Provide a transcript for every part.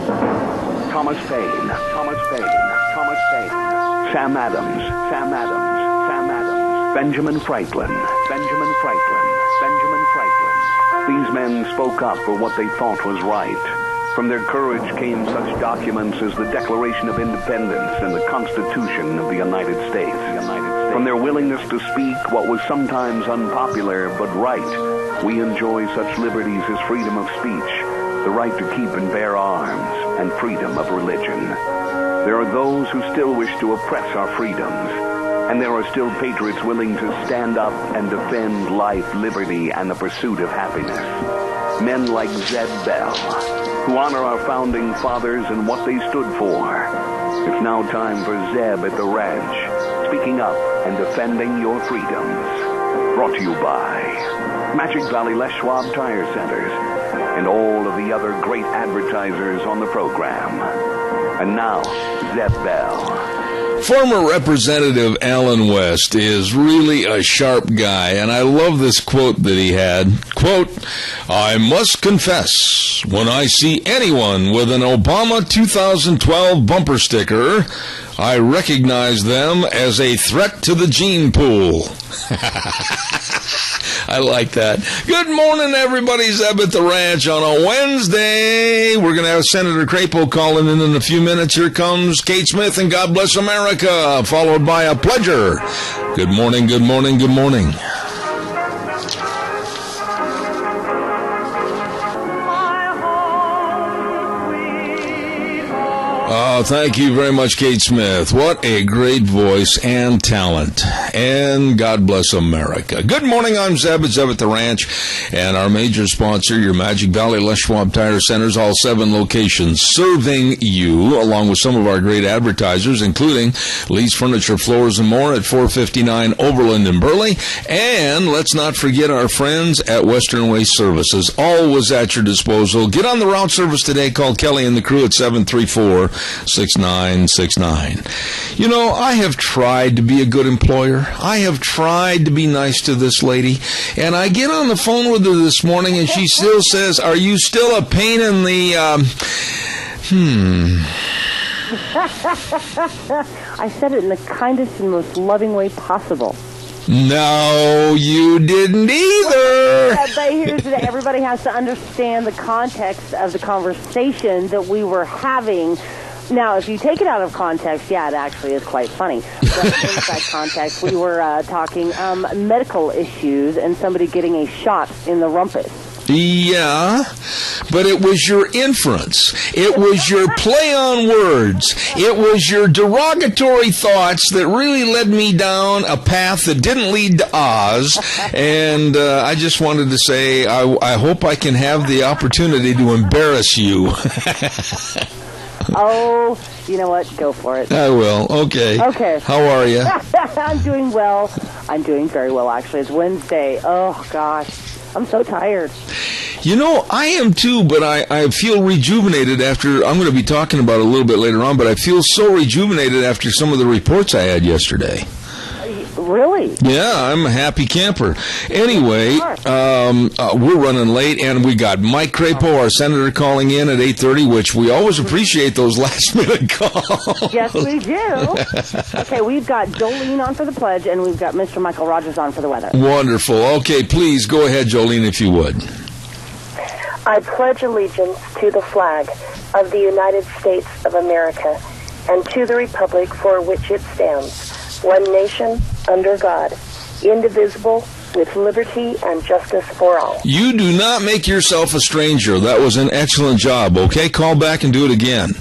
Thomas Paine, Sam Adams, Benjamin Franklin. These men spoke up for what they thought was right. From their courage came such documents as the Declaration of Independence and the Constitution of the United States. From their willingness to speak what was sometimes unpopular but right, we enjoy such liberties as freedom of speech, the right to keep and bear arms, and freedom of religion. There are those who still wish to oppress our freedoms, and there are still patriots willing to stand up and defend life, liberty, and the pursuit of happiness. Men like Zeb Bell, who honor our founding fathers and what they stood for. It's now time for Zeb at the Ranch, speaking up and defending your freedoms. Brought to you by Magic Valley Les Schwab Tire Centers and all of the other great advertisers on the program. And now, Zeb Bell. Former Representative Allen West is really a sharp guy, and I love this quote that he had. Quote, "I must confess, when I see anyone with an Obama 2012 bumper sticker, I recognize them as a threat to the gene pool." I like that. Good morning, everybody. Zeb at the Ranch on a Wednesday. We're going to have Senator Crapo calling in a few minutes. Here comes Kate Smith and God Bless America, followed by a pledger. Good morning, good morning, good morning. Oh, thank you very much, Kate Smith. What a great voice and talent. And God bless America. Good morning, I'm Zeb at Zeb at the Ranch. And our major sponsor, your Magic Valley Les Schwab Tire Centers, all 7 locations, serving you, along with some of our great advertisers, including Lee's Furniture, Floors, and More at 459 Overland in Burley. And let's not forget our friends at Western Waste Services, always at your disposal. Get on the route service today. Call Kelly and the crew at 734-6969. You know, I have tried to be a good employer. I have tried to be nice to this lady. And I get on the phone with her this morning and she still says, "Are you still a pain in the, I said it in the kindest and most loving way possible. No, you didn't either. But here's the, everybody has to understand the context of the conversation that we were having. Now, if you take it out of context, yeah, it actually is quite funny. But inside context, we were talking medical issues and somebody getting a shot in the rumpus. Yeah, but it was your inference. It was your play on words. It was your derogatory thoughts that really led me down a path that didn't lead to Oz. And I just wanted to say, I hope I can have the opportunity to embarrass you. Oh, you know what? Go for it. I will. Okay. Okay. How are you? I'm doing well. I'm doing very well, actually. It's Wednesday. Oh, gosh. I'm so tired. You know, I am too, but I feel rejuvenated after, I'm going to be talking about it a little bit later on, but I feel so rejuvenated after some of the reports I had yesterday. Really? Yeah, I'm a happy camper. Anyway, we're running late, and we got Mike Crapo, our senator, calling in at 8:30, which we always appreciate those last-minute calls. Yes, we do. Okay, we've got Jolene on for the pledge, and we've got Mr. Michael Rogers on for the weather. Wonderful. Okay, please go ahead, Jolene, if you would. I pledge allegiance to the flag of the United States of America and to the republic for which it stands, one nation, under God, indivisible, with liberty and justice for all. You do not make yourself a stranger. That was an excellent job, okay? Call back and do it again.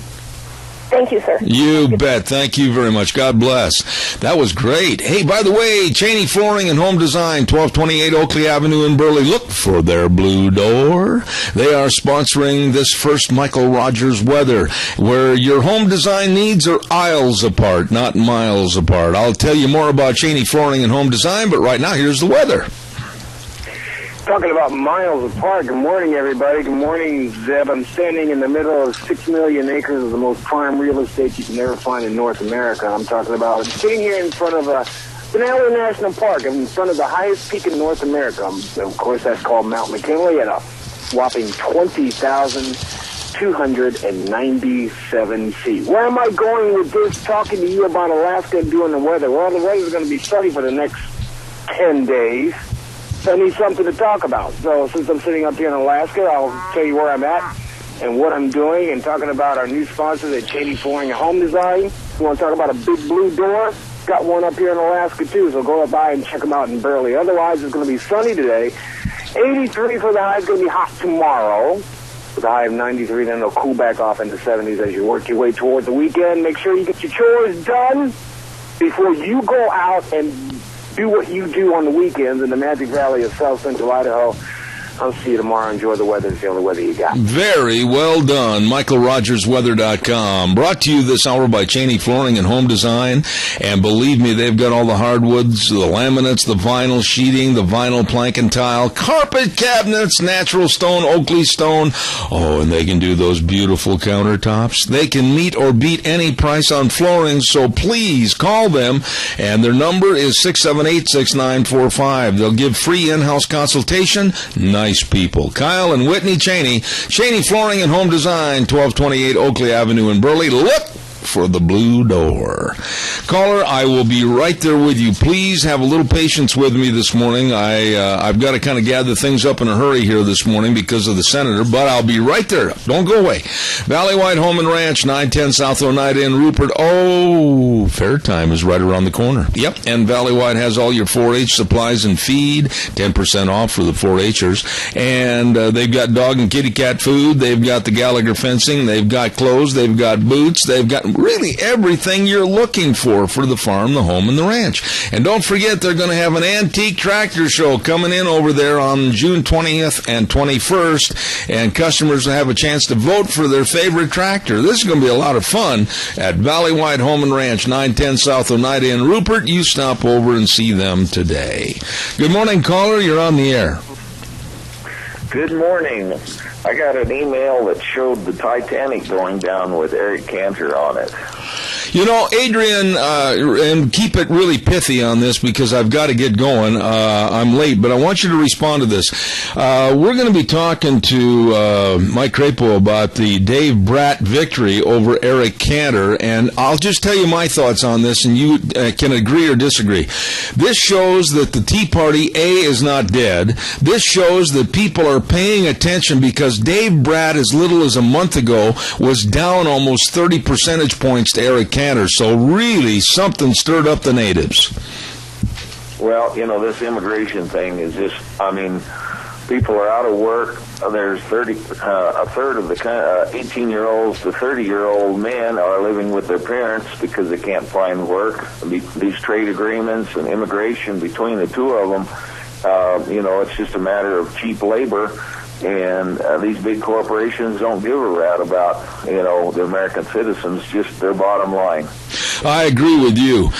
Thank you, sir. You bet. Thank you very much. God bless. That was great. Hey, by the way, Cheney Flooring and Home Design, 1228 Oakley Avenue in Burley. Look for their blue door. They are sponsoring this first Michael Rogers weather, where your home design needs are aisles apart, not miles apart. I'll tell you more about Cheney Flooring and Home Design, but right now, here's the weather. Talking about miles apart, good morning, everybody. Good morning, Zeb. I'm standing in the middle of 6 million acres of the most prime real estate you can ever find in North America. I'm talking about sitting here in front of Denali National Park. I'm in front of the highest peak in North America. Of course, that's called Mount McKinley at a whopping 20,000 297 feet. Where am I going with this, talking to you about Alaska and doing the weather? Well, the weather's going to be sunny for the next 10 days. So I need something to talk about. So since I'm sitting up here in Alaska, I'll tell you where I'm at and what I'm doing, and talking about our new sponsors at Cantor Flooring and Home Design. You want to talk about a big blue door? Got one up here in Alaska, too, so go by and check them out in Burley. Otherwise, it's going to be sunny today. 83 for the high. It's going to be hot tomorrow with a high of 93. Then it'll cool back off into 70s as you work your way toward the weekend. Make sure you get your chores done before you go out and do what you do on the weekends in the Magic Valley of South Central Idaho. I'll see you tomorrow. Enjoy the weather. It's the only weather you got. Very well done. MichaelRogersWeather.com. Brought to you this hour by Cheney Flooring and Home Design. And believe me, they've got all the hardwoods, the laminates, the vinyl sheeting, the vinyl plank and tile, carpet cabinets, natural stone, Oakley stone. Oh, and they can do those beautiful countertops. They can meet or beat any price on flooring, so please call them. And their number is 678-6945. They'll give free in-house consultation. Nice people. Kyle and Whitney Cheney Flooring and Home Design, 1228 Oakley Avenue in Burley. Look for the blue door. Caller, I will be right there with you. Please have a little patience with me this morning. I've got to kind of gather things up in a hurry here this morning because of the senator, but I'll be right there. Don't go away. Valley White Home and Ranch, 910 South Oneida in Rupert. Oh, fair time is right around the corner. Yep, and Valley White has all your 4-H supplies and feed, 10% off for the 4-Hers, and they've got dog and kitty cat food. They've got the Gallagher fencing. They've got clothes. They've got boots. They've got really everything you're looking for the farm, the home, and the ranch. And don't forget, they're going to have an antique tractor show coming in over there on June 20th and 21st, and customers will have a chance to vote for their favorite tractor. This is going to be a lot of fun at Valley White Home and Ranch, 910 South Oneida in Rupert. You stop over and see them today. Good morning, caller. You're on the air. Good morning. I got an email that showed the Titanic going down with Eric Cantor on it. You know, Adrian, and keep it really pithy on this because I've got to get going. I'm late, but I want you to respond to this. We're going to be talking to Mike Crapo about the Dave Brat victory over Eric Cantor, and I'll just tell you my thoughts on this, and you can agree or disagree. This shows that the Tea Party, A, is not dead. This shows that people are paying attention because Dave Brat, as little as a month ago, was down almost 30 percentage points to Eric Cantor. So really, something stirred up the natives. Well, you know, this immigration thing is just, I mean, people are out of work. There's a third of the 18-year-olds to 30-year-old men are living with their parents because they can't find work. These trade agreements and immigration between the two of them, you know, it's just a matter of cheap labor. And these big corporations don't give a rat about, you know, the American citizens, just their bottom line. I agree with you.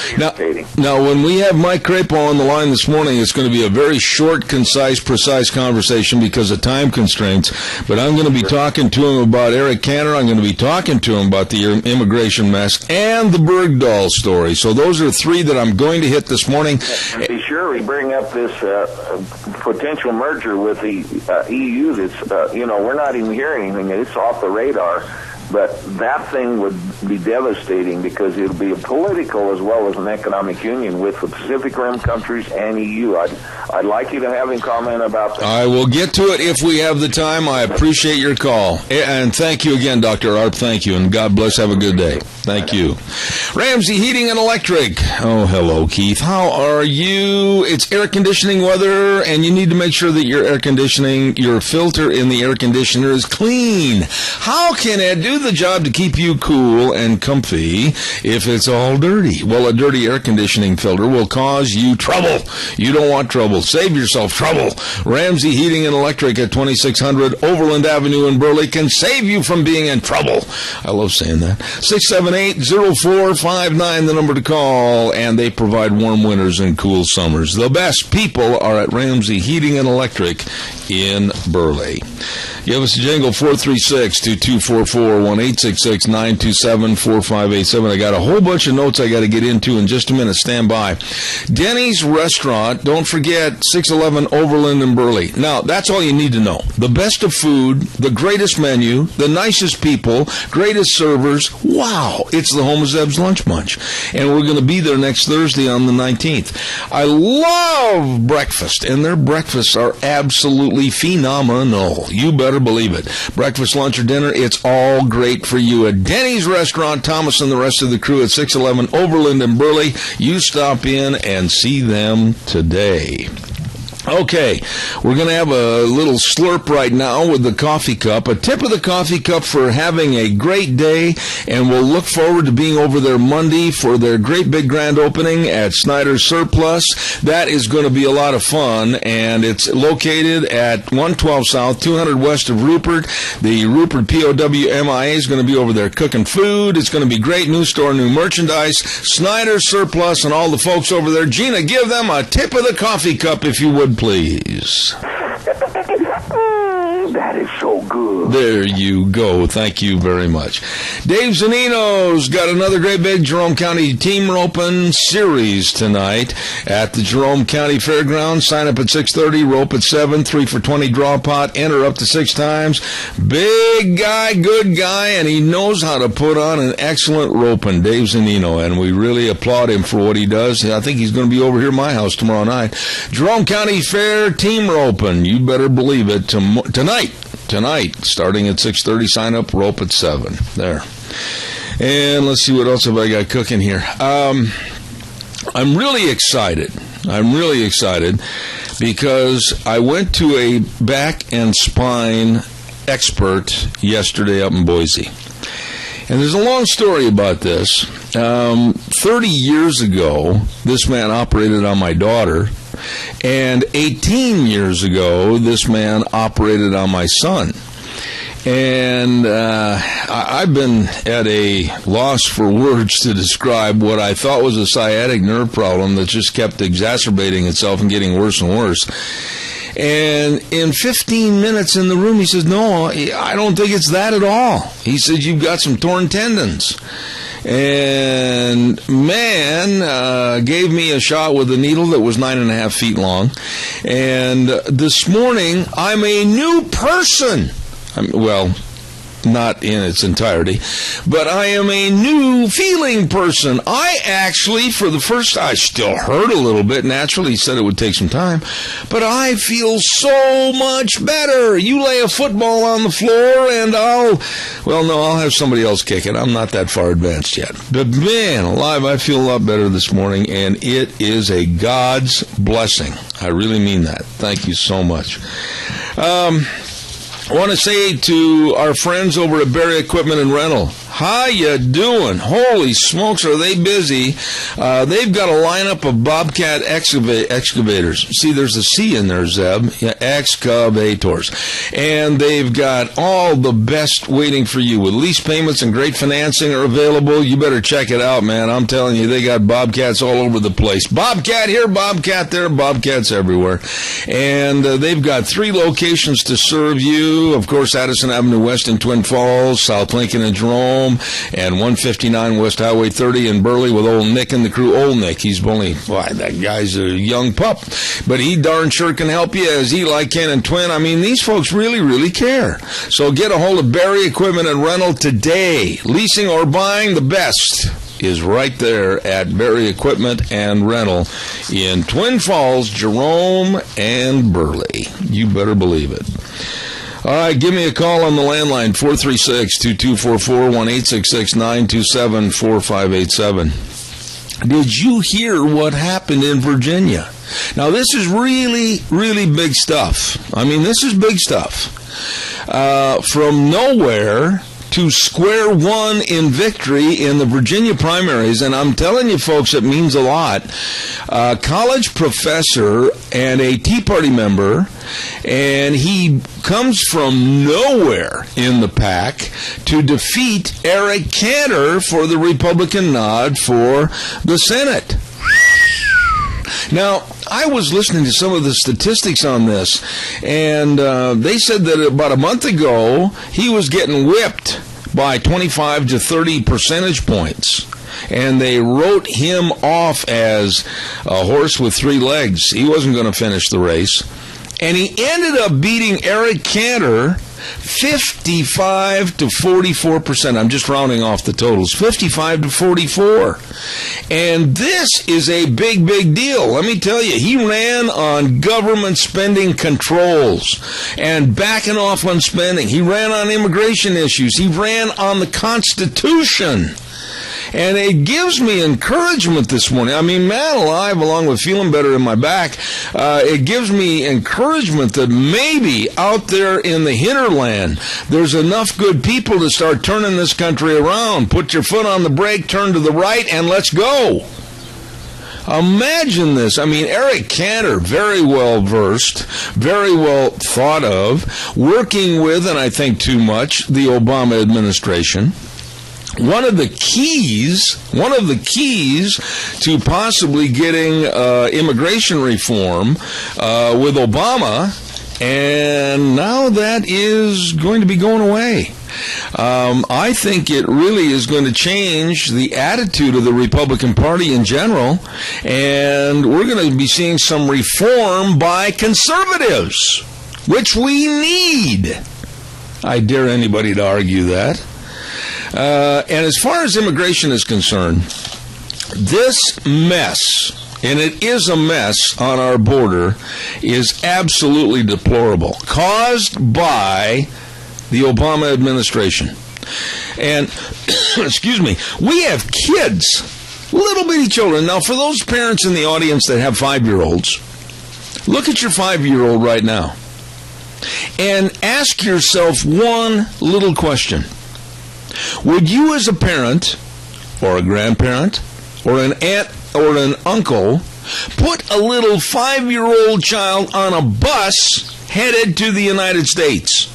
Now, when we have Mike Crapo on the line this morning, it's going to be a very short, concise, precise conversation because of time constraints. But I'm going to be talking to him about Eric Cantor. I'm going to be talking to him about the immigration mess and the Bergdahl story. So those are three that I'm going to hit this morning. And be sure we bring up this potential merger with the EU. That's, you know, we're not even hearing anything. It's off the radar. But that thing would be devastating because it would be a political as well as an economic union with the Pacific Rim countries and EU. I'd like you to have him comment about that. I will get to it if we have the time. I appreciate your call. And thank you again, Dr. Arp. Thank you. And God bless. Have a good day. Thank you. Ramsey Heating and Electric. Oh, hello, Keith. How are you? It's air conditioning weather, and you need to make sure that your air conditioning, your filter in the air conditioner is clean. How can it do the job to keep you cool and comfy if it's all dirty? Well, a dirty air conditioning filter will cause you trouble. You don't want trouble. Save yourself trouble. Ramsey Heating and Electric at 2600 Overland Avenue in Burley can save you from being in trouble. I love saying that. 678-0459, the number to call, and they provide warm winters and cool summers. The best people are at Ramsey Heating and Electric in Burley. Give us a jingle, 436-2244. 1-866-927-4587. I got a whole bunch of notes I got to get into in just a minute. Stand by. Denny's Restaurant, don't forget, 611 Overland and Burley. Now, that's all you need to know. The best of food, the greatest menu, the nicest people, greatest servers. Wow, it's the home of Zeb's Lunch Bunch. And we're going to be there next Thursday on the 19th. I love breakfast, and their breakfasts are absolutely phenomenal. You better believe it. Breakfast, lunch, or dinner, it's all great for you at Denny's Restaurant. Thomas and the rest of the crew at 611 Overland and Burley. You stop in and see them today. Okay, we're going to have a little slurp right now with the coffee cup. A tip of the coffee cup for having a great day, and we'll look forward to being over there Monday for their great big grand opening at Snyder's Surplus. That is going to be a lot of fun, and it's located at 112 South, 200 west of Rupert. The Rupert POWMIA is going to be over there cooking food. It's going to be great. New store, new merchandise. Snyder's Surplus and all the folks over there. Gina, give them a tip of the coffee cup, if you would, please. That is so good. There you go. Thank you very much. Dave Zanino's got another great big Jerome County Team Roping series tonight at the Jerome County Fairgrounds. Sign up at 6:30, rope at 7, 3 for $20 draw pot, enter up to 6 times. Big guy, good guy, and he knows how to put on an excellent roping, Dave Zanino, and we really applaud him for what he does. I think he's going to be over here at my house tomorrow night. Jerome County Fair Team Roping, you better believe it, tonight, starting at 6:30, sign up, rope at 7. There. And let's see what else have I got cooking here. I'm really excited because I went to a back and spine expert yesterday up in Boise. And there's a long story about this. 30 years ago, this man operated on my daughter. And 18 years ago, this man operated on my son. And I've been at a loss for words to describe what I thought was a sciatic nerve problem that just kept exacerbating itself and getting worse and worse. And in 15 minutes in the room, he says, no, I don't think it's that at all. He said, you've got some torn tendons. And man gave me a shot with a needle that was 9.5 feet long. And this morning, I'm a new person. Well, not in its entirety, but I am a new feeling person. I actually, for the first, I still hurt a little bit. Naturally, he said it would take some time, but I feel so much better. You lay a football on the floor and I'll have somebody else kick it. I'm not that far advanced yet. But man, alive, I feel a lot better this morning, and it is a God's blessing. I really mean that. Thank you so much. I want to say to our friends over at Berry Equipment and Rental, how you doing? Holy smokes, are they busy? They've got a lineup of Bobcat excavators. See, there's a C in there, Zeb. Yeah, excavators. And they've got all the best waiting for you. With lease payments and great financing are available. You better check it out, man. I'm telling you, they got Bobcats all over the place. Bobcat here, Bobcat there, Bobcats everywhere. And they've got 3 locations to serve you. Of course, Addison Avenue West in Twin Falls, South Lincoln and Jerome, and 159 West Highway 30 in Burley with old Nick and the crew. Old Nick, he's only, that guy's a young pup, but he darn sure can help you, as Eli, Ken, and Twin. I mean, these folks really, really care. So get a hold of Berry Equipment and Rental today. Leasing or buying, the best is right there at Berry Equipment and Rental in Twin Falls, Jerome, and Burley. You better believe it. All right, give me a call on the landline, 436-2244, 1-866-927-4587. Did you hear what happened in Virginia? Now, this is really, really big stuff. I mean, this is big stuff. From nowhere to square one in victory in the Virginia primaries, and I'm telling you, folks, it means a lot. A college professor and a Tea Party member, and he comes from nowhere in the pack to defeat Eric Cantor for the Republican nod for the Senate. Now, I was listening to some of the statistics on this, and they said that about a month ago, he was getting whipped by 25 to 30 percentage points. And they wrote him off as a horse with three legs. He wasn't going to finish the race. And he ended up beating Eric Cantor 55 to 44%. I'm just rounding off the totals. 55 to 44. And this is a big, big deal. Let me tell you, he ran on government spending controls and backing off on spending. He ran on immigration issues. He ran on the Constitution. And it gives me encouragement this morning. I mean, man alive, along with feeling better in my back, it gives me encouragement that maybe out there in the hinterland, there's enough good people to start turning this country around. Put your foot on the brake, turn to the right, and let's go. Imagine this. I mean, Eric Cantor, very well versed, very well thought of, working with, and I think too much, the Obama administration. One of the keys to possibly getting immigration reform with Obama, and now that is going to be going away. I think it really is going to change the attitude of the Republican Party in general, and we're going to be seeing some reform by conservatives, which we need. I dare anybody to argue that. And as far as immigration is concerned, this mess, and it is a mess on our border, is absolutely deplorable, caused by the Obama administration. And, excuse me, we have kids, little bitty children. Now, for those parents in the audience that have 5-year-olds, look at your 5-year-old right now and ask yourself one little question. Would you as a parent or a grandparent or an aunt or an uncle put a little 5-year-old child on a bus headed to the United States,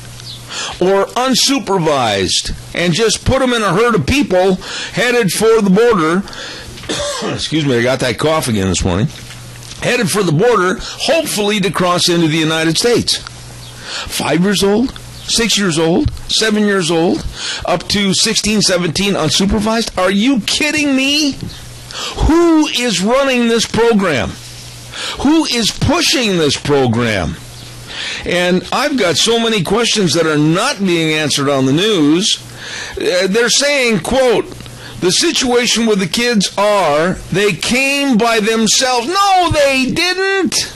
or unsupervised, and just put them in a herd of people headed for the border? Excuse me, I got that cough again this morning. Headed for the border, hopefully to cross into the United States. 5 years old? 6 years old, 7 years old, up to 16, 17, unsupervised? Are you kidding me? Who is running this program? Who is pushing this program? And I've got so many questions that are not being answered on the news. They're saying, quote, the situation with the kids are, they came by themselves. No, they didn't.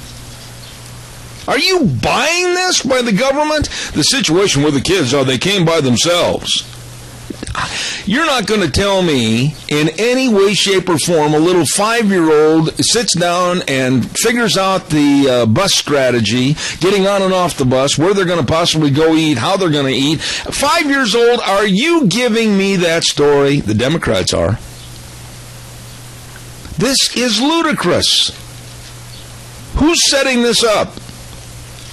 Are you buying this by the government? The situation with the kids are they came by themselves. You're not going to tell me in any way, shape, or form a little 5-year-old sits down and figures out the bus strategy, getting on and off the bus, where they're going to possibly go eat, how they're going to eat. 5 years old, are you giving me that story? The Democrats are. This is ludicrous. Who's setting this up?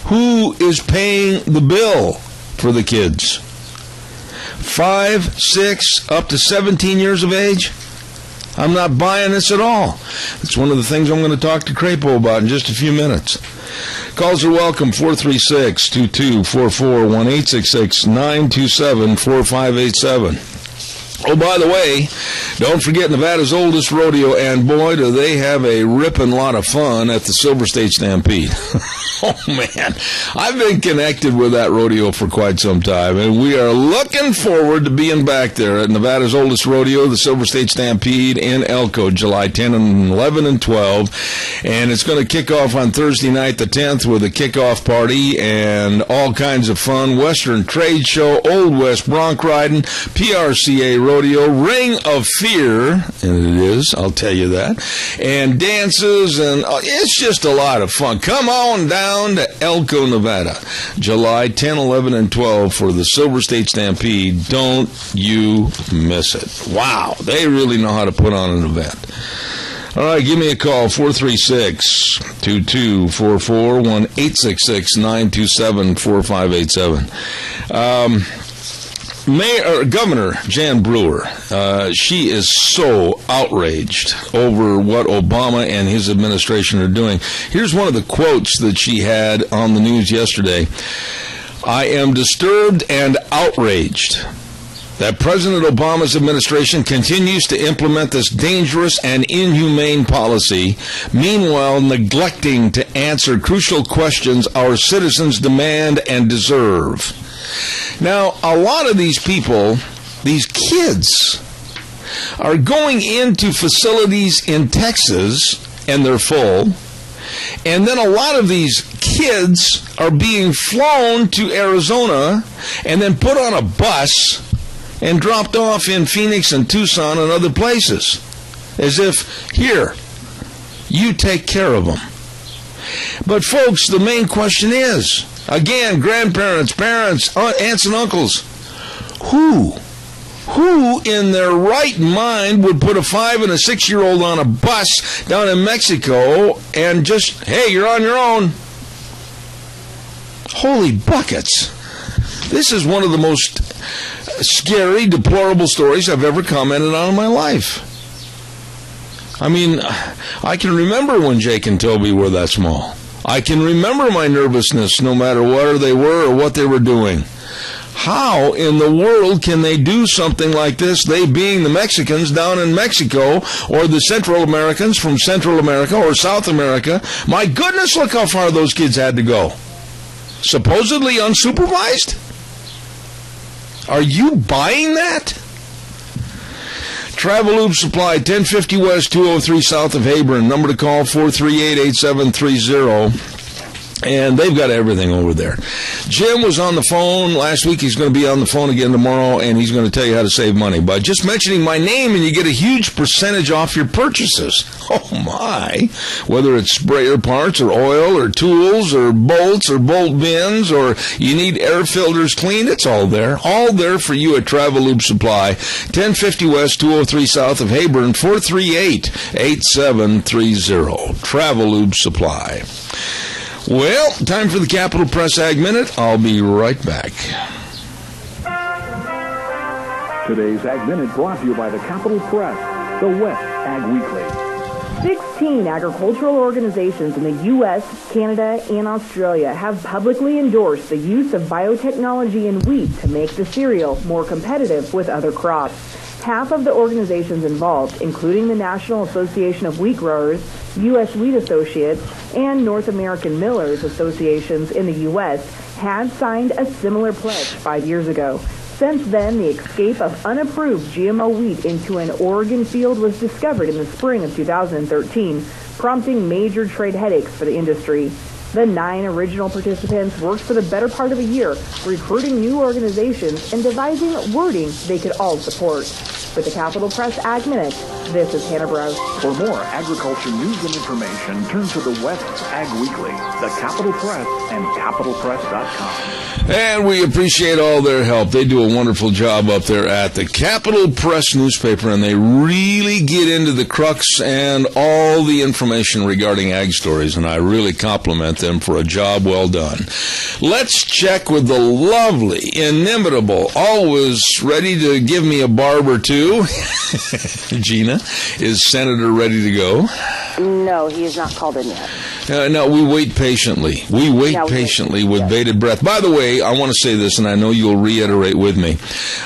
Who is paying the bill for the kids? 5, 6, up to 17 years of age? I'm not buying this at all. It's one of the things I'm going to talk to Crapo about in just a few minutes. Calls are welcome, 436-2244, 1-866-927-4587. Oh, by the way, don't forget Nevada's oldest rodeo, and boy, do they have a ripping lot of fun at the Silver State Stampede. Oh, man. I've been connected with that rodeo for quite some time, and we are looking forward to being back there at Nevada's oldest rodeo, the Silver State Stampede in Elko, July 10 and 11 and 12. And it's going to kick off on Thursday night, the 10th, with a kickoff party and all kinds of fun. Western Trade Show, Old West bronc riding, PRCA rodeo, Ring of Fear, and it is, I'll tell you that, and dances, and it's just a lot of fun. Come on down to Elko, Nevada, July 10, 11, and 12 for the Silver State Stampede. Don't you miss it. Wow, they really know how to put on an event. All right, give me a call, 436-2244, 1-866-927-4587. Governor Jan Brewer, she is so outraged over what Obama and his administration are doing. Here's one of the quotes that she had on the news yesterday. I am disturbed and outraged that President Obama's administration continues to implement this dangerous and inhumane policy, meanwhile neglecting to answer crucial questions our citizens demand and deserve. Now, a lot of these people, these kids, are going into facilities in Texas, and they're full, and then a lot of these kids are being flown to Arizona and then put on a bus and dropped off in Phoenix and Tucson and other places, as if, here, you take care of them. But folks, the main question is, again, grandparents, parents, aunts and uncles, who in their right mind would put a 5 and a 6-year-old on a bus down in Mexico and just, hey, you're on your own? Holy buckets. This is one of the most scary, deplorable stories I've ever commented on in my life. I mean, I can remember when Jake and Toby were that small. I can remember my nervousness no matter where they were or what they were doing. How in the world can they do something like this, they being the Mexicans down in Mexico, or the Central Americans from Central America or South America? My goodness, look how far those kids had to go. Supposedly unsupervised? Are you buying that? Travelube Supply, 1050 West, 203 South of Hebron. Number to call, 438-8730. And they've got everything over there. Jim was on the phone last week. He's going to be on the phone again tomorrow, and he's going to tell you how to save money by just mentioning my name, and you get a huge percentage off your purchases. Oh, my. Whether it's sprayer parts or oil or tools or bolts or bolt bins, or you need air filters cleaned, it's all there. All there for you at Travelube Supply, 1050 West, 203 South of Hebron, 438-8730. Travelube Supply. Well, time for the Capital Press Ag Minute. I'll be right back. Today's Ag Minute brought to you by the Capital Press, the West Ag Weekly. 16 agricultural organizations in the U.S., Canada, and Australia have publicly endorsed the use of biotechnology in wheat to make the cereal more competitive with other crops. Half of the organizations involved, including the National Association of Wheat Growers, U.S. Wheat Associates, and North American Millers Associations in the U.S., had signed a similar pledge 5 years ago. Since then, the escape of unapproved GMO wheat into an Oregon field was discovered in the spring of 2013, prompting major trade headaches for the industry. The 9 original participants worked for the better part of a year, recruiting new organizations and devising wording they could all support. For the Capital Press Ag Minute, this is Hannah Brose. For more agriculture news and information, turn to the West Ag Weekly, the Capital Press, and CapitalPress.com. And we appreciate all their help. They do a wonderful job up there at the Capital Press newspaper, and they really get into the crux and all the information regarding ag stories, and I really compliment them for a job well done. Let's check with the lovely, inimitable, always ready to give me a barb or two, Gina. Is Senator ready to go? No, he is not called in yet. No, we wait patiently. We wait patiently with bated breath. By the way, I want to say this, and I know you'll reiterate with me.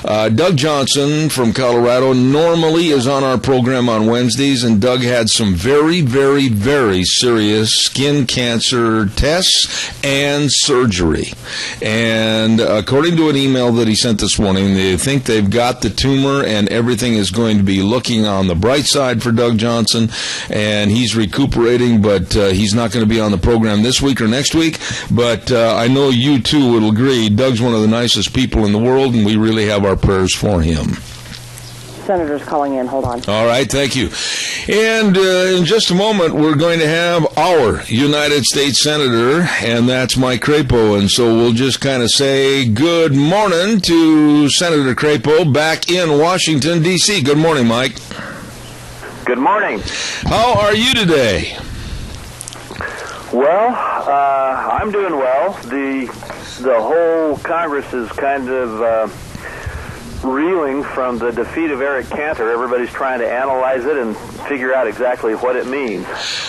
Doug Johnson from Colorado normally is on our program on Wednesdays, and Doug had some very, very, very serious skin cancer tests and surgery. And according to an email that he sent this morning, they think they've got the tumor, and everything is going to be looking on the bright side for Doug Johnson, and he's recuperating, but he's not going to be on the program this week or next week. But I know you too will agree, Doug's one of the nicest people in the world, and we really have our prayers for him. Senator's calling in. Hold on. All right, thank you. And in just a moment, we're going to have our United States Senator, and that's Mike Crapo. And so we'll just kind of say good morning to Senator Crapo back in Washington, D.C. Good morning, Mike. Good morning. How are you today? Well, I'm doing well. The whole Congress is kind of reeling from the defeat of Eric Cantor. Everybody's trying to analyze it and figure out exactly what it means.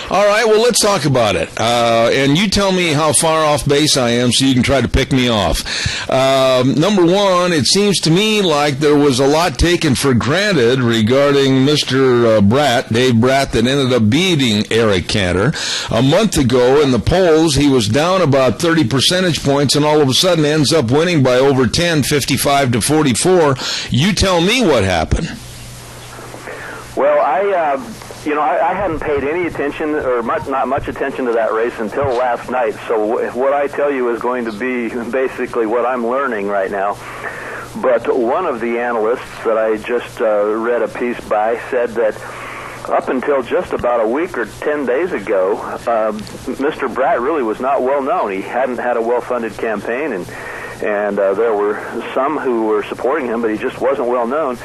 All right, well, let's talk about it. And you tell me how far off base I am so you can try to pick me off. Number one, it seems to me like there was a lot taken for granted regarding Mr. Brat, Dave Brat, that ended up beating Eric Cantor. A month ago in the polls, he was down about 30 percentage points and all of a sudden ends up winning by over 10, 55-44. You tell me what happened. Well, I hadn't paid any attention or not much attention to that race until last night. So what I tell you is going to be basically what I'm learning right now. But one of the analysts that I just read a piece by said that up until just about a week or 10 days ago, Mr. Brat really was not well known. He hadn't had a well-funded campaign, and there were some who were supporting him, but he just wasn't well known.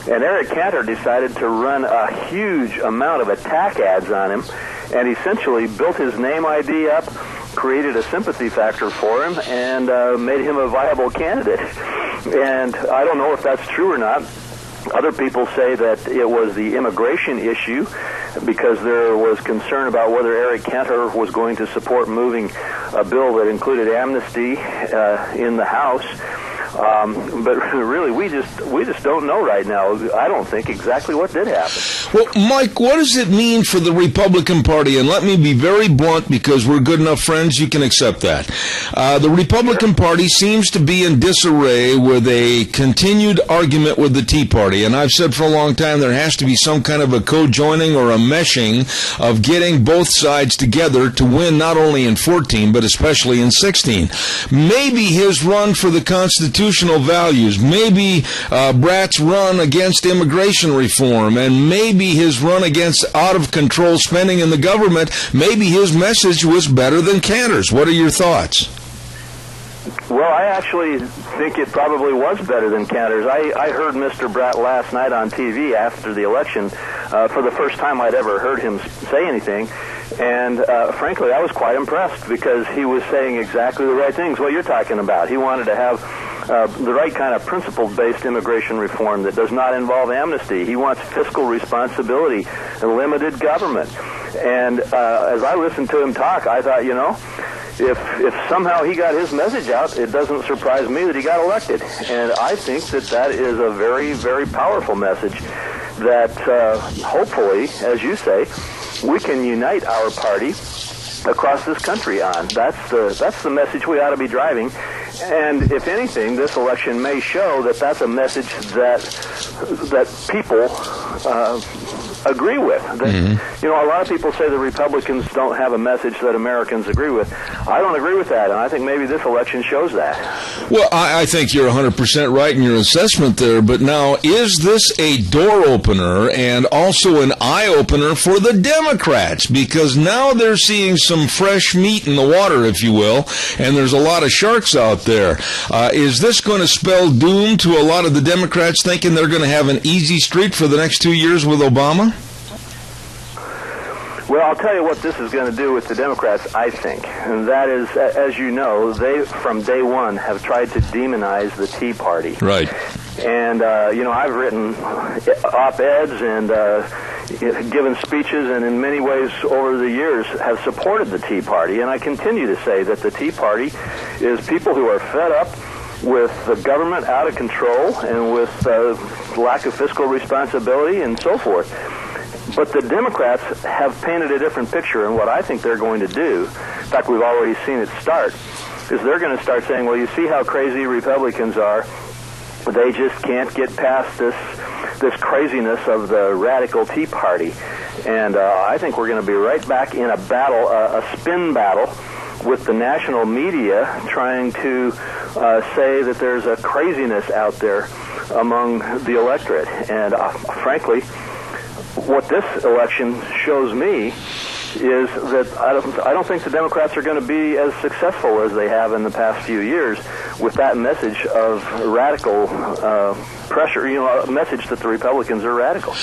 And Eric Cantor decided to run a huge amount of attack ads on him, and essentially built his name ID up, created a sympathy factor for him, and made him a viable candidate. And I don't know if that's true or not. Other people say that it was the immigration issue because there was concern about whether Eric Cantor was going to support moving a bill that included amnesty in the House. But really, we just don't know right now. I don't think exactly what did happen. Well, Mike, what does it mean for the Republican Party? And let me be very blunt because we're good enough friends, you can accept that. The Republican Party seems to be in disarray with a continued argument with the Tea Party. And I've said for a long time there has to be some kind of a co-joining or a meshing of getting both sides together to win not only in 14, but especially in 16. Maybe his run for the constitutional values, maybe Brat's run against immigration reform, and maybe his run against out-of-control spending in the government, maybe his message was better than Cantor's. What are your thoughts? Well, I actually think it probably was better than Cantor's. I heard Mr. Brat last night on TV after the election for the first time I'd ever heard him say anything. And frankly, I was quite impressed because he was saying exactly the right things, what you're talking about. He wanted to have the right kind of principle-based immigration reform that does not involve amnesty. He wants fiscal responsibility and limited government. And as I listened to him talk, I thought, if somehow he got his message out, it doesn't surprise me that he got elected. And I think that is a very, very powerful message that hopefully, as you say, we can unite our party across this country on. That's the message we ought to be driving. And if anything, this election may show that that's a message that people agree with. A lot of people say the Republicans don't have a message that Americans agree with. I don't agree with that, and I think maybe this election shows that. Well, I think you're 100% right in your assessment there, but now, is this a door opener and also an eye-opener for the Democrats? Because now they're seeing some fresh meat in the water, if you will, and there's a lot of sharks out there. Is this going to spell doom to a lot of the Democrats thinking they're going to have an easy streak for the next 2 years with Obama? Well, I'll tell you what this is going to do with the Democrats, I think. And that is, as you know, they, from day one, have tried to demonize the Tea Party. Right. And, I've written op-eds and given speeches and in many ways over the years have supported the Tea Party. And I continue to say that the Tea Party is people who are fed up with the government out of control and with lack of fiscal responsibility and so forth. But the Democrats have painted a different picture, and what I think they're going to do, in fact, we've already seen it start, is they're going to start saying, well, you see how crazy Republicans are. They just can't get past this craziness of the radical Tea Party. And I think we're going to be right back in a battle, a spin battle, with the national media trying to say that there's a craziness out there among the electorate. And frankly, what this election shows me is that I don't think the Democrats are going to be as successful as they have in the past few years with that message of radical pressure, a message that the Republicans are radical.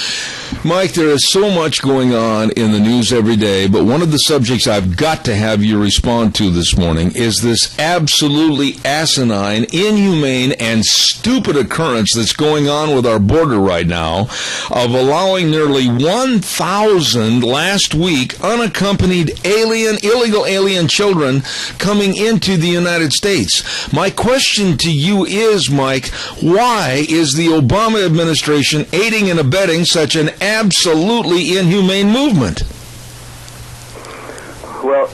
Mike, there is so much going on in the news every day, but one of the subjects I've got to have you respond to this morning is this absolutely asinine, inhumane, and stupid occurrence that's going on with our border right now of allowing nearly 1,000 last week unaccompanied illegal alien children coming into the United States. My question to you is, Mike, why is the Obama administration aiding and abetting such an absolutely inhumane movement? Well,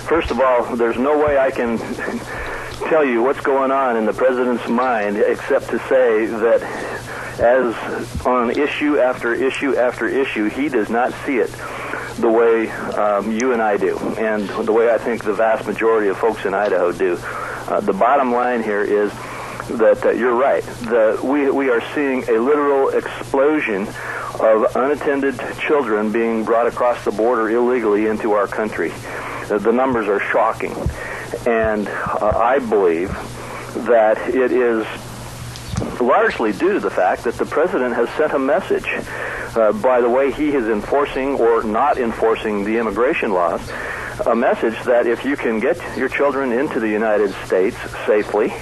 first of all, there's no way I can tell you what's going on in the president's mind except to say that as on issue after issue after issue, he does not see it the way you and I do, and the way I think the vast majority of folks in Idaho do. The bottom line here is that you're right. We are seeing a literal explosion of unattended children being brought across the border illegally into our country. The numbers are shocking. And I believe that it is largely due to the fact that the president has sent a message by the way he is enforcing or not enforcing the immigration laws, a message that if you can get your children into the United States safely,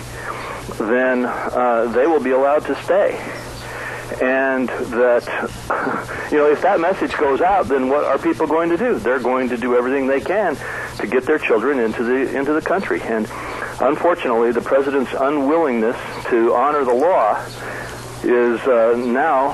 then they will be allowed to stay. And that, if that message goes out, then what are people going to do? They're going to do everything they can to get their children into the country. And unfortunately, the president's unwillingness to honor the law is now,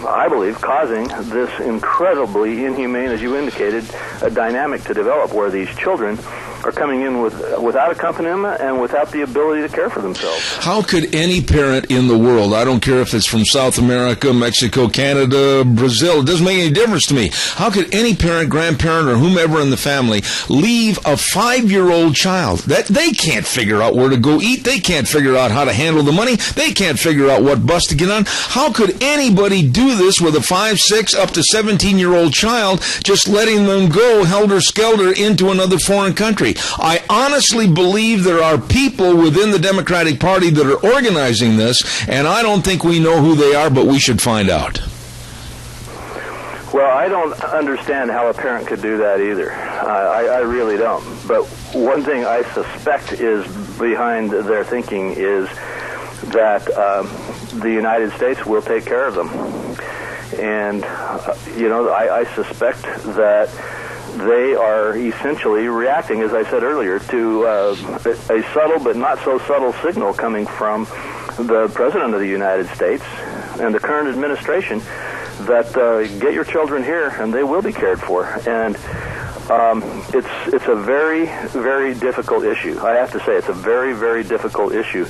I believe, causing this incredibly inhumane, as you indicated, a dynamic to develop where these children are coming in without accompaniment and without the ability to care for themselves. How could any parent in the world, I don't care if it's from South America, Mexico, Canada, Brazil, it doesn't make any difference to me. How could any parent, grandparent, or whomever in the family leave a 5-year-old child? That they can't figure out where to go eat. They can't figure out how to handle the money. They can't figure out what bus to get on. How could anybody do this with a 5, 6, up to 17-year-old child, just letting them go helter-skelter into another foreign country? I honestly believe there are people within the Democratic Party that are organizing this, and I don't think we know who they are, but we should find out. Well, I don't understand how a parent could do that either. I really don't. But one thing I suspect is behind their thinking is that the United States will take care of them. And, I suspect that they are essentially reacting, as I said earlier, to a subtle but not so subtle signal coming from the President of the United States and the current administration that get your children here and they will be cared for. And it's a very, very difficult issue. I have to say it's a very, very difficult issue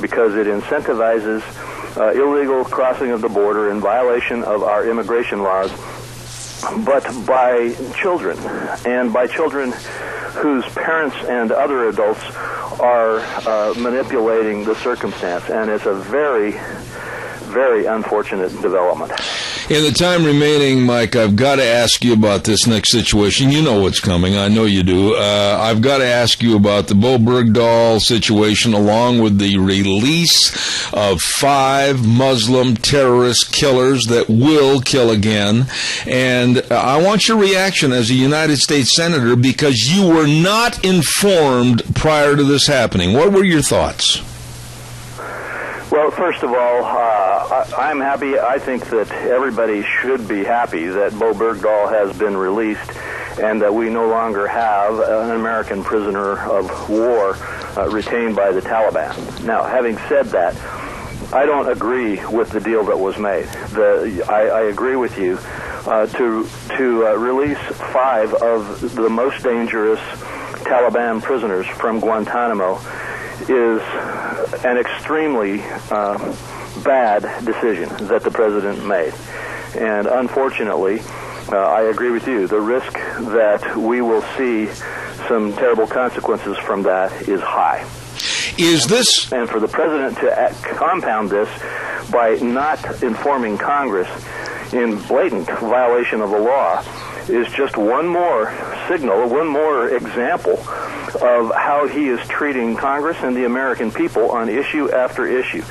because it incentivizes illegal crossing of the border in violation of our immigration laws, but by children, and by children whose parents and other adults are manipulating the circumstance. And it's a very, very unfortunate development. In the time remaining, Mike, I've got to ask you about this next situation. You know what's coming. I know you do. I've got to ask you about the Bo Bergdahl situation, along with the release of 5 Muslim terrorist killers that will kill again. And I want your reaction as a United States Senator, because you were not informed prior to this happening. What were your thoughts? Well, first of all, I'm happy. I think that everybody should be happy that Bo Bergdahl has been released and that we no longer have an American prisoner of war retained by the Taliban. Now, having said that, I don't agree with the deal that was made. I agree with you to release 5 of the most dangerous Taliban prisoners from Guantanamo is an extremely bad decision that the president made. And unfortunately, I agree with you. The risk that we will see some terrible consequences from that is high. Is this... And for the president to compound this by not informing Congress in blatant violation of the law is just one more signal, one more example of how he is treating Congress and the American people on issue after issue.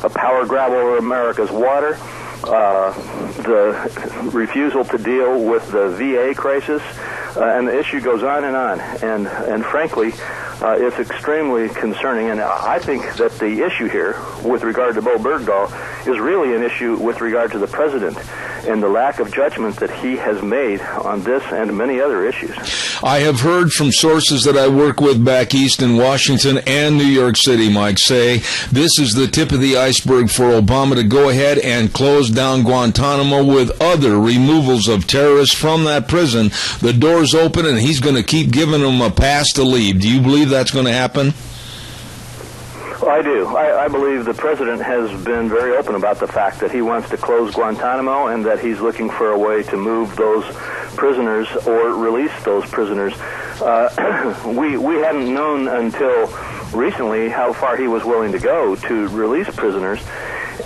A power grab over America's water, the refusal to deal with the VA crisis, and the issue goes on and on. And frankly, it's extremely concerning. And I think that the issue here with regard to Bo Bergdahl is really an issue with regard to the president and the lack of judgment that he has made on this and many other issues. I have heard from sources that I work with back east in Washington and New York City, Mike, say this is the tip of the iceberg for Obama to go ahead and close down Guantanamo with other removals of terrorists from that prison. The door's open and he's going to keep giving them a pass to leave. Do you believe that's going to happen? I do. I believe the president has been very open about the fact that he wants to close Guantanamo and that he's looking for a way to move those prisoners or release those prisoners. We hadn't known until recently how far he was willing to go to release prisoners,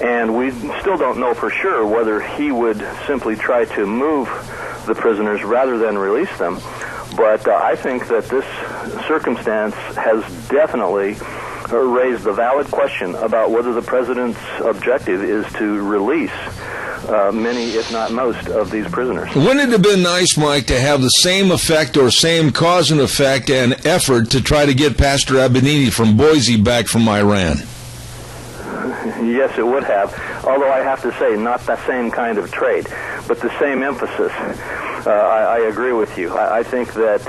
and we still don't know for sure whether he would simply try to move the prisoners rather than release them. But I think that this circumstance has definitely raised the valid question about whether the president's objective is to release many, if not most, of these prisoners. Wouldn't it have been nice, Mike, to have the same effect or same cause and effect and effort to try to get Pastor Abedini from Boise back from Iran? Yes, it would have, although I have to say not the same kind of trade, but the same emphasis. I agree with you. I think that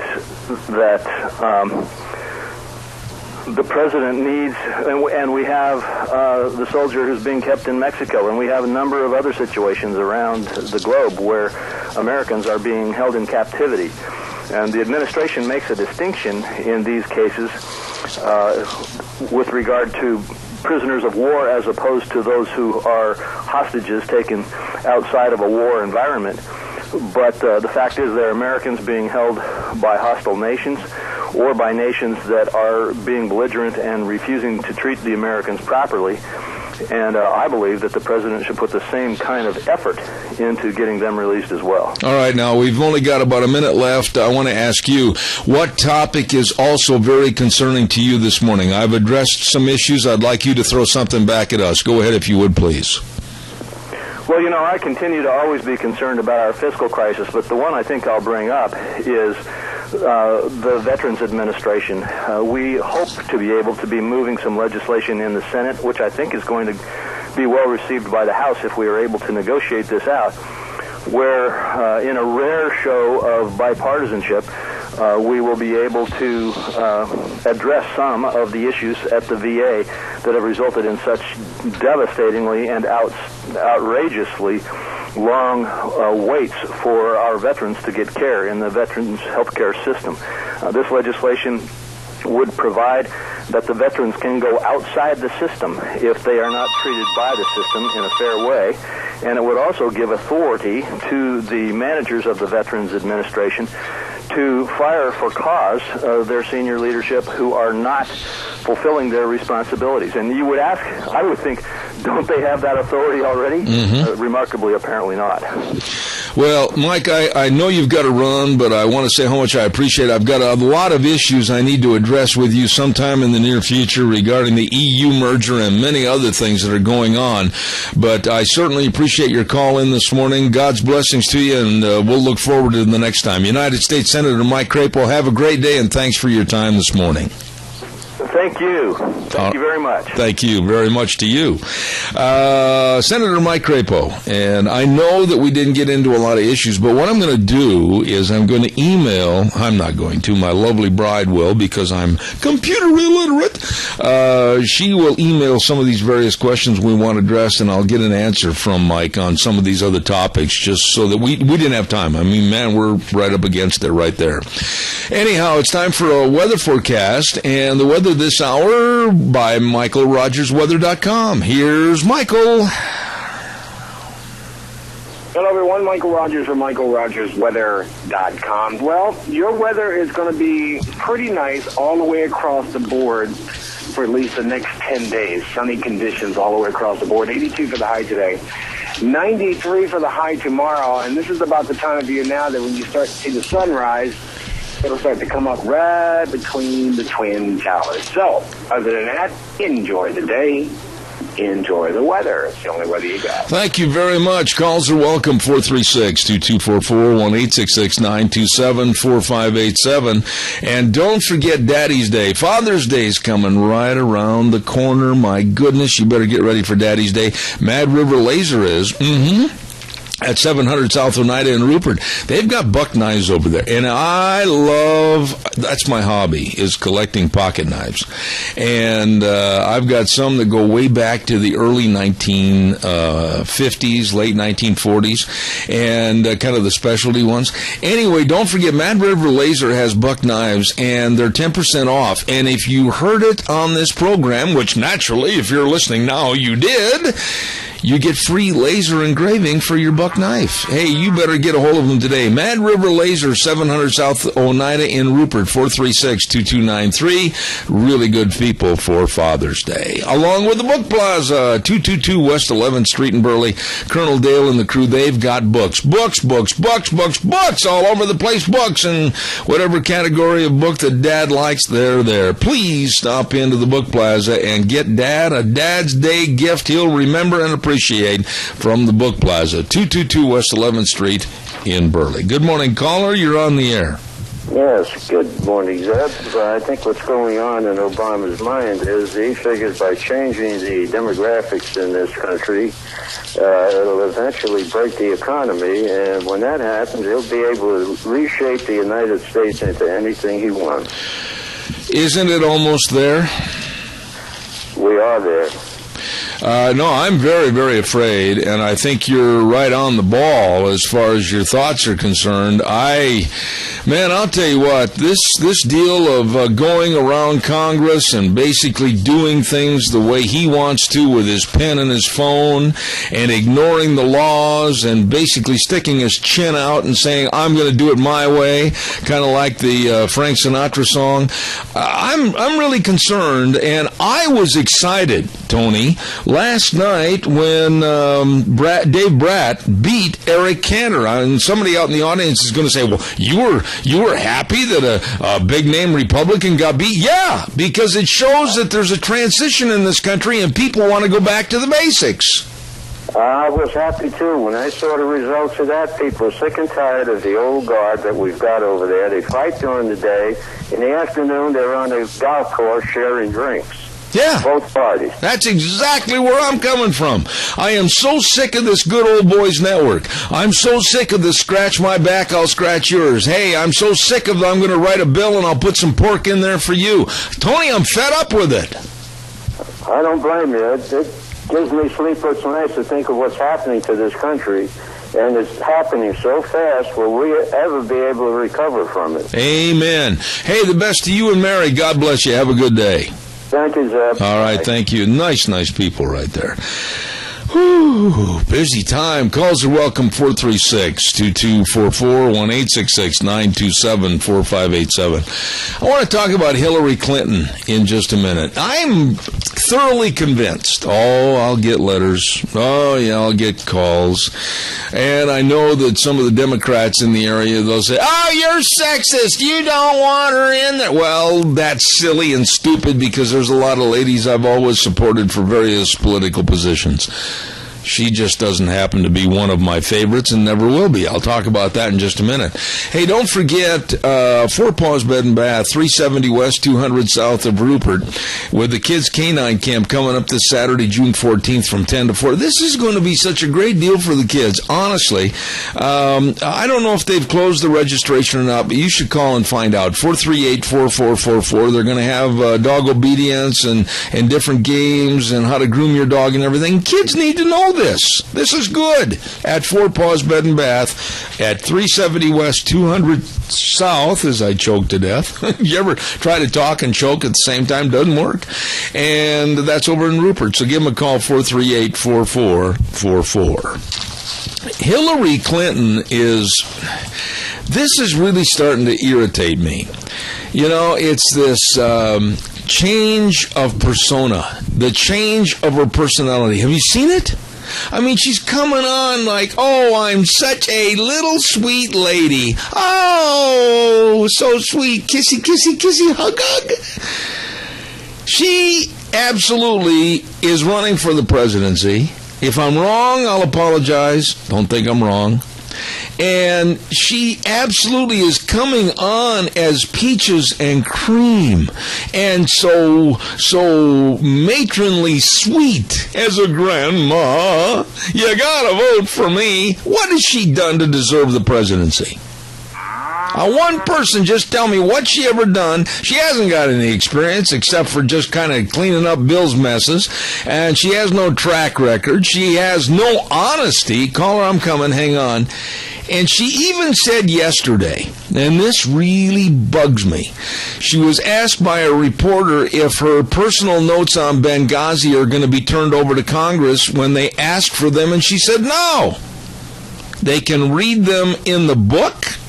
the president needs, and we have the soldier who's being kept in Mexico, and we have a number of other situations around the globe where Americans are being held in captivity. And the administration makes a distinction in these cases with regard to prisoners of war as opposed to those who are hostages taken outside of a war environment. But the fact is they're Americans being held by hostile nations or by nations that are being belligerent and refusing to treat the Americans properly. And I believe that the president should put the same kind of effort into getting them released as well. All right, now we've only got about a minute left. I want to ask you, what topic is also very concerning to you this morning? I've addressed some issues. I'd like you to throw something back at us. Go ahead if you would, please. Well, you know, I continue to always be concerned about our fiscal crisis, but the one I think I'll bring up is the Veterans Administration. We hope to be able to be moving some legislation in the Senate, which I think is going to be well received by the House if we are able to negotiate this out, where in a rare show of bipartisanship, we will be able to address some of the issues at the VA that have resulted in such devastatingly and outrageously long waits for our veterans to get care in the veterans health care system. This legislation would provide that the veterans can go outside the system if they are not treated by the system in a fair way, and it would also give authority to the managers of the Veterans Administration to fire for cause their senior leadership who are not fulfilling their responsibilities. And you would ask, I would think, don't they have that authority already? Mm-hmm. Remarkably, apparently not. Well, Mike, I know you've got to run, but I want to say how much I appreciate it. I've got a lot of issues I need to address with you sometime in the near future regarding the EU merger and many other things that are going on. But I certainly appreciate your call in this morning. God's blessings to you, and we'll look forward to the next time. United States Senator Mike Crapo, have a great day, and thanks for your time this morning. Thank you. Thank you very much. Thank you very much to you. Senator Mike Crapo, and I know that we didn't get into a lot of issues, but what I'm going to do is I'm going to email, I'm not going to, my lovely bride will, because I'm computer illiterate. She will email some of these various questions we want addressed, and I'll get an answer from Mike on some of these other topics, just so that we didn't have time. I mean, man, we're right up against it right there. Anyhow, it's time for a weather forecast, and the weather this hour by MichaelRogersWeather.com. Here's Michael. Hello, everyone. Michael Rogers from MichaelRogersWeather.com. Well, your weather is going to be pretty nice all the way across the board for at least the next 10 days. Sunny conditions all the way across the board. 82 for the high today. 93 for the high tomorrow. And this is about the time of year now that when you start to see the sunrise, It'll start to come up right between the Twin Towers. So, other than that, enjoy the day. Enjoy the weather. It's the only weather you got. Thank you very much. Calls are welcome. 436-2244-1-866-927-4587. And don't forget Daddy's Day. Father's Day is coming right around the corner. My goodness, you better get ready for Daddy's Day. Mad River Laser is. At 700 South Oneida in Rupert. They've got buck knives over there. And that's my hobby, is collecting pocket knives. And I've got some that go way back to the early 1950s, late 1940s, and kind of the specialty ones. Anyway, don't forget, Mad River Laser has buck knives, and they're 10% off. And if you heard it on this program, which naturally, if you're listening now, you did, you get free laser engraving for your buck knife. Hey, you better get a hold of them today. Mad River Laser, 700 South Oneida in Rupert, 436-2293. Really good people for Father's Day. Along with the Book Plaza, 222 West 11th Street in Burley. Colonel Dale and the crew, they've got books all over the place. Books and whatever category of book that Dad likes, they're there. Please stop into the Book Plaza and get Dad a Dad's Day gift he'll remember and appreciate from the Book Plaza, 222 West 11th Street in Burley. Good morning, caller. You're on the air. Yes, good morning, Zeb. I think what's going on in Obama's mind is he figures by changing the demographics in this country, it'll eventually break the economy, and when that happens, he'll be able to reshape the United States into anything he wants. Isn't it almost there? We are there. No, I'm very, very afraid, and I think you're right on the ball as far as your thoughts are concerned. I'll tell you what, this deal of going around Congress and basically doing things the way he wants to with his pen and his phone and ignoring the laws and basically sticking his chin out and saying, I'm going to do it my way, kind of like the Frank Sinatra song. I'm really concerned, and I was excited, Tony, last night when Dave Brat beat Eric Cantor. And somebody out in the audience is going to say, well, you were happy that a big-name Republican got beat? Yeah, because it shows that there's a transition in this country and people want to go back to the basics. I was happy, too. When I saw the results of that, people are sick and tired of the old guard that we've got over there. They fight during the day. In the afternoon, they're on a golf course sharing drinks. Yeah. Both parties. That's exactly where I'm coming from. I am so sick of this good old boys network. I'm so sick of this scratch my back, I'll scratch yours. Hey, I'm so sick of I'm going to write a bill and I'll put some pork in there for you. Tony, I'm fed up with it. I don't blame you. It gives me sleepless nights to think of what's happening to this country. And it's happening so fast, will we ever be able to recover from it? Amen. Hey, the best to you and Mary. God bless you. Have a good day. Thank you, Zeb. All right, thank you. Nice people right there. Whew, busy time. Calls are welcome, 436-2244-1-866-927-4587. I want to talk about Hillary Clinton in just a minute. I'm thoroughly convinced. Oh, I'll get letters. Oh, yeah, I'll get calls. And I know that some of the Democrats in the area, they'll say, oh, you're sexist. You don't want her in there. Well, that's silly and stupid because there's a lot of ladies I've always supported for various political positions. She just doesn't happen to be one of my favorites and never will be. I'll talk about that in just a minute. Hey, don't forget, Four Paws Bed and Bath, 370 West, 200 South of Rupert, with the Kids Canine Camp coming up this Saturday, June 14th from 10 to 4. This is going to be such a great deal for the kids, honestly. I don't know if they've closed the registration or not, but you should call and find out. 438-4444. They're going to have dog obedience and different games and how to groom your dog and everything. Kids need to know this. This is good at Four Paws Bed and Bath at 370 West, 200 South, as I choke to death. You ever try to talk and choke at the same time? Doesn't work. And that's over in Rupert. So give them a call, 438-4444. Hillary Clinton this is really starting to irritate me. You know, it's this change of persona, the change of her personality. Have you seen it? I mean, she's coming on like, oh, I'm such a little sweet lady. Oh, so sweet. Kissy, kissy, kissy, hug, hug. She absolutely is running for the presidency. If I'm wrong, I'll apologize. Don't think I'm wrong. And she absolutely is coming on as peaches and cream, and so matronly sweet as a grandma. You gotta vote for me. What has she done to deserve the presidency? One person, just tell me what she ever done. She hasn't got any experience except for just kind of cleaning up Bill's messes, and she has no track record. She has no honesty. Caller, I'm coming. Hang on. And she even said yesterday, and this really bugs me, she was asked by a reporter if her personal notes on Benghazi are going to be turned over to Congress when they asked for them, and she said no. They can read them in the book?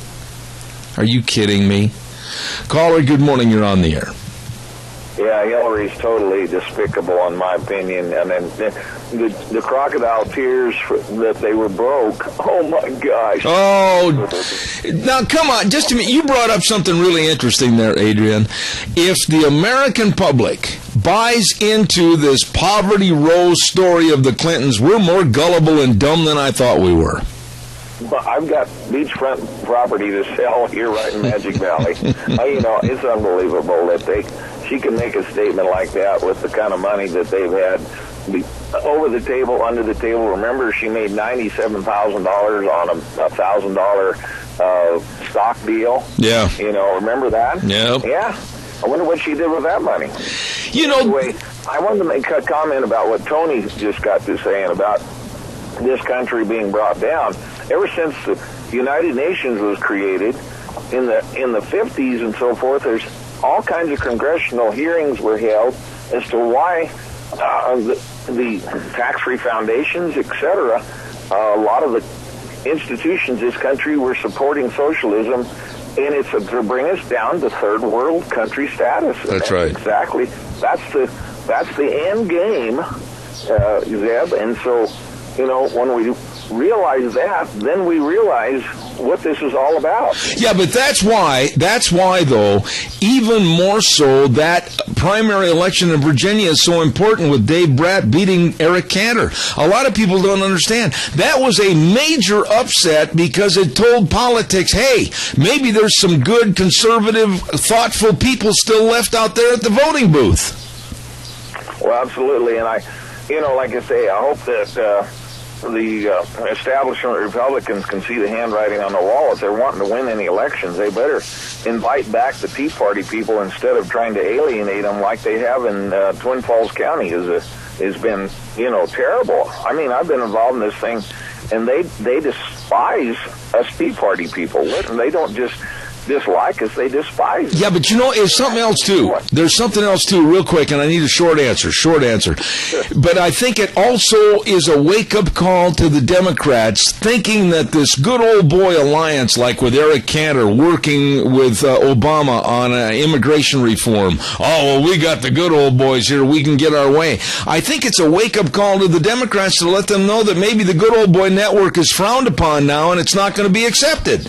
Are you kidding me? Caller, good morning. You're on the air. Yeah, Hillary's totally despicable, in my opinion. And then the crocodile tears that they were broke. Oh, my gosh. Oh, now, come on. Just a minute. You brought up something really interesting there, Adrian. If the American public buys into this poverty rose story of the Clintons, we're more gullible and dumb than I thought we were. I've got beachfront property to sell here right in Magic Valley. It's unbelievable that she can make a statement like that with the kind of money that they've had over the table, under the table. Remember, she made $97,000 on a $1,000 stock deal. Yeah. Remember that? Yeah. Yeah. I wonder what she did with that money. Anyway, I wanted to make a comment about what Tony just got to saying about this country being brought down. Ever since the United Nations was created in the 50s and so forth, there's all kinds of congressional hearings were held as to why the tax-free foundations, etc., a lot of the institutions in this country were supporting socialism, and it's to bring us down to third world country status. That's right. Exactly. That's the end game, Zeb. And so, when we realize that, then we realize what this is all about. Yeah, but that's why, though, even more so, that primary election in Virginia is so important with Dave Brat beating Eric Cantor. A lot of people don't understand. That was a major upset because it told politics, hey, maybe there's some good, conservative, thoughtful people still left out there at the voting booth. Well, absolutely, and like I say, I hope that the establishment Republicans can see the handwriting on the wall. If they're wanting to win any elections, they better invite back the Tea Party people instead of trying to alienate them like they have in Twin Falls County. Has been, terrible. I mean, I've been involved in this thing, and they despise us Tea Party people. They don't just dislike us, they despise us. Yeah, but it's something else too. There's something else too, real quick, and I need a short answer. Sure. But I think it also is a wake-up call to the Democrats thinking that this good old boy alliance, like with Eric Cantor working with Obama on immigration reform, we got the good old boys here, we can get our way. I think it's a wake-up call to the Democrats to let them know that maybe the good old boy network is frowned upon now and it's not going to be accepted.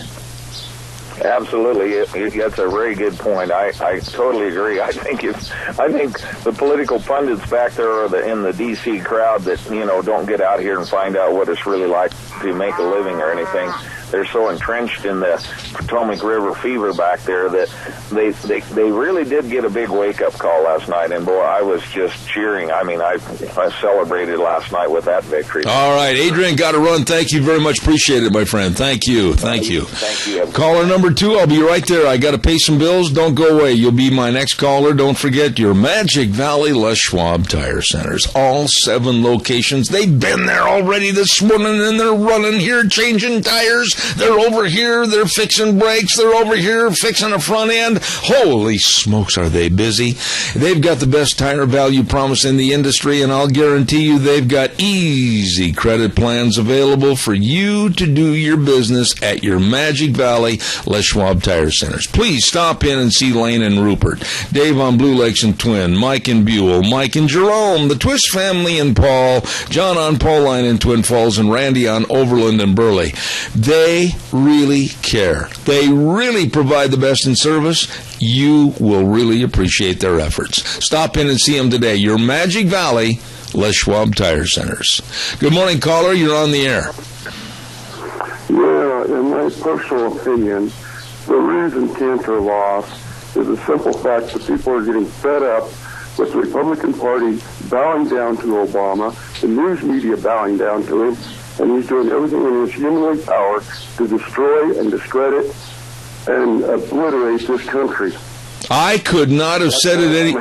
Absolutely, that's a very good point. I totally agree. I think the political pundits back there in the D.C. crowd that don't get out here and find out what it's really like to make a living or anything. They're so entrenched in the Potomac River fever back there that they really did get a big wake-up call last night. And, boy, I was just cheering. I mean, I celebrated last night with that victory. All right. Adrian, got to run. Thank you very much. Appreciate it, my friend. Thank you. Thank you. Caller number 2, I'll be right there. I got to pay some bills. Don't go away. You'll be my next caller. Don't forget your Magic Valley Les Schwab Tire Centers. All 7 locations. They've been there already this morning, and they're running here changing tires. parts. They're over here, they're fixing brakes. They're over here fixing a front end. Holy smokes, are they busy. They've got the best tire value promise in the industry, and I'll guarantee you they've got easy credit plans available for you to do your business at your Magic Valley Les Schwab Tire Centers. Please stop in and see Lane and Rupert, Dave on Blue Lakes and Twin, Mike and Buell, Mike and Jerome, the Twist family and Paul, John on Pauline in Twin Falls, and Randy on Overland and Burley. They really care. They really provide the best in service. You will really appreciate their efforts. Stop in and see them today. Your Magic Valley Les Schwab Tire Centers. Good morning, caller. You're on the air. Yeah, in my personal opinion, the reason Cantor lost is the simple fact that people are getting fed up with the Republican Party bowing down to Obama, the news media bowing down to him, and he's doing everything in his humanly power to destroy and discredit and obliterate this country. I could not have said it any...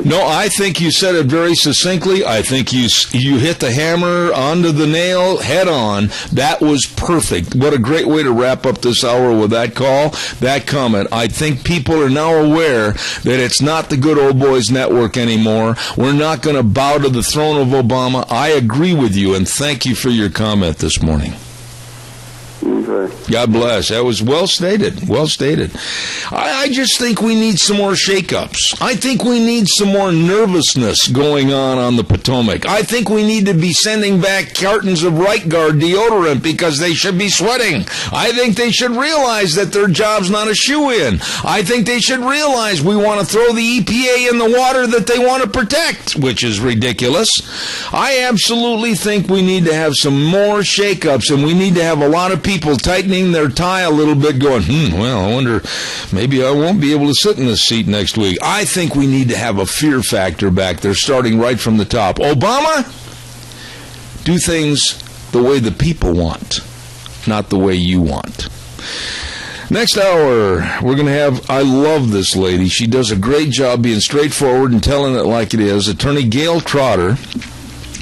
No, I think you said it very succinctly. I think you hit the hammer onto the nail head on. That was perfect. What a great way to wrap up this hour with that call, that comment. I think people are now aware that it's not the Good Old Boys Network anymore. We're not going to bow to the throne of Obama. I agree with you, and thank you for your comment this morning. Okay. God bless. That was well stated. Well stated. I just think we need some more shakeups. I think we need some more nervousness going on the Potomac. I think we need to be sending back cartons of Right Guard deodorant because they should be sweating. I think they should realize that their job's not a shoe-in. I think they should realize we want to throw the EPA in the water that they want to protect, which is ridiculous. I absolutely think we need to have some more shakeups, and we need to have a lot of people tightening their tie a little bit going, well, I wonder, maybe I won't be able to sit in this seat next week. I think we need to have a fear factor back there, starting right from the top. Obama, do things the way the people want, not the way you want. Next hour, we're going to have, I love this lady. She does a great job being straightforward and telling it like it is. Attorney Gail Trotter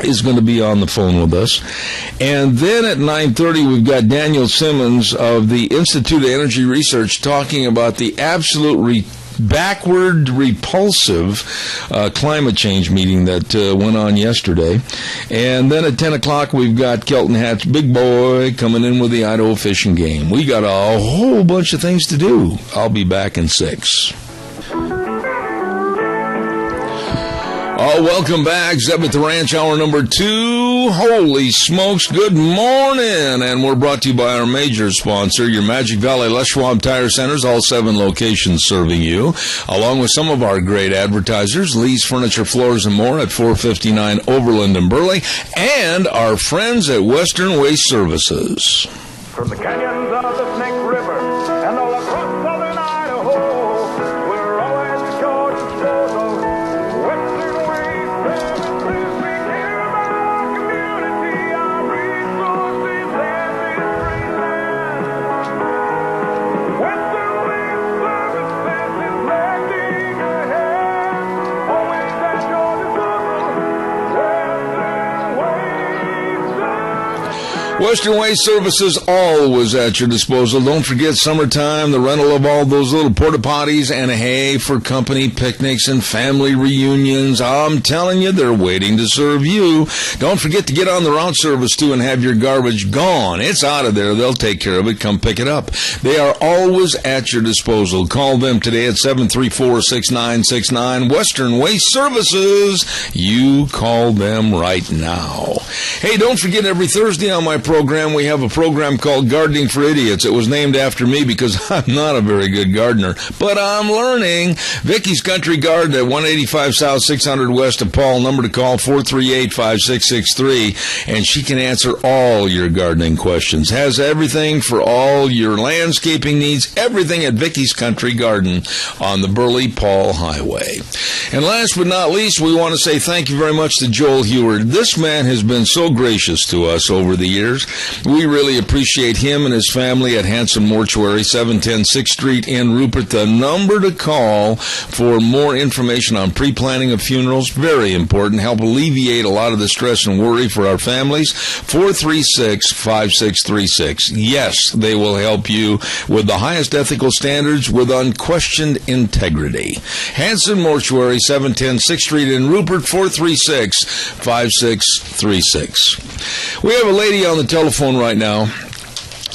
is going to be on the phone with us. And then at 9:30, we've got Daniel Simmons of the Institute of Energy Research talking about the absolute backward, repulsive climate change meeting that went on yesterday. And then at 10 o'clock, we've got Kelton Hatch, big boy, coming in with the Idaho fishing game. We got a whole bunch of things to do. I'll be back in 6. Oh, welcome back. Zeb at the Ranch, hour number 2. Holy smokes, good morning. And we're brought to you by our major sponsor, your Magic Valley Les Schwab Tire Centers, all 7 locations serving you, along with some of our great advertisers, Lee's Furniture, Floors, and More at 459 Overland and Burley, and our friends at Western Waste Services. From the canyons of the Snake River and all across southern Idaho, we're all at your disposal. Western Waste Services, we care about our community, our resources, and this great land. Western Waste Services is lending a hand, always at your disposal. Western Waste Services. Western Waste Services, always at your disposal. Don't forget summertime, the rental of all those little porta potties, and hey, for company picnics and family reunions. I'm telling you, they're waiting to serve you. Don't forget to get on the route service too and have your garbage gone. It's out of there. They'll take care of it. Come pick it up. They are always at your disposal. Call them today at 734-6969. Western Waste Services. You call them right now. Hey, don't forget, every Thursday on my program, we have a program called Gardening for Idiots. It was named after me because I'm not a very good gardener, but I'm learning. Vicky's Country Garden at 185 South, 600 West of Paul. Number to call, 438-5663, and she can answer all your gardening questions. Has everything for all your landscaping needs, everything at Vicky's Country Garden on the Burley-Paul Highway. And last but not least, we want to say thank you very much to Joel Heward. This man has been so gracious to us over the years. We really appreciate him and his family at Hanson Mortuary, 710 6th Street in Rupert. The number to call for more information on pre-planning of funerals, very important, help alleviate a lot of the stress and worry for our families, 436-5636. Yes, they will help you with the highest ethical standards with unquestioned integrity. Hanson Mortuary, 710 6th Street in Rupert, 436-5636. We have a lady on the telephone right now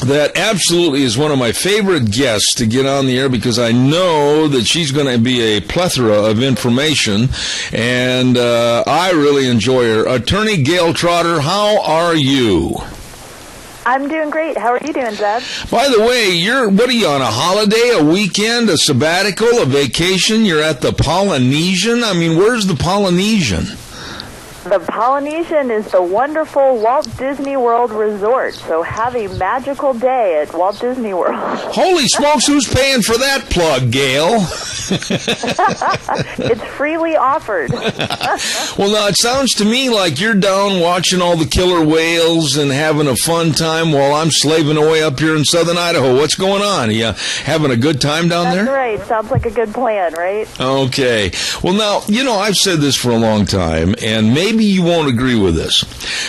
that absolutely is one of my favorite guests to get on the air because I know that she's going to be a plethora of information, and I really enjoy her. Attorney Gail Trotter, how are you? I'm doing great. How are you doing, Zeb? By the way, what are you on, a holiday, a weekend, a sabbatical, a vacation? You're at the Polynesian? I mean, where's the Polynesian? The Polynesian is the wonderful Walt Disney World Resort, so have a magical day at Walt Disney World. Holy smokes, who's paying for that plug, Gail? It's freely offered. Well, now, it sounds to me like you're down watching all the killer whales and having a fun time while I'm slaving away up here in southern Idaho. What's going on? Are you having a good time down there? That's right. Sounds like a good plan, right? Okay. Well, now, I've said this for a long time, and maybe you won't agree with this,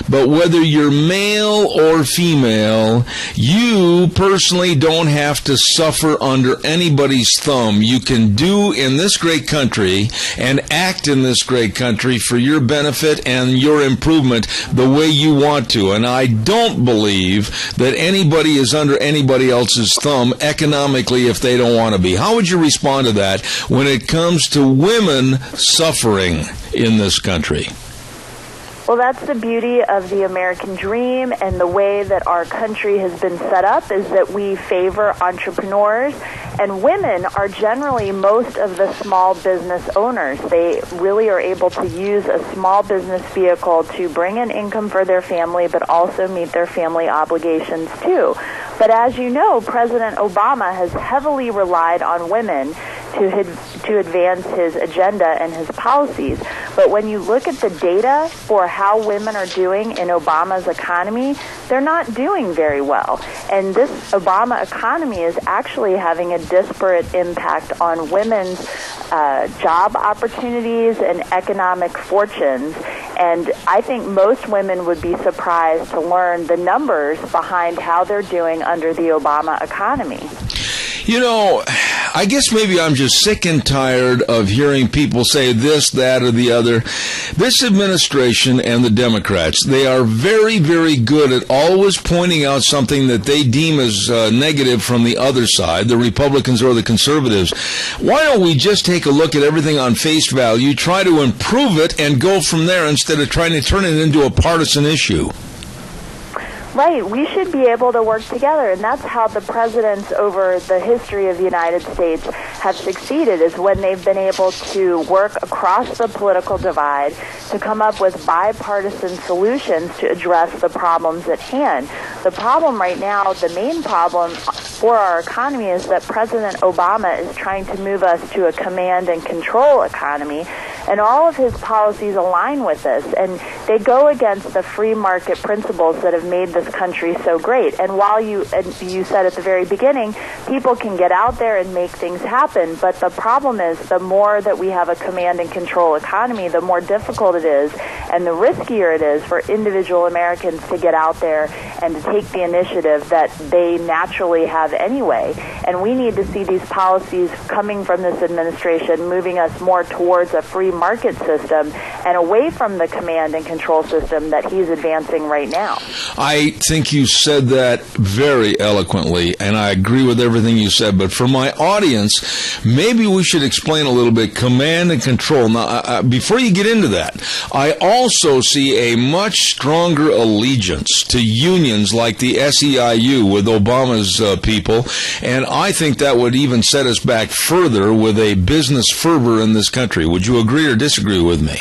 but whether you're male or female, you personally don't have to suffer under anybody's thumb. You can do in this great country and act in this great country for your benefit and your improvement the way you want to. And I don't believe that anybody is under anybody else's thumb economically if they don't want to be. How would you respond to that when it comes to women suffering in this country? Well, that's the beauty of the American dream, and the way that our country has been set up is that we favor entrepreneurs, and women are generally most of the small business owners. They really are able to use a small business vehicle to bring in income for their family, but also meet their family obligations too. But as you know, President Obama has heavily relied on women to advance his agenda and his policies. But when you look at the data for how women are doing in Obama's economy, they're not doing very well. And this Obama economy is actually having a disparate impact on women's job opportunities and economic fortunes. And I think most women would be surprised to learn the numbers behind how they're doing under the Obama economy. I guess maybe I'm just sick and tired of hearing people say this, that, or the other. This administration and the Democrats, they are very, very good at always pointing out something that they deem as negative from the other side, the Republicans or the conservatives. Why don't we just take a look at everything on face value, try to improve it, and go from there instead of trying to turn it into a partisan issue? Right. We should be able to work together, and that's how the presidents over the history of the United States have succeeded, is when they've been able to work across the political divide to come up with bipartisan solutions to address the problems at hand. The problem right now, the main problem for our economy, is that President Obama is trying to move us to a command and control economy, and all of his policies align with this, and they go against the free market principles that have made this country so great. And while you said at the very beginning, people can get out there and make things happen, but the problem is the more that we have a command and control economy, the more difficult it is and the riskier it is for individual Americans to get out there and to take the initiative that they naturally have anyway. And we need to see these policies coming from this administration moving us more towards a free market system and away from the command and control system that he's advancing right now. I think you said that very eloquently, and I agree with everything you said. But for my audience, maybe we should explain a little bit command and control. Now, before you get into that, I also see a much stronger allegiance to unions like the SEIU with Obama's people, and I think that would even set us back further with a business fervor in this country. Would you agree or disagree with me?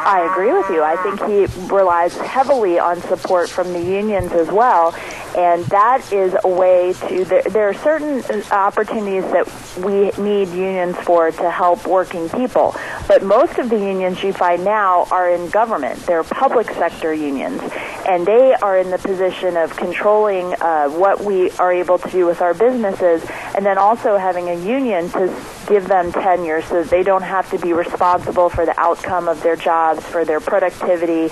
I agree with you. I think he relies heavily on support from the unions as well, and that is a way to, there are certain opportunities that we need unions for to help working people, but most of the unions you find now are in government. They're public sector unions, and they are in the position of controlling what we are able to do with our businesses, and then also having a union to give them tenure so that they don't have to be responsible for the outcome of their jobs, for their productivity.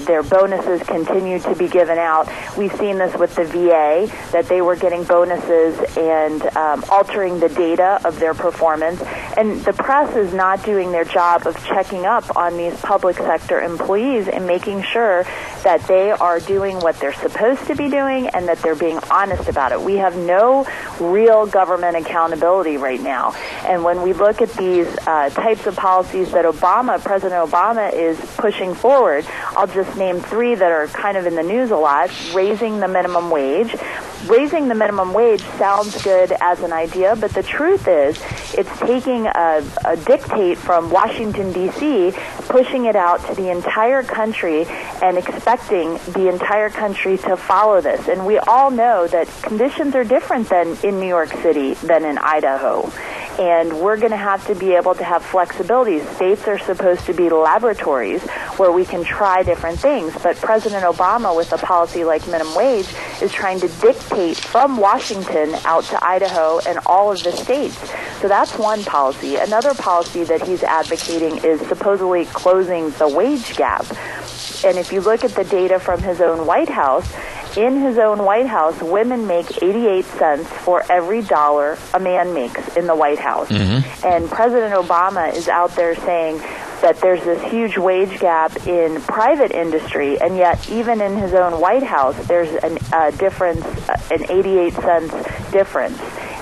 Their bonuses continue to be given out. We've seen this with the VA, that they were getting bonuses and altering the data of their performance. And the press is not doing their job of checking up on these public sector employees and making sure that they are doing what they're supposed to be doing and that they're being honest about it. We have no real government accountability right now. And when we look at these types of policies that President Obama is pushing forward, I'll just name three that are kind of in the news a lot. Raising the minimum wage. Raising the minimum wage sounds good as an idea, but the truth is it's taking a dictate from Washington, D.C., pushing it out to the entire country and expecting the entire country to follow this. And we all know that conditions are different than in New York City than in Idaho. And we're going to have to be able to have flexibility. States are supposed to be laboratories where we can try different things. But President Obama, with a policy like minimum wage, is trying to dictate from Washington out to Idaho and all of the states. So that's one policy. Another policy that he's advocating is supposedly closing the wage gap. And if you look at the data from his own White House, in his own White House, women make 88 cents for every dollar a man makes in the White House. Mm-hmm. And President Obama is out there saying that there's this huge wage gap in private industry, and yet even in his own White House, there's a difference, an 88 cents difference.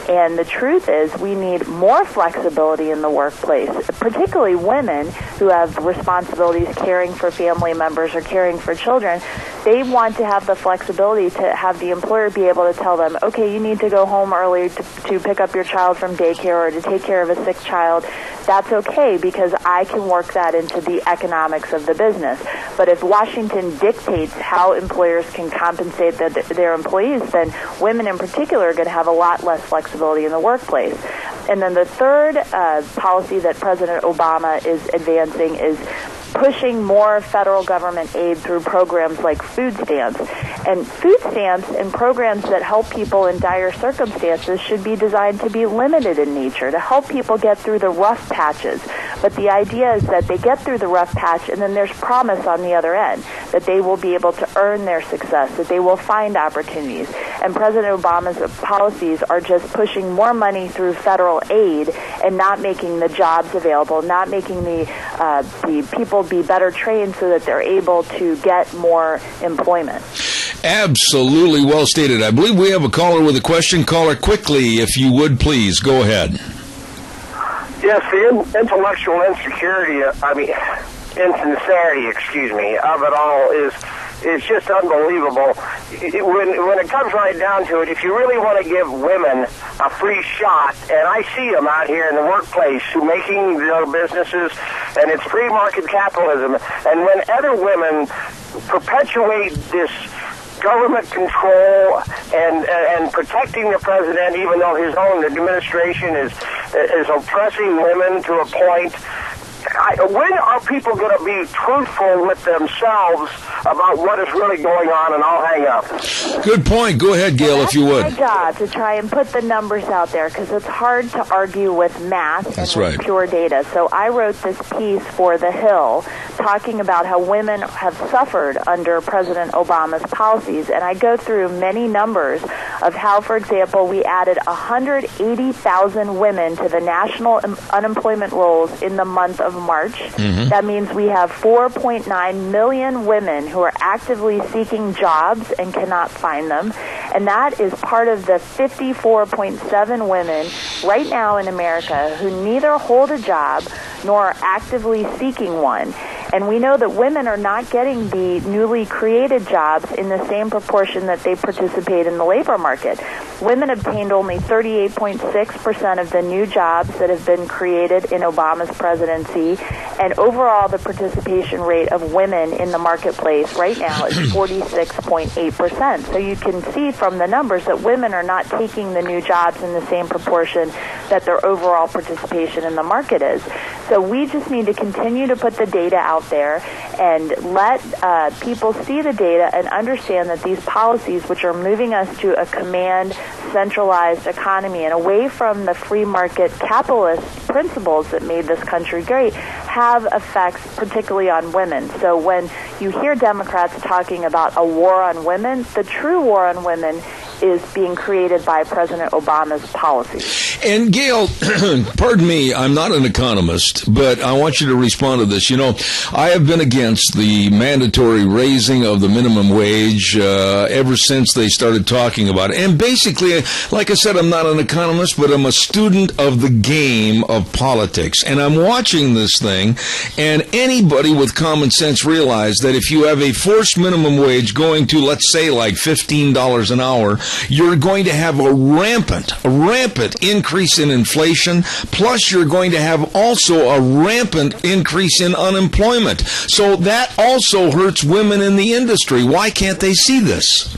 And the truth is we need more flexibility in the workplace, particularly women who have responsibilities caring for family members or caring for children. They want to have the flexibility to have the employer be able to tell them, okay, you need to go home early to pick up your child from daycare or to take care of a sick child. That's okay because I can work that into the economics of the business. But if Washington dictates how employers can compensate their employees, then women in particular are going to have a lot less flexibility in the workplace. And then the third policy that President Obama is advancing is pushing more federal government aid through programs like food stamps. And food stamps and programs that help people in dire circumstances should be designed to be limited in nature, to help people get through the rough patches. But the idea is that they get through the rough patch and then there's promise on the other end, that they will be able to earn their success, that they will find opportunities. And President Obama's policies are just pushing more money through federal aid and not making the jobs available, not making the people be better trained so that they're able to get more employment. Absolutely well stated. I believe we have a caller with a question. Caller, quickly, if you would, please. Go ahead. Yes, the intellectual insecurity, insincerity, of it all is just unbelievable. When it comes right down to it, if you really want to give women a free shot, and I see them out here in the workplace who making their businesses, and it's free market capitalism, and when other women perpetuate this government control and protecting the president, even though his own administration is oppressing women to a point. When are people going to be truthful with themselves about what is really going on? And I'll hang up. Good point. Go ahead, Gail, if you would. It's my job to try and put the numbers out there because it's hard to argue with math and with pure data. So I wrote this piece for The Hill talking about how women have suffered under President Obama's policies. And I go through many numbers of how, for example, we added 180,000 women to the national unemployment rolls in the month of March. Mm-hmm. That means we have 4.9 million women who are actively seeking jobs and cannot find them. And that is part of the 54.7 women right now in America who neither hold a job nor are actively seeking one. And we know that women are not getting the newly created jobs in the same proportion that they participate in the labor market. Women obtained only 38.6% of the new jobs that have been created in Obama's presidency, And overall, the participation rate of women in the marketplace right now is 46.8%. So you can see from the numbers that women are not taking the new jobs in the same proportion that their overall participation in the market is. So we just need to continue to put the data out there and let people see the data and understand that these policies, which are moving us to a command centralized economy and away from the free market capitalist principles that made this country great, have effects particularly on women. So when you hear Democrats talking about a war on women, the true war on women is being created by President Obama's policies. And Gail, pardon me, I'm not an economist, but I want you to respond to this. You know, I have been against the mandatory raising of the minimum wage ever since they started talking about it. And basically, like I said, I'm not an economist, but I'm a student of the game of politics. And I'm watching this thing, and anybody with common sense realize that if you have a forced minimum wage going to, let's say, like $15 an hour, you're going to have a rampant increase in inflation, plus you're going to have also a rampant increase in unemployment. So that also hurts women in the industry. Why can't they see this?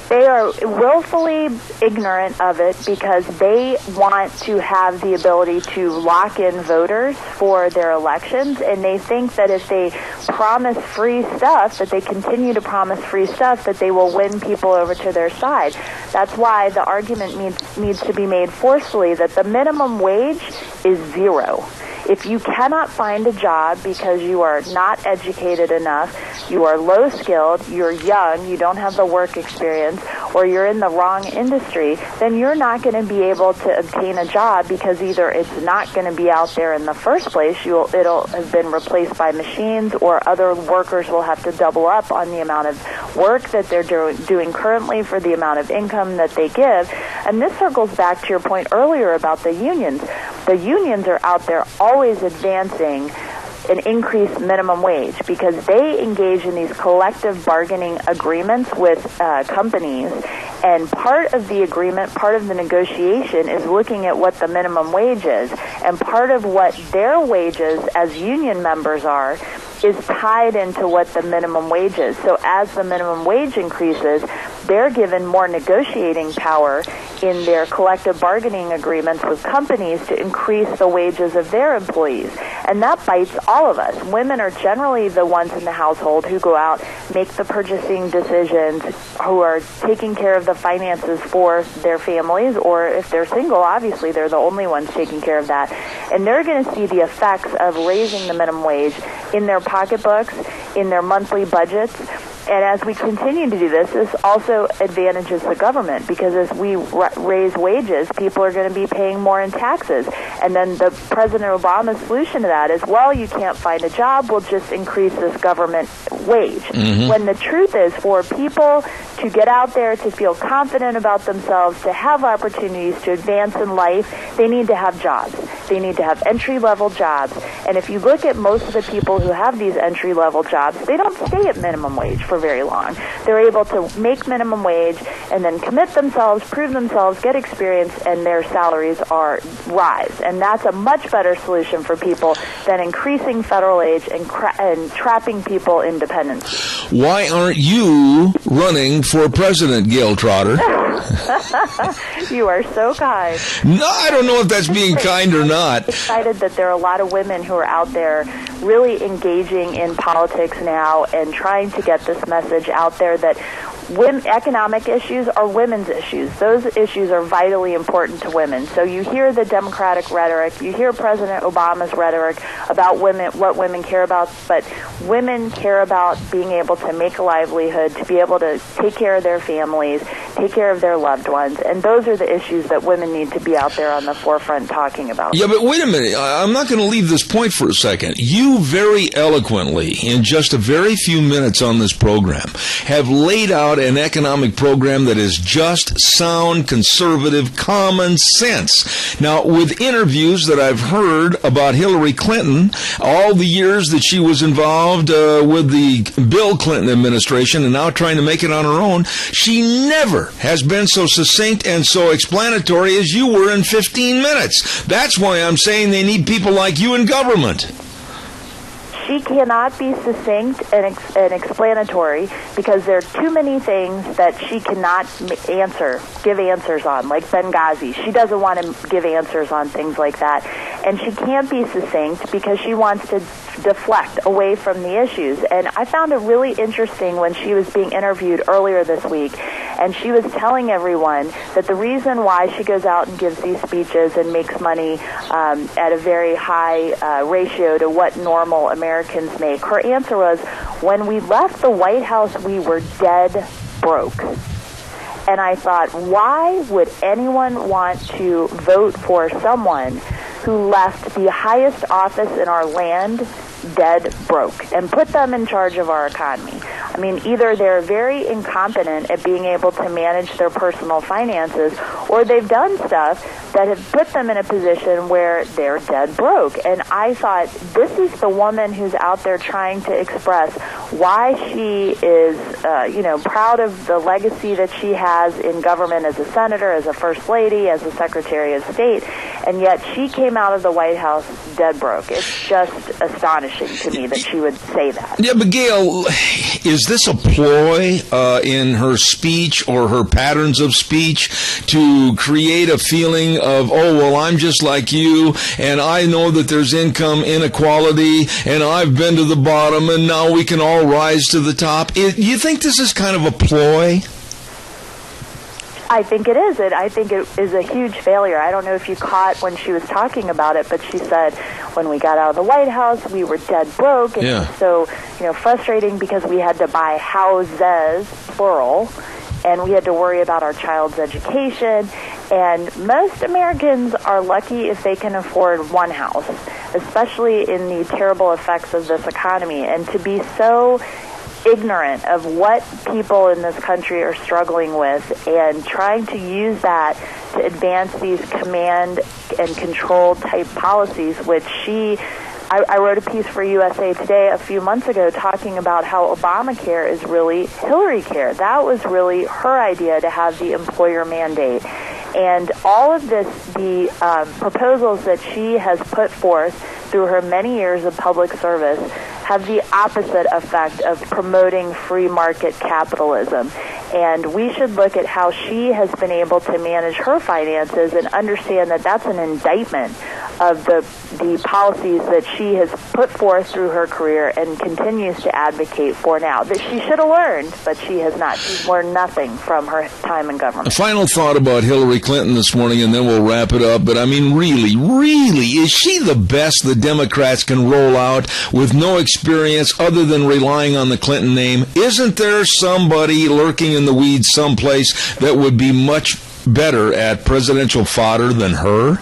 They are willfully ignorant of it because they want to have the ability to lock in voters for their elections, and they think that if they promise free stuff, that they continue to promise free stuff, that they will win people over to their side. That's why the argument needs to be made forcefully that the minimum wage is zero. If you cannot find a job because you are not educated enough, you are low skilled, you're young, you don't have the work experience, or you're in the wrong industry, then you're not going to be able to obtain a job because either it's not going to be out there in the first place, it'll have been replaced by machines, or other workers will have to double up on the amount of work that they're doing currently for the amount of income that they give. And this circles back to your point earlier about the unions. The unions are out there always advancing an increased minimum wage because they engage in these collective bargaining agreements with companies, and part of the agreement, part of the negotiation is looking at what the minimum wage is, and part of what their wages as union members are is tied into what the minimum wage is. So as the minimum wage increases, they're given more negotiating power in their collective bargaining agreements with companies to increase the wages of their employees. And that bites all of us. Women are generally the ones in the household who go out, make the purchasing decisions, who are taking care of the finances for their families, or if they're single, obviously they're the only ones taking care of that. And they're going to see the effects of raising the minimum wage in their pocketbooks, in their monthly budgets. And as we continue to do this, this also advantages the government because as we raise wages, people are going to be paying more in taxes. And then the President Obama's solution to that is, well, you can't find a job, we'll just increase this government wage. Mm-hmm. When the truth is, for people to get out there, to feel confident about themselves, to have opportunities to advance in life, they need to have jobs. They need to have entry-level jobs. And if you look at most of the people who have these entry-level jobs, they don't stay at minimum wage for very long. They're able to make minimum wage and then commit themselves, prove themselves, get experience, and their salaries rise. And that's a much better solution for people than increasing federal aid and trapping people in dependence. Why aren't you running for president, Gail Trotter? You are so kind. No, I don't know if that's being kind or not. I'm excited that there are a lot of women who are out there really engaging in politics now and trying to get this message out there that economic issues are women's issues. Those issues are vitally important to women. So you hear the Democratic rhetoric, you hear President Obama's rhetoric about women, what women care about, but women care about being able to make a livelihood, to be able to take care of their families, take care of their loved ones, and those are the issues that women need to be out there on the forefront talking about. Yeah, but wait a minute. I'm not going to leave this point for a second. You very eloquently, in just a very few minutes on this program, have laid out an economic program that is just sound, conservative, common sense. Now, with interviews that I've heard about Hillary Clinton, all the years that she was involved with the Bill Clinton administration and now trying to make it on her own, she never has been so succinct and so explanatory as you were in 15 minutes. That's why I'm saying they need people like you in government. She cannot be succinct and explanatory because there are too many things that she cannot give answers on, like Benghazi. She doesn't want to give answers on things like that. And she can't be succinct because she wants to deflect away from the issues. And I found it really interesting when she was being interviewed earlier this week, and she was telling everyone that the reason why she goes out and gives these speeches and makes money at a very high ratio to what normal Americans make, her answer was, when we left the White House, we were dead broke. And I thought, why would anyone want to vote for someone who left the highest office in our land dead broke and put them in charge of our economy? I mean, either they're very incompetent at being able to manage their personal finances, or they've done stuff that have put them in a position where they're dead broke. And I thought, this is the woman who's out there trying to express why she is, proud of the legacy that she has in government as a senator, as a first lady, as a secretary of state, and yet she came out of the White House dead broke. It's just astonishing to me that she would say that. Yeah, but Gail, is this a ploy in her speech or her patterns of speech to create a feeling of, oh, well, I'm just like you, and I know that there's income inequality, and I've been to the bottom, and now we can all rise to the top? You think this is kind of a ploy? I think it is. I think it is a huge failure. I don't know if you caught when she was talking about it, but she said when we got out of the White House, we were dead broke, and it was so frustrating because we had to buy houses, plural, and we had to worry about our child's education. And most Americans are lucky if they can afford one house, especially in the terrible effects of this economy. And to be so ignorant of what people in this country are struggling with and trying to use that to advance these command and control type policies, which I wrote a piece for USA Today a few months ago talking about how Obamacare is really Hillary care. That was really her idea, to have the employer mandate. And all of this, the proposals that she has put forth through her many years of public service have the opposite effect of promoting free market capitalism. And we should look at how she has been able to manage her finances and understand that that's an indictment of the policies that she has put forth through her career and continues to advocate for now, that she should have learned, but she has not. She's learned nothing from her time in government. A final thought about Hillary Clinton this morning, and then we'll wrap it up. But, I mean, really, is she the best the Democrats can roll out with no experience other than relying on the Clinton name? Isn't there somebody lurking in the weeds someplace that would be much better at presidential fodder than her?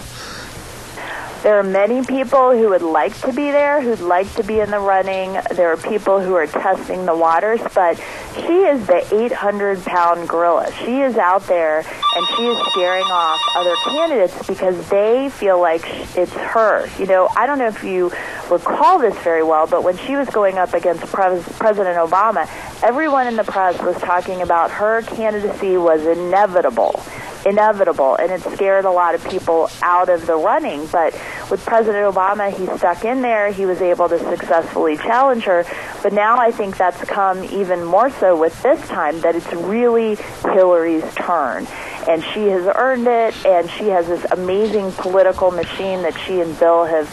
There are many people who would like to be there, who'd like to be in the running. There are people who are testing the waters, but she is the 800-pound gorilla. She is out there, and she is scaring off other candidates because they feel like it's her. I don't know if you recall this very well, but when she was going up against President Obama, everyone in the press was talking about her candidacy was inevitable, and it scared a lot of people out of the running. But with President Obama, he stuck in there. He was able to successfully challenge her. But now I think that's come even more so with this time, that it's really Hillary's turn. And she has earned it, and she has this amazing political machine that she and Bill have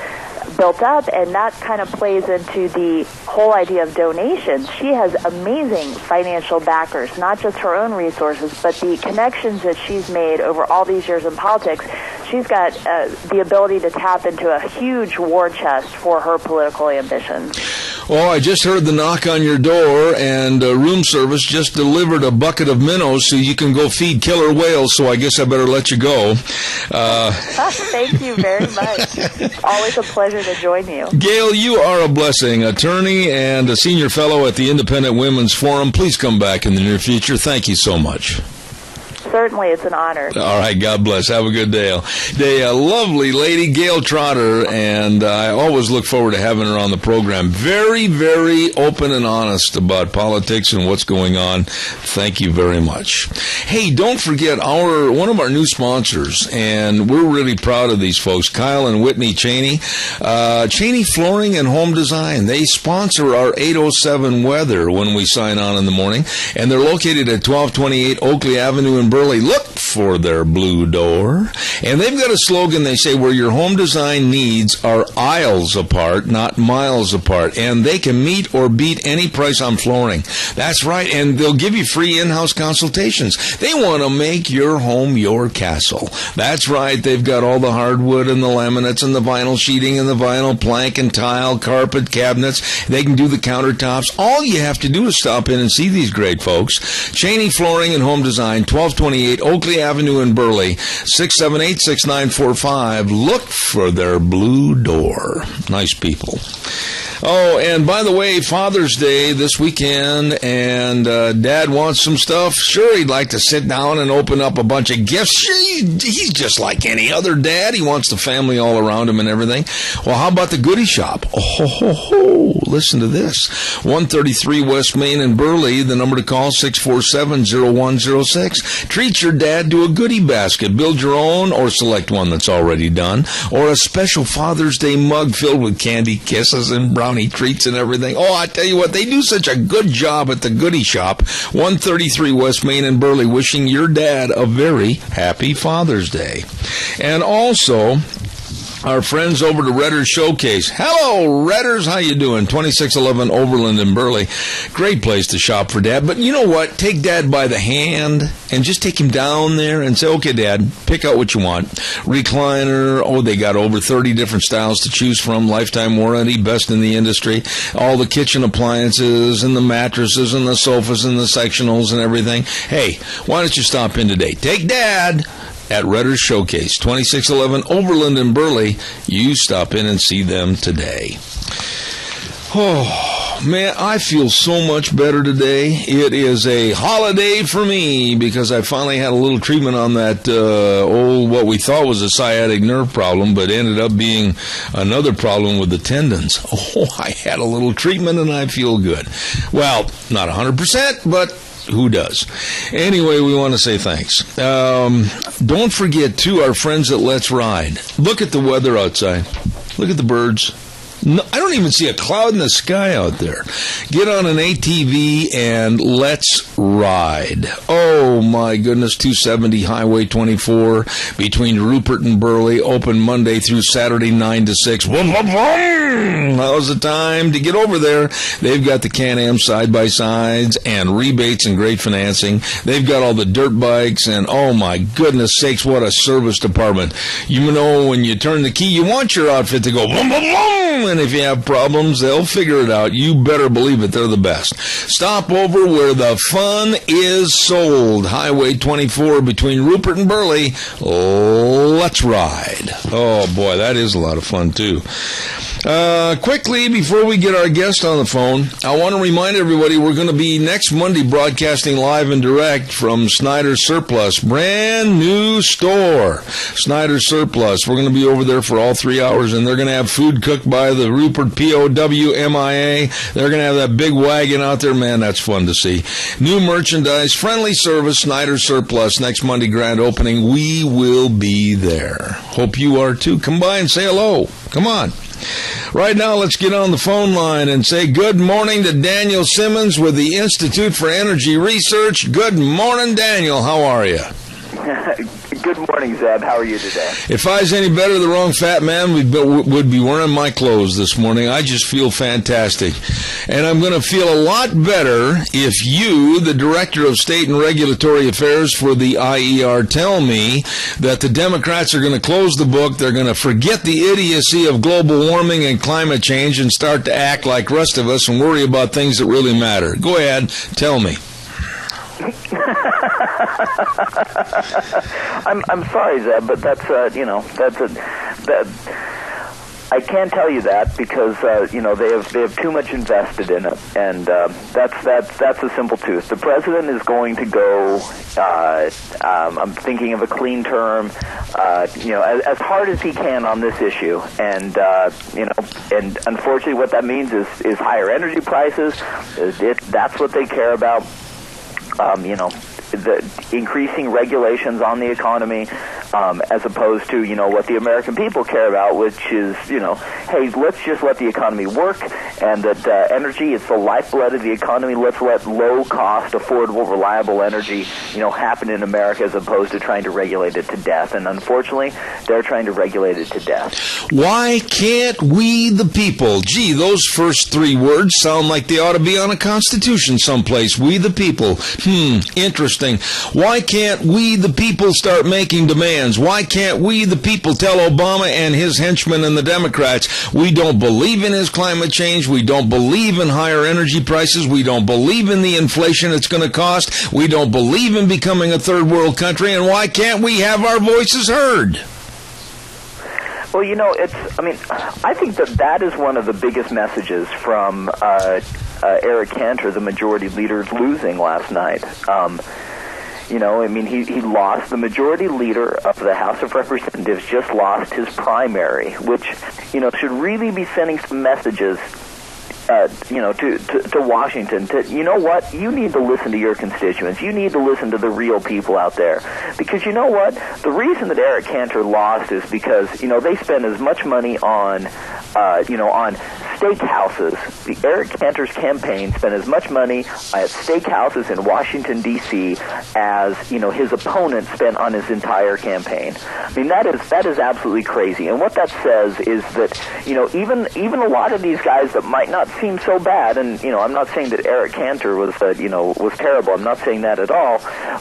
built up, and that kind of plays into the whole idea of donations. She has amazing financial backers, not just her own resources, but the connections that she's made over all these years in politics. She's got the ability to tap into a huge war chest for her political ambitions. Well, I just heard the knock on your door, and room service just delivered a bucket of minnows so you can go feed killer whales, so I guess I better let you go. Thank you very much. Always a pleasure to join you. Gail, you are a blessing. Attorney and a senior fellow at the Independent Women's Forum. Please come back in the near future. Thank you so much. certainly it's an honor. All right, God bless. Have a good day. A lovely lady, Gail Trotter, and I always look forward to having her on the program. Very, very open and honest about politics and what's going on. Thank you very much. Hey, don't forget one of our new sponsors, and we're really proud of these folks, Kyle and Whitney Cheney. Cheney Flooring and Home Design. They sponsor our 807 weather when we sign on in the morning, and they're located at 1228 Oakley Avenue in Burley. Look for their blue door. And they've got a slogan. They say, where your home design needs are aisles apart, not miles apart. And they can meet or beat any price on flooring. That's right. And they'll give you free in-house consultations. They want to make your home your castle. That's right. They've got all the hardwood and the laminates and the vinyl sheeting and the vinyl plank and tile, carpet, cabinets. They can do the countertops. All you have to do is stop in and see these great folks. Cheney Flooring and Home Design, 1228 Oakley Avenue in Burley, 678-6945. Look for their blue door. Nice people. Oh, and by the way, Father's Day this weekend, and Dad wants some stuff. Sure, he'd like to sit down and open up a bunch of gifts. Sure, he's just like any other dad. He wants the family all around him and everything. Well, how about the goodie shop? Oh, listen to this. 133 West Main in Burley. The number to call, 647-0106. Treat your dad to a goodie basket. Build your own or select one that's already done. Or a special Father's Day mug filled with candy, kisses, and brownie treats and everything. Oh, I tell you what, they do such a good job at the goodie shop. 133 West Main in Burley, wishing your dad a very happy Father's Day. And also, our friends over to Redder's Showcase. Hello, Redders. How you doing? 2611 Overland in Burley. Great place to shop for Dad. But you know what? Take Dad by the hand and just take him down there and say, okay, Dad, pick out what you want. Recliner. Oh, they got over 30 different styles to choose from. Lifetime warranty, best in the industry. All the kitchen appliances and the mattresses and the sofas and the sectionals and everything. Hey, why don't you stop in today? Take Dad at Redder's Showcase, 2611 Overland in Burley. You stop in and see them today. Oh, man, I feel so much better today. It is a holiday for me because I finally had a little treatment on that what we thought was a sciatic nerve problem, but ended up being another problem with the tendons. Oh, I had a little treatment and I feel good. Well, not 100%, but who does? Anyway, we want to say thanks. Don't forget, too, our friends at Let's Ride. Look at the weather outside. Look at the birds. No, I don't even see a cloud in the sky out there. Get on an ATV and let's ride. Oh, my goodness, 270 Highway 24 between Rupert and Burley, open Monday through Saturday, 9 to 6. Now's the time to get over there. They've got the Can-Am side-by-sides and rebates and great financing. They've got all the dirt bikes, and oh, my goodness sakes, what a service department. You know, when you turn the key, you want your outfit to go boom, boom, boom. And if you have problems, they'll figure it out. You better believe it. They're the best. Stop over where the fun is sold. Highway 24 between Rupert and Burley. Let's ride. Oh, boy, that is a lot of fun, too. Quickly, before we get our guest on the phone, I want to remind everybody we're going to be next Monday broadcasting live and direct from Snyder's Surplus. Brand new store. Snyder's Surplus. We're going to be over there for all 3 hours, and they're going to have food cooked by the Rupert POWMIA. They're going to have that big wagon out there. Man, that's fun to see. New merchandise, friendly service, Snyder's Surplus. Next Monday grand opening. We will be there. Hope you are too. Come by and say hello. Come on. Right now, let's get on the phone line and say good morning to Daniel Simmons with the Institute for Energy Research. Good morning, Daniel. How are you? Good morning, Zeb. How are you today? If I was any better, the wrong fat man would be wearing my clothes this morning. I just feel fantastic. And I'm going to feel a lot better if you, the Director of State and Regulatory Affairs for the IER, tell me that the Democrats are going to close the book, they're going to forget the idiocy of global warming and climate change and start to act like the rest of us and worry about things that really matter. Go ahead, tell me. I'm sorry, Zeb, but that's I can't tell you that because they have too much invested in it, and that's a simple truth. The president is going to go. I'm thinking of a clean term. As hard as he can on this issue, and and unfortunately, what that means is higher energy prices. That's what they care about. The increasing regulations on the economy, as opposed to, what the American people care about, which is, hey, let's just let the economy work, and that energy, it's the lifeblood of the economy. Let's let low-cost, affordable, reliable energy, happen in America as opposed to trying to regulate it to death. And unfortunately, they're trying to regulate it to death. Why can't we, the people? Gee, those first three words sound like they ought to be on a constitution someplace. We, the people. Interesting. Why can't we, the people, start making demands? Why can't we, the people, tell Obama and his henchmen and the Democrats we don't believe in his climate change, we don't believe in higher energy prices, we don't believe in the inflation it's going to cost, we don't believe in becoming a third world country, and why can't we have our voices heard? Well, I think that is one of the biggest messages from Eric Cantor, the majority leader, losing last night. He lost. The majority leader of the House of Representatives just lost his primary, which, should really be sending some messages to Washington. You know what? You need to listen to your constituents. You need to listen to the real people out there. Because you know what? The reason that Eric Cantor lost is because, they spend as much money on steakhouses. The Eric Cantor's campaign spent as much money at steakhouses in Washington, D.C. as, his opponent spent on his entire campaign. I mean, that is absolutely crazy. And what that says is that, even a lot of these guys that might not seem so bad, and, I'm not saying that Eric Cantor was terrible. I'm not saying that at all.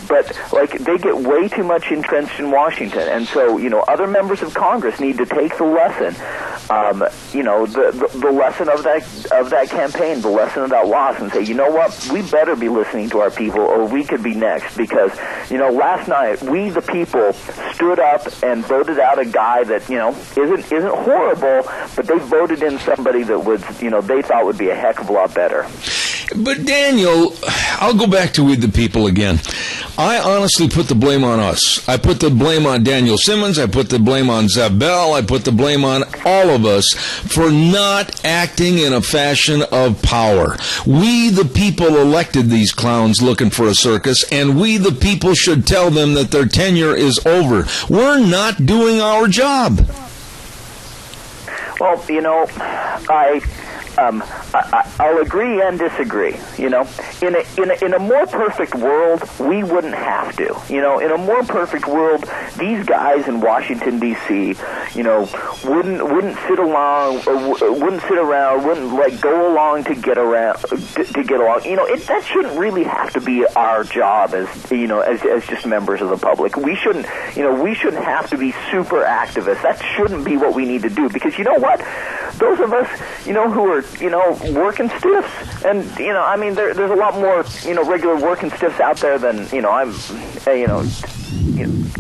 But, they get way too much entrenched in Washington. And so, other members of Congress need to take the lesson, the lesson of that campaign, the lesson of that loss, and say, you know what, we better be listening to our people, or we could be next. Because, last night, we, the people, stood up and voted out a guy that, isn't horrible, but they voted in somebody that was, they thought would be a heck of a lot better. But Daniel, I'll go back to we the people again. I honestly put the blame on us. I put the blame on Daniel Simmons. I put the blame on Zeb Bell. I put the blame on all of us for not acting in a fashion of power. We the people elected these clowns looking for a circus, and we the people should tell them that their tenure is over. We're not doing our job. Well, I'll agree and disagree. In a more perfect world, we wouldn't have to. In a more perfect world, these guys in Washington D.C., wouldn't sit around, wouldn't go along to get around, to get along. That shouldn't really have to be our job as just members of the public. We shouldn't have to be super activists. That shouldn't be what we need to do, because you know what? Those of us, who are, working stiffs, and, there's a lot more, regular working stiffs out there than,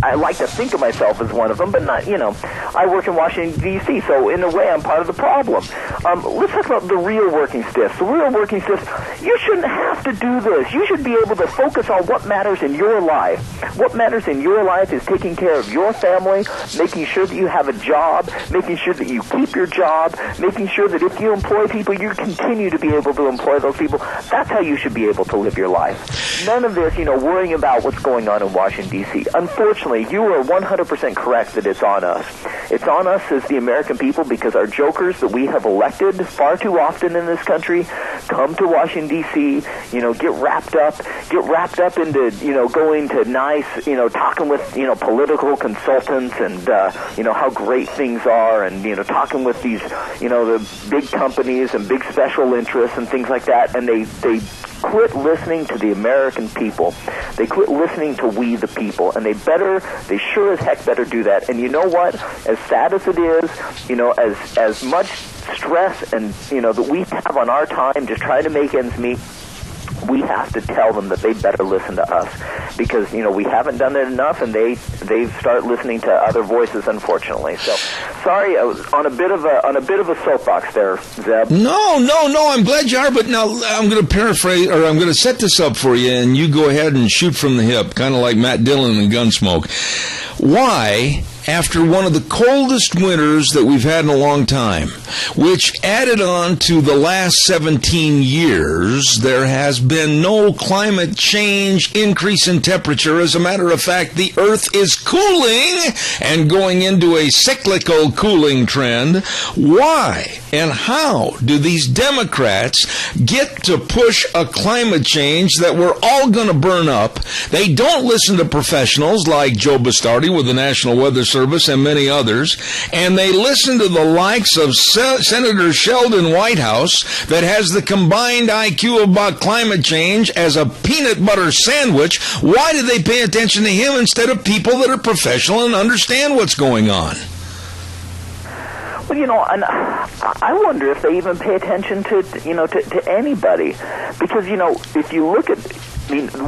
I like to think of myself as one of them, but not, I work in Washington, D.C., so in a way I'm part of the problem. Let's talk about the real working stiffs. The real working stiffs, you shouldn't have to do this. You should be able to focus on what matters in your life. What matters in your life is taking care of your family, making sure that you have a job, making sure that you keep your job, making sure that if you employ people, you continue to be able to employ those people. That's how you should be able to live your life. None of this, worrying about what's going on in Washington, D.C. Unfortunately, you are 100% correct that it's on us. It's on us as the American people, because our jokers that we have elected far too often in this country come to Washington, D.C., get wrapped up into, going to nice, talking with, political consultants and, how great things are, and, talking with these, the big companies and big special interests and things like that, and they quit listening to the American people. They quit listening to we the people, and they sure as heck better do that. And you know what? As sad as it is, as much stress and, that we have on our time just trying to make ends meet, we have to tell them that they better listen to us, because, we haven't done it enough, and they start listening to other voices, unfortunately. So sorry, I was on a bit of a soapbox there, Zeb. No, I'm glad you are, but now I'm going to paraphrase, or I'm going to set this up for you, and you go ahead and shoot from the hip, kind of like Matt Dillon in Gunsmoke. Why, after one of the coldest winters that we've had in a long time, which added on to the last 17 years, there has been no climate change increase in temperature. As a matter of fact, the Earth is cooling and going into a cyclical cooling trend. Why and how do these Democrats get to push a climate change that we're all going to burn up? They don't listen to professionals like Joe Bastardi with the National Weather Service and many others, and they listen to the likes of Senator Sheldon Whitehouse that has the combined IQ about climate change as a peanut butter sandwich. Why do they pay attention to him instead of people that are professional and understand what's going on? Well, and I wonder if they even pay attention to anybody, because if you look at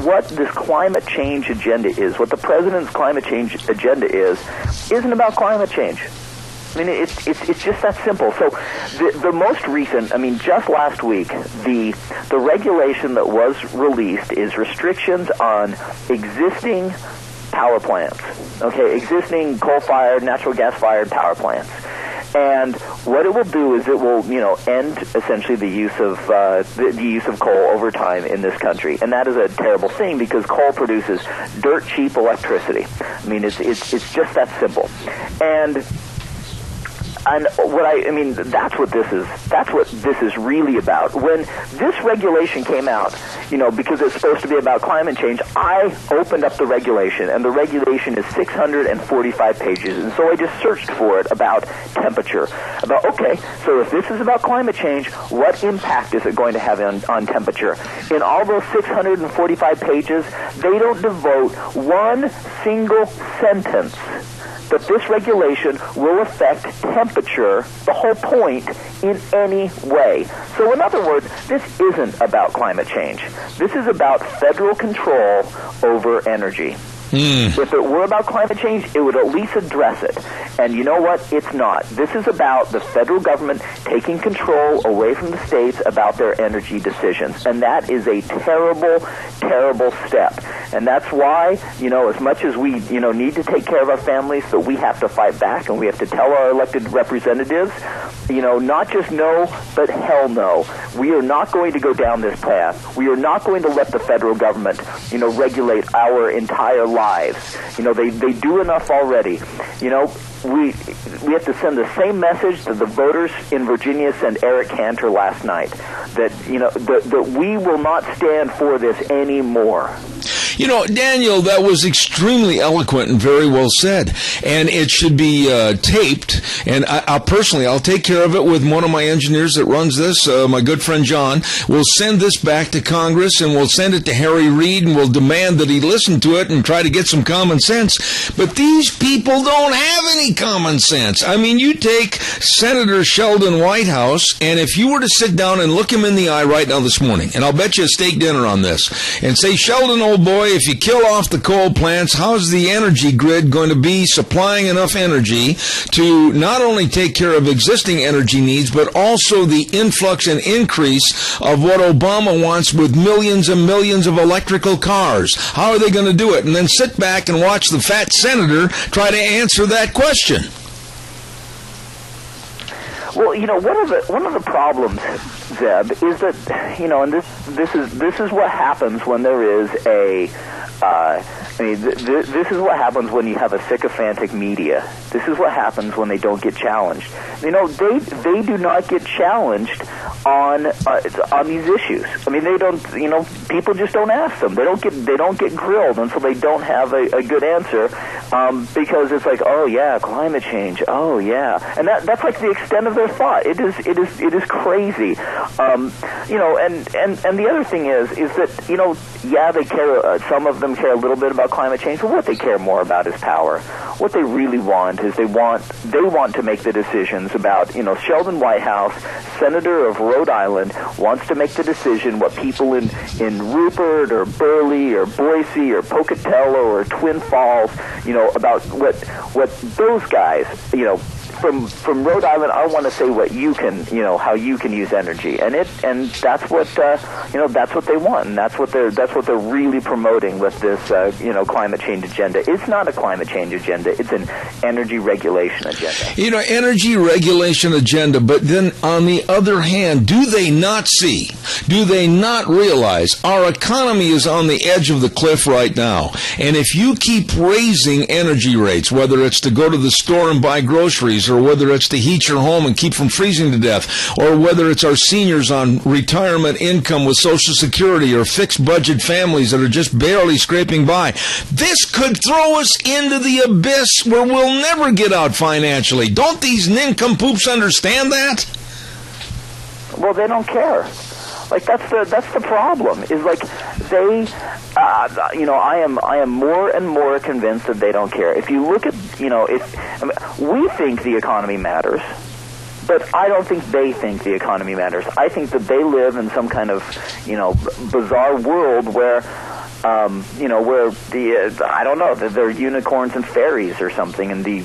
what this climate change agenda is, what the president's climate change agenda isn't about climate change. It's just that simple. So the most recent, just last week, the regulation that was released is restrictions on existing power plants, existing coal-fired, natural gas-fired power plants. And what it will do is it will, end essentially the use of coal over time in this country, and that is a terrible thing because coal produces dirt cheap electricity. It's just that simple, and that's what this is. That's what this is really about. When this regulation came out, because it's supposed to be about climate change, I opened up the regulation, and the regulation is 645 pages. And so I just searched for it about temperature. So if this is about climate change, what impact is it going to have on temperature? In all those 645 pages, they don't devote one single sentence that this regulation will affect temperature, the whole point, in any way. So in other words, this isn't about climate change. This is about federal control over energy. If it were about climate change, it would at least address it. And you know what? It's not. This is about the federal government taking control away from the states about their energy decisions. And that is a terrible, terrible step. And that's why, as much as we, need to take care of our families, that we have to fight back and we have to tell our elected representatives, not just no, but hell no. We are not going to go down this path. We are not going to let the federal government, regulate our entire lives. They do enough already. We have to send the same message that the voters in Virginia sent Eric Cantor last night, that that we will not stand for this anymore. Daniel, that was extremely eloquent and very well said, and it should be taped, and I'll take care of it with one of my engineers that runs this, my good friend John. We'll send this back to Congress, and we'll send it to Harry Reid, and we'll demand that he listen to it and try to get some common sense. But these people don't have any common sense. You take Senator Sheldon Whitehouse, and if you were to sit down and look him in the eye right now this morning, and I'll bet you a steak dinner on this, and say, Sheldon, old boy, if you kill off the coal plants, how's the energy grid going to be supplying enough energy to not only take care of existing energy needs, but also the influx and increase of what Obama wants with millions and millions of electrical cars? How are they going to do it? And then sit back and watch the fat senator try to answer that question. Well, one of the problems, Zeb, is that and this is what happens when there is a. This is what happens when you have a sycophantic media. This is what happens when they don't get challenged. They do not get challenged on these issues. They don't. People just don't ask them. They don't get grilled, and so they don't have a good answer because it's like, oh yeah, climate change. Oh yeah, and that's like the extent of their thought. It is crazy. And the other thing is that yeah, they care. Some of them care a little bit about climate change, but what they care more about is power. What they really want is they want to make the decisions about, Sheldon Whitehouse, Senator of Rhode Island, wants to make the decision what people in Rupert or Burley or Boise or Pocatello or Twin Falls, about what those guys, from Rhode Island, I want to say what you can, how you can use energy, and that's what that's what they want, and that's what they're really promoting with this climate change agenda. It's not a climate change agenda; it's an energy regulation agenda. Energy regulation agenda. But then, on the other hand, do they not see? Do they not realize our economy is on the edge of the cliff right now? And if you keep raising energy rates, whether it's to go to the store and buy groceries, or whether it's to heat your home and keep from freezing to death, or whether it's our seniors on retirement income with Social Security, or fixed budget families that are just barely scraping by, this could throw us into the abyss where we'll never get out financially. Don't these nincompoops understand that? Well, they don't care. Like that's the problem. Is like they, I am more and more convinced that they don't care. If you look at, we think the economy matters, but I don't think they think the economy matters. I think that they live in some kind of, bizarre world where, where I don't know, that they're unicorns and fairies or something, and the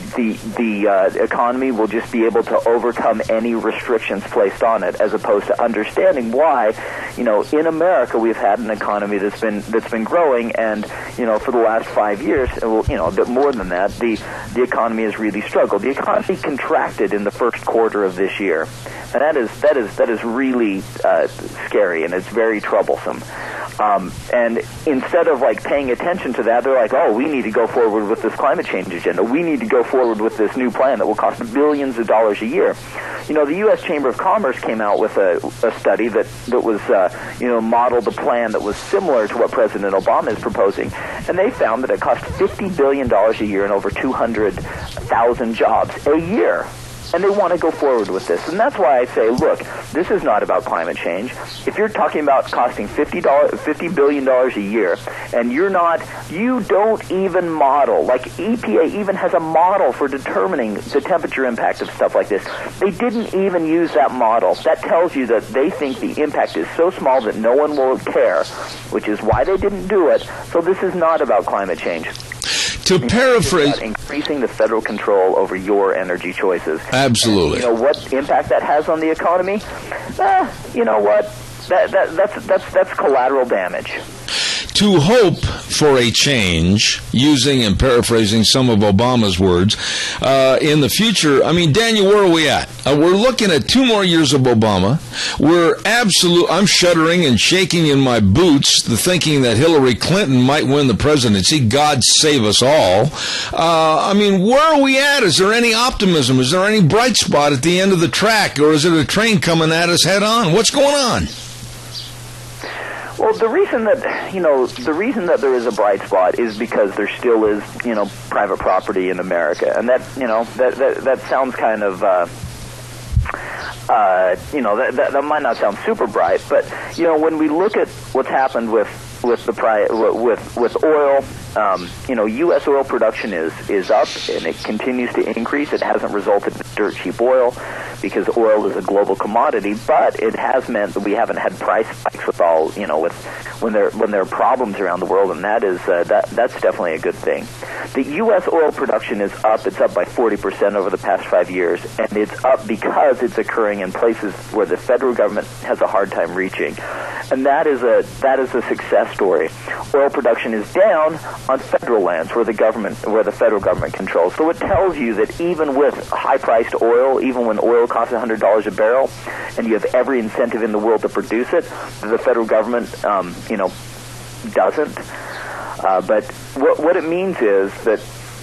economy will just be able to overcome any restrictions placed on it, as opposed to understanding why, in America we've had an economy that's been growing, and for the last 5 years, a bit more than that, the economy has really struggled. The economy contracted in the first quarter of this year, and that is really scary, and it's very troublesome. And instead of paying attention to that, they're like, oh, we need to go forward with this climate change agenda. We need to go forward with this new plan that will cost billions of dollars a year. The U.S. Chamber of Commerce came out with a study that was, modeled a plan that was similar to what President Obama is proposing. And they found that it cost $50 billion a year and over 200,000 jobs a year. And they want to go forward with this. And that's why I say, look, this is not about climate change. If you're talking about costing $50 billion a year, and you don't even model, like EPA even has a model for determining the temperature impact of stuff like this. They didn't even use that model. That tells you that they think the impact is so small that no one will care, which is why they didn't do it. So this is not about climate change. To paraphrase, increasing the federal control over your energy choices. Absolutely. And what impact that has on the economy? You know what? That's collateral damage. To hope for a change, using and paraphrasing some of Obama's words, in the future, Daniel, where are we at? We're looking at 2 more years of Obama. I'm shuddering and shaking in my boots, thinking that Hillary Clinton might win the presidency. God save us all. Where are we at? Is there any optimism? Is there any bright spot at the end of the track? Or is it a train coming at us head on? What's going on? Well, the reason that there is a bright spot is because there still is, private property in America, and that sounds kind of, that might not sound super bright, but when we look at what's happened with oil, U.S. oil production is up, and it continues to increase. It hasn't resulted in dirt cheap oil, because oil is a global commodity, but it has meant that we haven't had price spikes with all, when there are problems around the world, and that's definitely a good thing. The U.S. oil production is up. It's up by 40% over the past 5 years, and it's up because it's occurring in places where the federal government has a hard time reaching, and that is a success story. Oil production is down on federal lands where the federal government controls. So it tells you that even with high-priced oil, even when oil costs $100 a barrel, and you have every incentive in the world to produce it, the federal government, doesn't. But what it means is that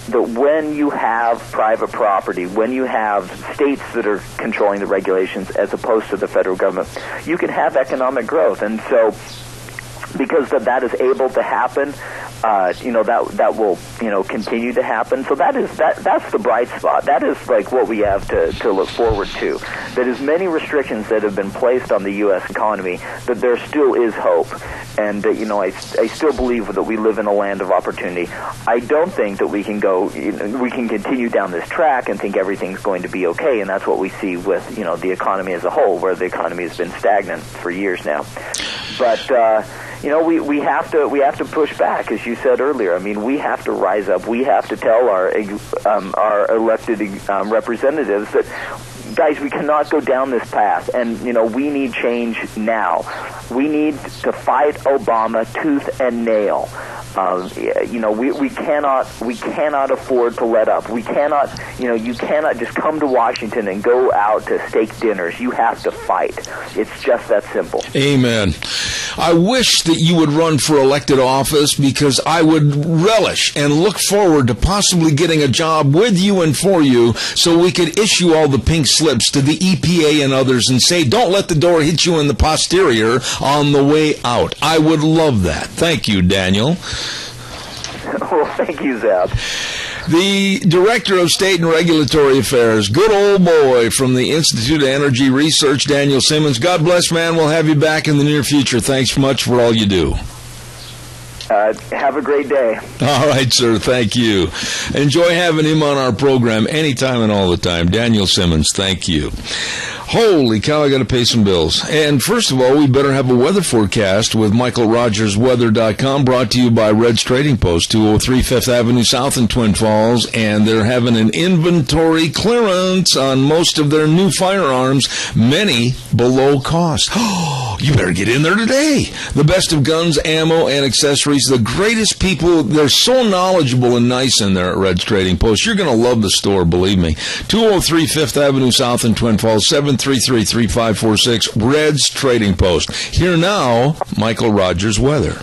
when you have private property, when you have states that are controlling the regulations as opposed to the federal government, you can have economic growth. And so because that is able to happen, that will continue to happen. So that's the bright spot. That is like what we have to look forward to. That as many restrictions that have been placed on the U.S. economy, that there still is hope. And I still believe that we live in a land of opportunity. I don't think that we can continue down this track and think everything's going to be okay. And that's what we see with the economy as a whole, where the economy has been stagnant for years now. But we have to push back, as you said earlier. I mean, we have to rise up. We have to tell our elected representatives that, guys, we cannot go down this path, and we need change now. We need to fight Obama tooth and nail. We cannot afford to let up. We cannot, you cannot just come to Washington and go out to steak dinners. You have to fight. It's just that simple. Amen. I wish that you would run for elected office, because I would relish and look forward to possibly getting a job with you and for you, so we could issue all the pink slips to the EPA and others and say, don't let the door hit you in the posterior on the way out. I would love that. Thank you, Daniel. Well, thank you, Zeb. The Director of State and Regulatory Affairs, good old boy from the Institute of Energy Research, Daniel Simmons. God bless, man. We'll have you back in the near future. Thanks much for all you do. Have a great day. All right, sir. Thank you. Enjoy having him on our program anytime and all the time. Daniel Simmons, thank you. Holy cow, I got to pay some bills. And first of all, we better have a weather forecast with MichaelRogersWeather.com, brought to you by Red's Trading Post, 203 5th Avenue South in Twin Falls. And they're having an inventory clearance on most of their new firearms, many below cost. Oh, you better get in there today. The best of guns, ammo, and accessories. The greatest people. They're so knowledgeable and nice in there at Red's Trading Post. You're going to love the store, believe me. 203 5th Avenue South in Twin Falls, 733-3546, Red's Trading Post. Here now, Michael Rogers Weather.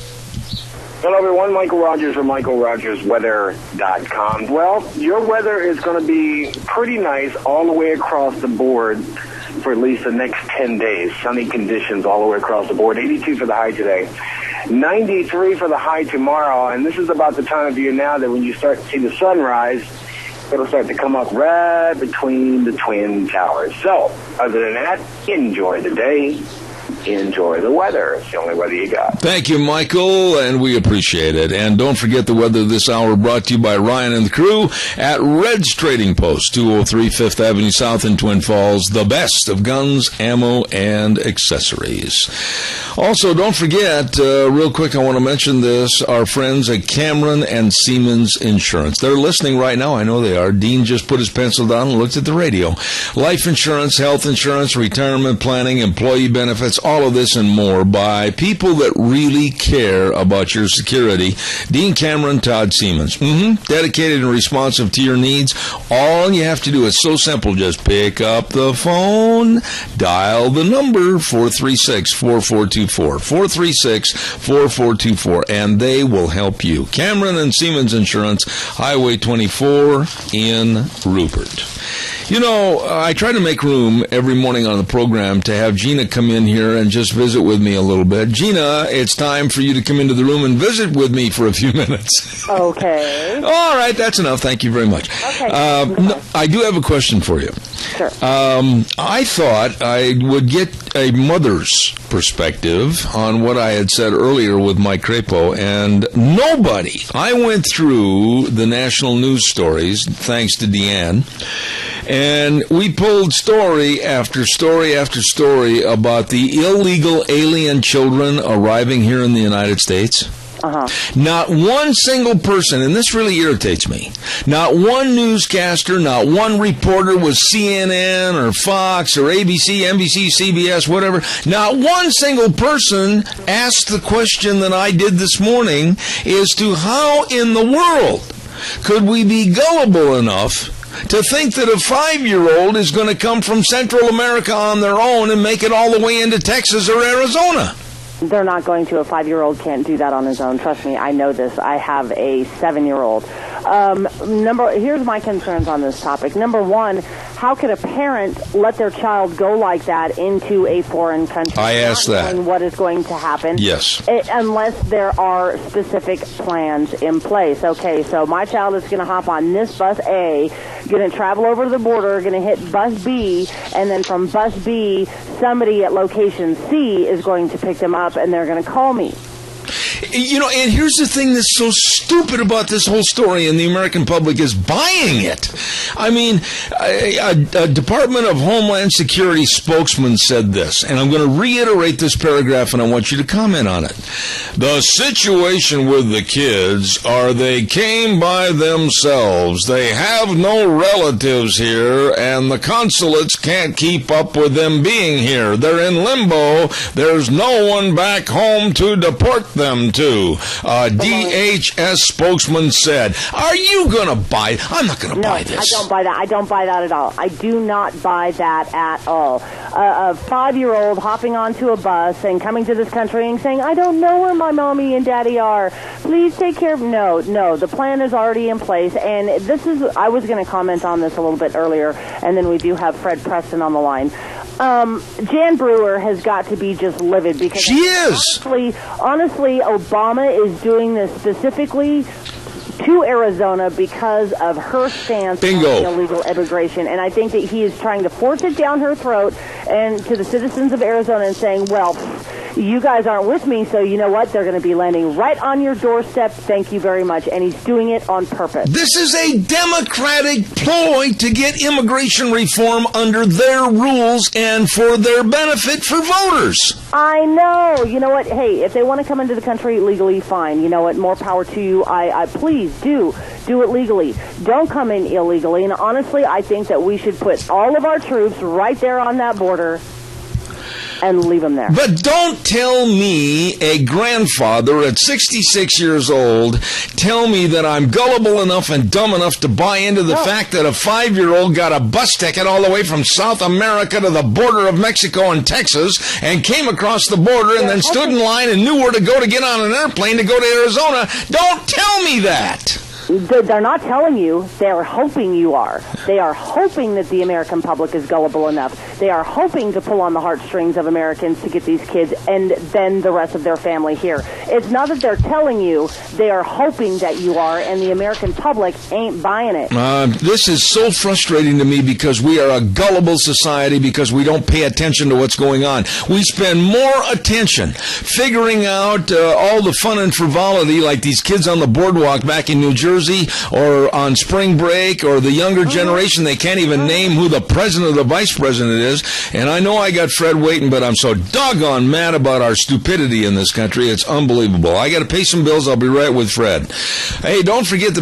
Hello, everyone. Michael Rogers from MichaelRogersWeather.com. Well, your weather is going to be pretty nice all the way across the board for at least the next 10 days. Sunny conditions all the way across the board. 82 for the high today. 93 for the high tomorrow. And this is about the time of year now that when you start to see the sunrise, it'll start to come up right between the Twin Towers. So, other than that, enjoy the day. Enjoy the weather. It's the only weather you got. Thank you, Michael, and we appreciate it. And don't forget the weather this hour brought to you by Ryan and the crew at Red's Trading Post, 203 5th Avenue South in Twin Falls. The best of guns, ammo, and accessories. Also, don't forget, real quick, I want to mention this, our friends at Cameron and Siemens Insurance. They're listening right now. I know they are. Dean just put his pencil down and looked at the radio. Life insurance, health insurance, retirement planning, employee benefits, all of this and more by people that really care about your security. Dean Cameron, Todd Siemens. Dedicated and responsive to your needs. All you have to do is so simple. Just pick up the phone, dial the number, 436-4424. 436-4424, and they will help you. Cameron and Siemens Insurance, Highway 24 in Rupert. You know, I try to make room every morning on the program to have Gina come in here and just visit with me a little bit. Gina, it's time for you to come into the room and visit with me for a few minutes. Okay. All right, that's enough. Thank you very much. Okay. No, I do have a question for you. Sure. I thought I would get a mother's perspective on what I had said earlier with Mike Crapo, and nobody. I went through the national news stories, thanks to Deanne, and we pulled story after story after story about the illegal alien children arriving here in the United States. Not one single person, and this really irritates me, not one newscaster, not one reporter with CNN or Fox or ABC, NBC, CBS, whatever, not one single person asked the question that I did this morning as to how in the world could we be gullible enough to think that a 5-year-old is going to come from Central America on their own and make it all the way into Texas or Arizona. They're not going to. A 5-year-old can't do that on his own. Trust me, I know this. I have a 7-year-old. Here's my concerns on this topic. Number one, how could a parent let their child go like that into a foreign country? I asked that. Knowing what is going to happen? Yes. Unless there are specific plans in place. Okay, so my child is going to hop on this bus A, going to travel over the border, going to hit bus B, and then from bus B, somebody at location C is going to pick them up, and they're going to call me. And here's the thing that's so stupid about this whole story, and the American public is buying it. I mean, a Department of Homeland Security spokesman said this, and I'm going to reiterate this paragraph, and I want you to comment on it. The situation with the kids are they came by themselves. They have no relatives here, and the consulates can't keep up with them being here. They're in limbo. There's no one back home to deport them to. DHS spokesman said. Are you going to buy? I'm not going to buy this. I don't buy that. I don't buy that at all. I do not buy that at all. A 5-year-old hopping onto a bus and coming to this country and saying, I don't know where my mommy and daddy are. Please take care of... No. The plan is already in place. And this is... I was going to comment on this a little bit earlier, and then we do have Fred Preston on the line. Jan Brewer has got to be just livid because she is. Honestly, Obama is doing this specifically to Arizona because of her stance on illegal immigration. And I think that he is trying to force it down her throat and to the citizens of Arizona and saying, well, you guys aren't with me, so you know what? They're going to be landing right on your doorstep. Thank you very much. And he's doing it on purpose. This is a Democratic ploy to get immigration reform under their rules and for their benefit for voters. I know. You know what? Hey, if they want to come into the country legally, fine. You know what? More power to you. I please do it legally. Don't come in illegally. And honestly, I think that we should put all of our troops right there on that border and leave them there. But don't tell me, a grandfather at 66 years old, tell me that I'm gullible enough and dumb enough to buy into the fact that a 5-year-old got a bus ticket all the way from South America to the border of Mexico and Texas and came across the border and then stood in line and knew where to go to get on an airplane to go to Arizona. Don't tell me that. They're not telling you. They're hoping you are. They are hoping that the American public is gullible enough. They are hoping to pull on the heartstrings of Americans to get these kids and then the rest of their family here. It's not that they're telling you. They are hoping that you are, and the American public ain't buying it. This is so frustrating to me because we are a gullible society because we don't pay attention to what's going on. We spend more attention figuring out all the fun and frivolity like these kids on the boardwalk back in New Jersey or on spring break, or the younger generation, they can't even name who the president or the vice president is. And I know I got Fred waiting, but I'm so doggone mad about our stupidity in this country. It's unbelievable. I got to pay some bills. I'll be right with Fred. Hey, don't forget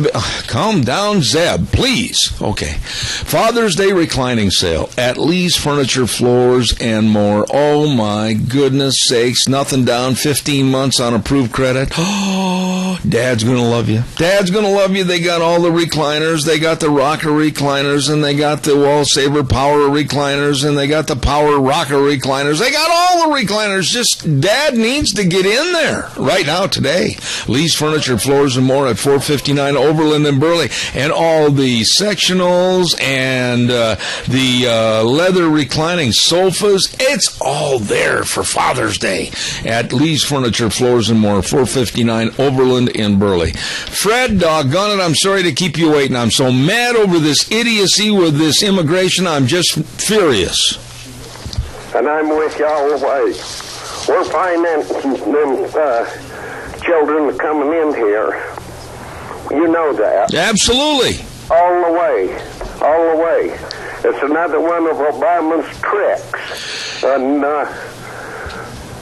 calm down, Zeb, please. Okay. Father's Day reclining sale at Lee's Furniture, Floors, and More. Oh, my goodness sakes. Nothing down, 15 months on approved credit. Oh, Dad's going to love you. Dad's going to love you. They got all the recliners. They got the rocker recliners, and they got the wall saver power recliners, and they got the power rocker recliners. They got all the recliners. Just Dad needs to get in there right now today. Lee's Furniture, Floors, and More at 459 Overland and Burley. And all the sectionals and the leather reclining sofas, it's all there for Father's Day at Lee's Furniture, Floors, and More, 459 Overland in Burley. Fred, doggone it, I'm sorry to keep you waiting. I'm so mad over this idiocy with this immigration. I'm just furious. And I'm with you all the way. We're financing them children coming in here. You know that. Absolutely. All the way. All the way. It's another one of Obama's tricks. And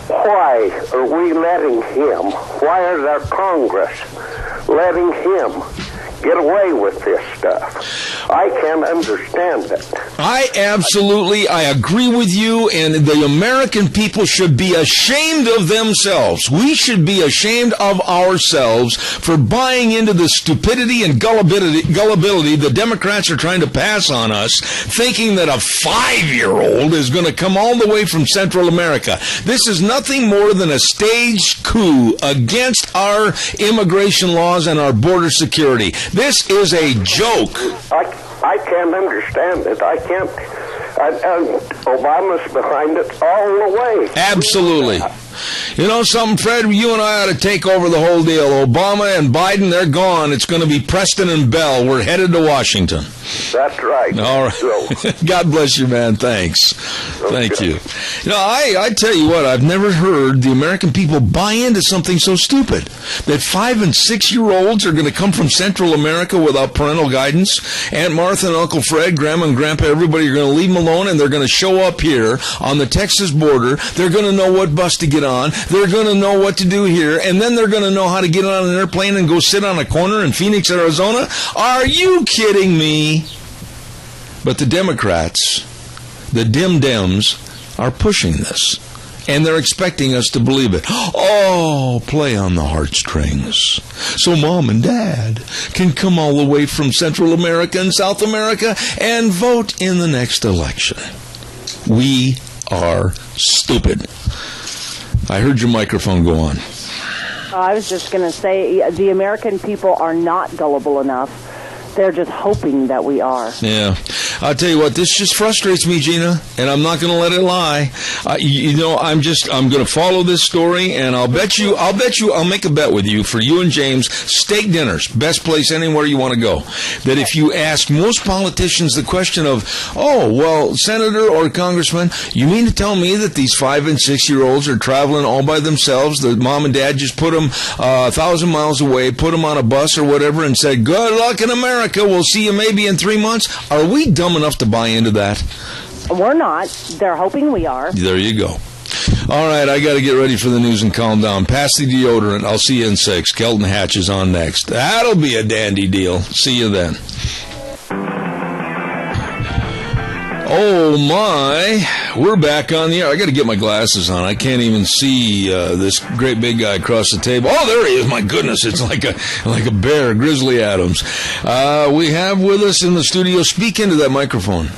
why are we letting him? Why is our Congress letting him get away with this stuff? I can't understand it. I agree with you, and the American people should be ashamed of themselves. We should be ashamed of ourselves for buying into the stupidity and gullibility the Democrats are trying to pass on us, thinking that a 5-year-old is going to come all the way from Central America. This is nothing more than a staged coup against our immigration laws and our border security. This is a joke. I can't understand it. I can't. Obama's behind it all the way. Absolutely. You know something, Fred? You and I ought to take over the whole deal. Obama and Biden, they're gone. It's going to be Preston and Bell. We're headed to Washington. That's right. All right. So, God bless you, man. Thanks. Thank you. You know, I tell you what, I've never heard the American people buy into something so stupid. That 5- and 6-year-olds are going to come from Central America without parental guidance. Aunt Martha and Uncle Fred, Grandma and Grandpa, everybody are going to leave them alone, and they're going to show up here on the Texas border. They're going to know what bus to get on. They're going to know what to do here, and then they're going to know how to get on an airplane and go sit on a corner in Phoenix, Arizona. Are you kidding me? But the Democrats, the Dems, are pushing this. And they're expecting us to believe it. Oh, play on the heartstrings. So Mom and Dad can come all the way from Central America and South America and vote in the next election. We are stupid. I heard your microphone go on. I was just going to say, the American people are not gullible enough. They're just hoping that we are. Yeah. I'll tell you what, this just frustrates me, Gina, and I'm not going to let it lie. I'm going to follow this story, and I'll make a bet with you, for you and James, steak dinners, best place anywhere you want to go. That if you ask most politicians the question of, oh, well, Senator or Congressman, you mean to tell me that these 5- and 6-year-olds are traveling all by themselves, that Mom and Dad just put them 1,000 miles away, put them on a bus or whatever, and said, good luck in America, we'll see you maybe in 3 months? Are we dumb enough to buy into that? We're not. They're hoping we are. There you go. All right, I got to get ready for the news and calm down. Pass the deodorant. I'll see you in 6. Kelton Hatch is on next. That'll be a dandy deal. See you then. Oh, my. We're back on the air. I got to get my glasses on. I can't even see this great big guy across the table. Oh, there he is. My goodness. It's like a bear, Grizzly Adams. We have with us in the studio, speak into that microphone.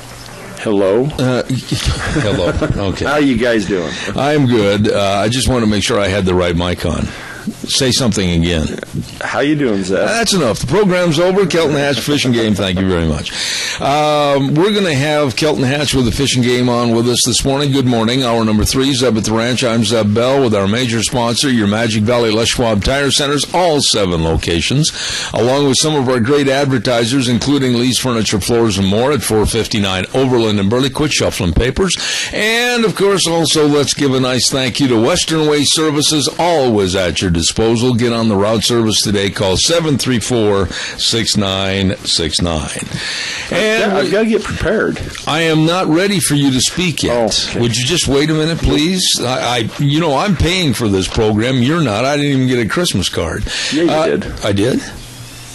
Hello. Hello. Okay. How are you guys doing? I'm good. I just want to make sure I had the right mic on. Say something again. How you doing, Zeb? That's enough. The program's over. Kelton Hatch Fishing Game. Thank you very much. We're going to have Kelton Hatch with the Fishing Game on with us this morning. Good morning. Hour number 3, Zeb at the Ranch. I'm Zeb Bell with our major sponsor, your Magic Valley Les Schwab Tire Centers, all 7 locations, along with some of our great advertisers, including Lee's Furniture, Floors, and more at 459 Overland and Burley. Quit shuffling papers. And, of course, also let's give a nice thank you to Western Way Services, always at your disposal. Get on the route service today. Call 734-6969. And I've got to get prepared. I am not ready for you to speak yet. Oh, okay. Would you just wait a minute, please? I'm paying for this program. You're not. I didn't even get a Christmas card. Yeah, you did. I did?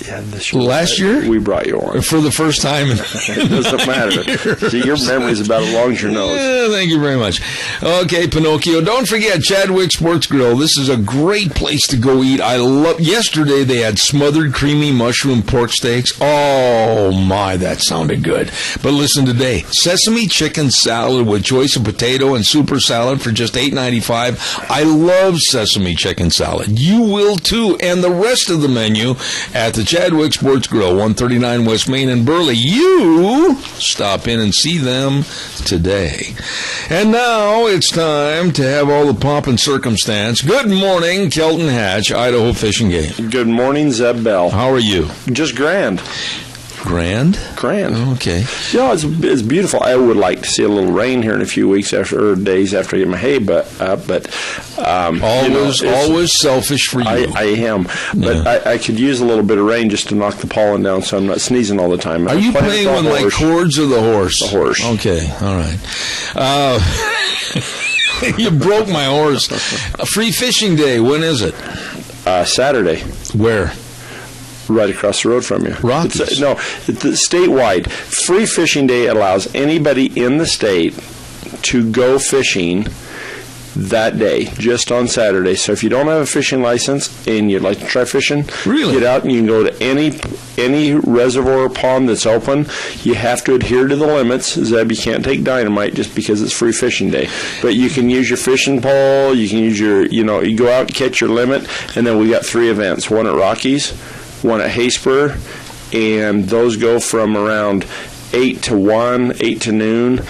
Yeah, this year. Last year? We brought you on. For the first time. It doesn't matter. See, your memory's about as long as your nose. Yeah, thank you very much. Okay, Pinocchio. Don't forget Chadwick Sports Grill. This is a great place to go eat. Yesterday they had smothered creamy mushroom pork steaks. Oh, my, that sounded good. But listen today. Sesame chicken salad with choice of potato and super salad for just $8.95. I love sesame chicken salad. You will, too. And the rest of the menu at the Chadwick Sports Grill, 139 West Main in Burley. You stop in and see them today. And now it's time to have all the pomp and circumstance. Good morning, Kelton Hatch, Idaho Fishing Game. Good morning, Zeb Bell. How are you? Just grand. Grand? Grand. Okay. You know, it's beautiful. I would like to see a little rain here in a few weeks or days after I get my hay always selfish for you. I am. But I could use a little bit of rain just to knock the pollen down so I'm not sneezing all the time. Are you playing with my cords or the horse? The horse. Okay. All right. You broke my horse. Free Fishing Day. When is it? Saturday. Where? Right across the road from you. Rockies? It's statewide. Free Fishing Day allows anybody in the state to go fishing that day, just on Saturday. So if you don't have a fishing license and you'd like to try fishing, really? Get out and you can go to any reservoir or pond that's open. You have to adhere to the limits. Zeb, you can't take dynamite just because it's Free Fishing Day. But you can use your fishing pole, you can use your, you go out and catch your limit, and then we got 3 events, one at Rockies, one at Hayspur, and those go from around 8 to 1, 8 to noon.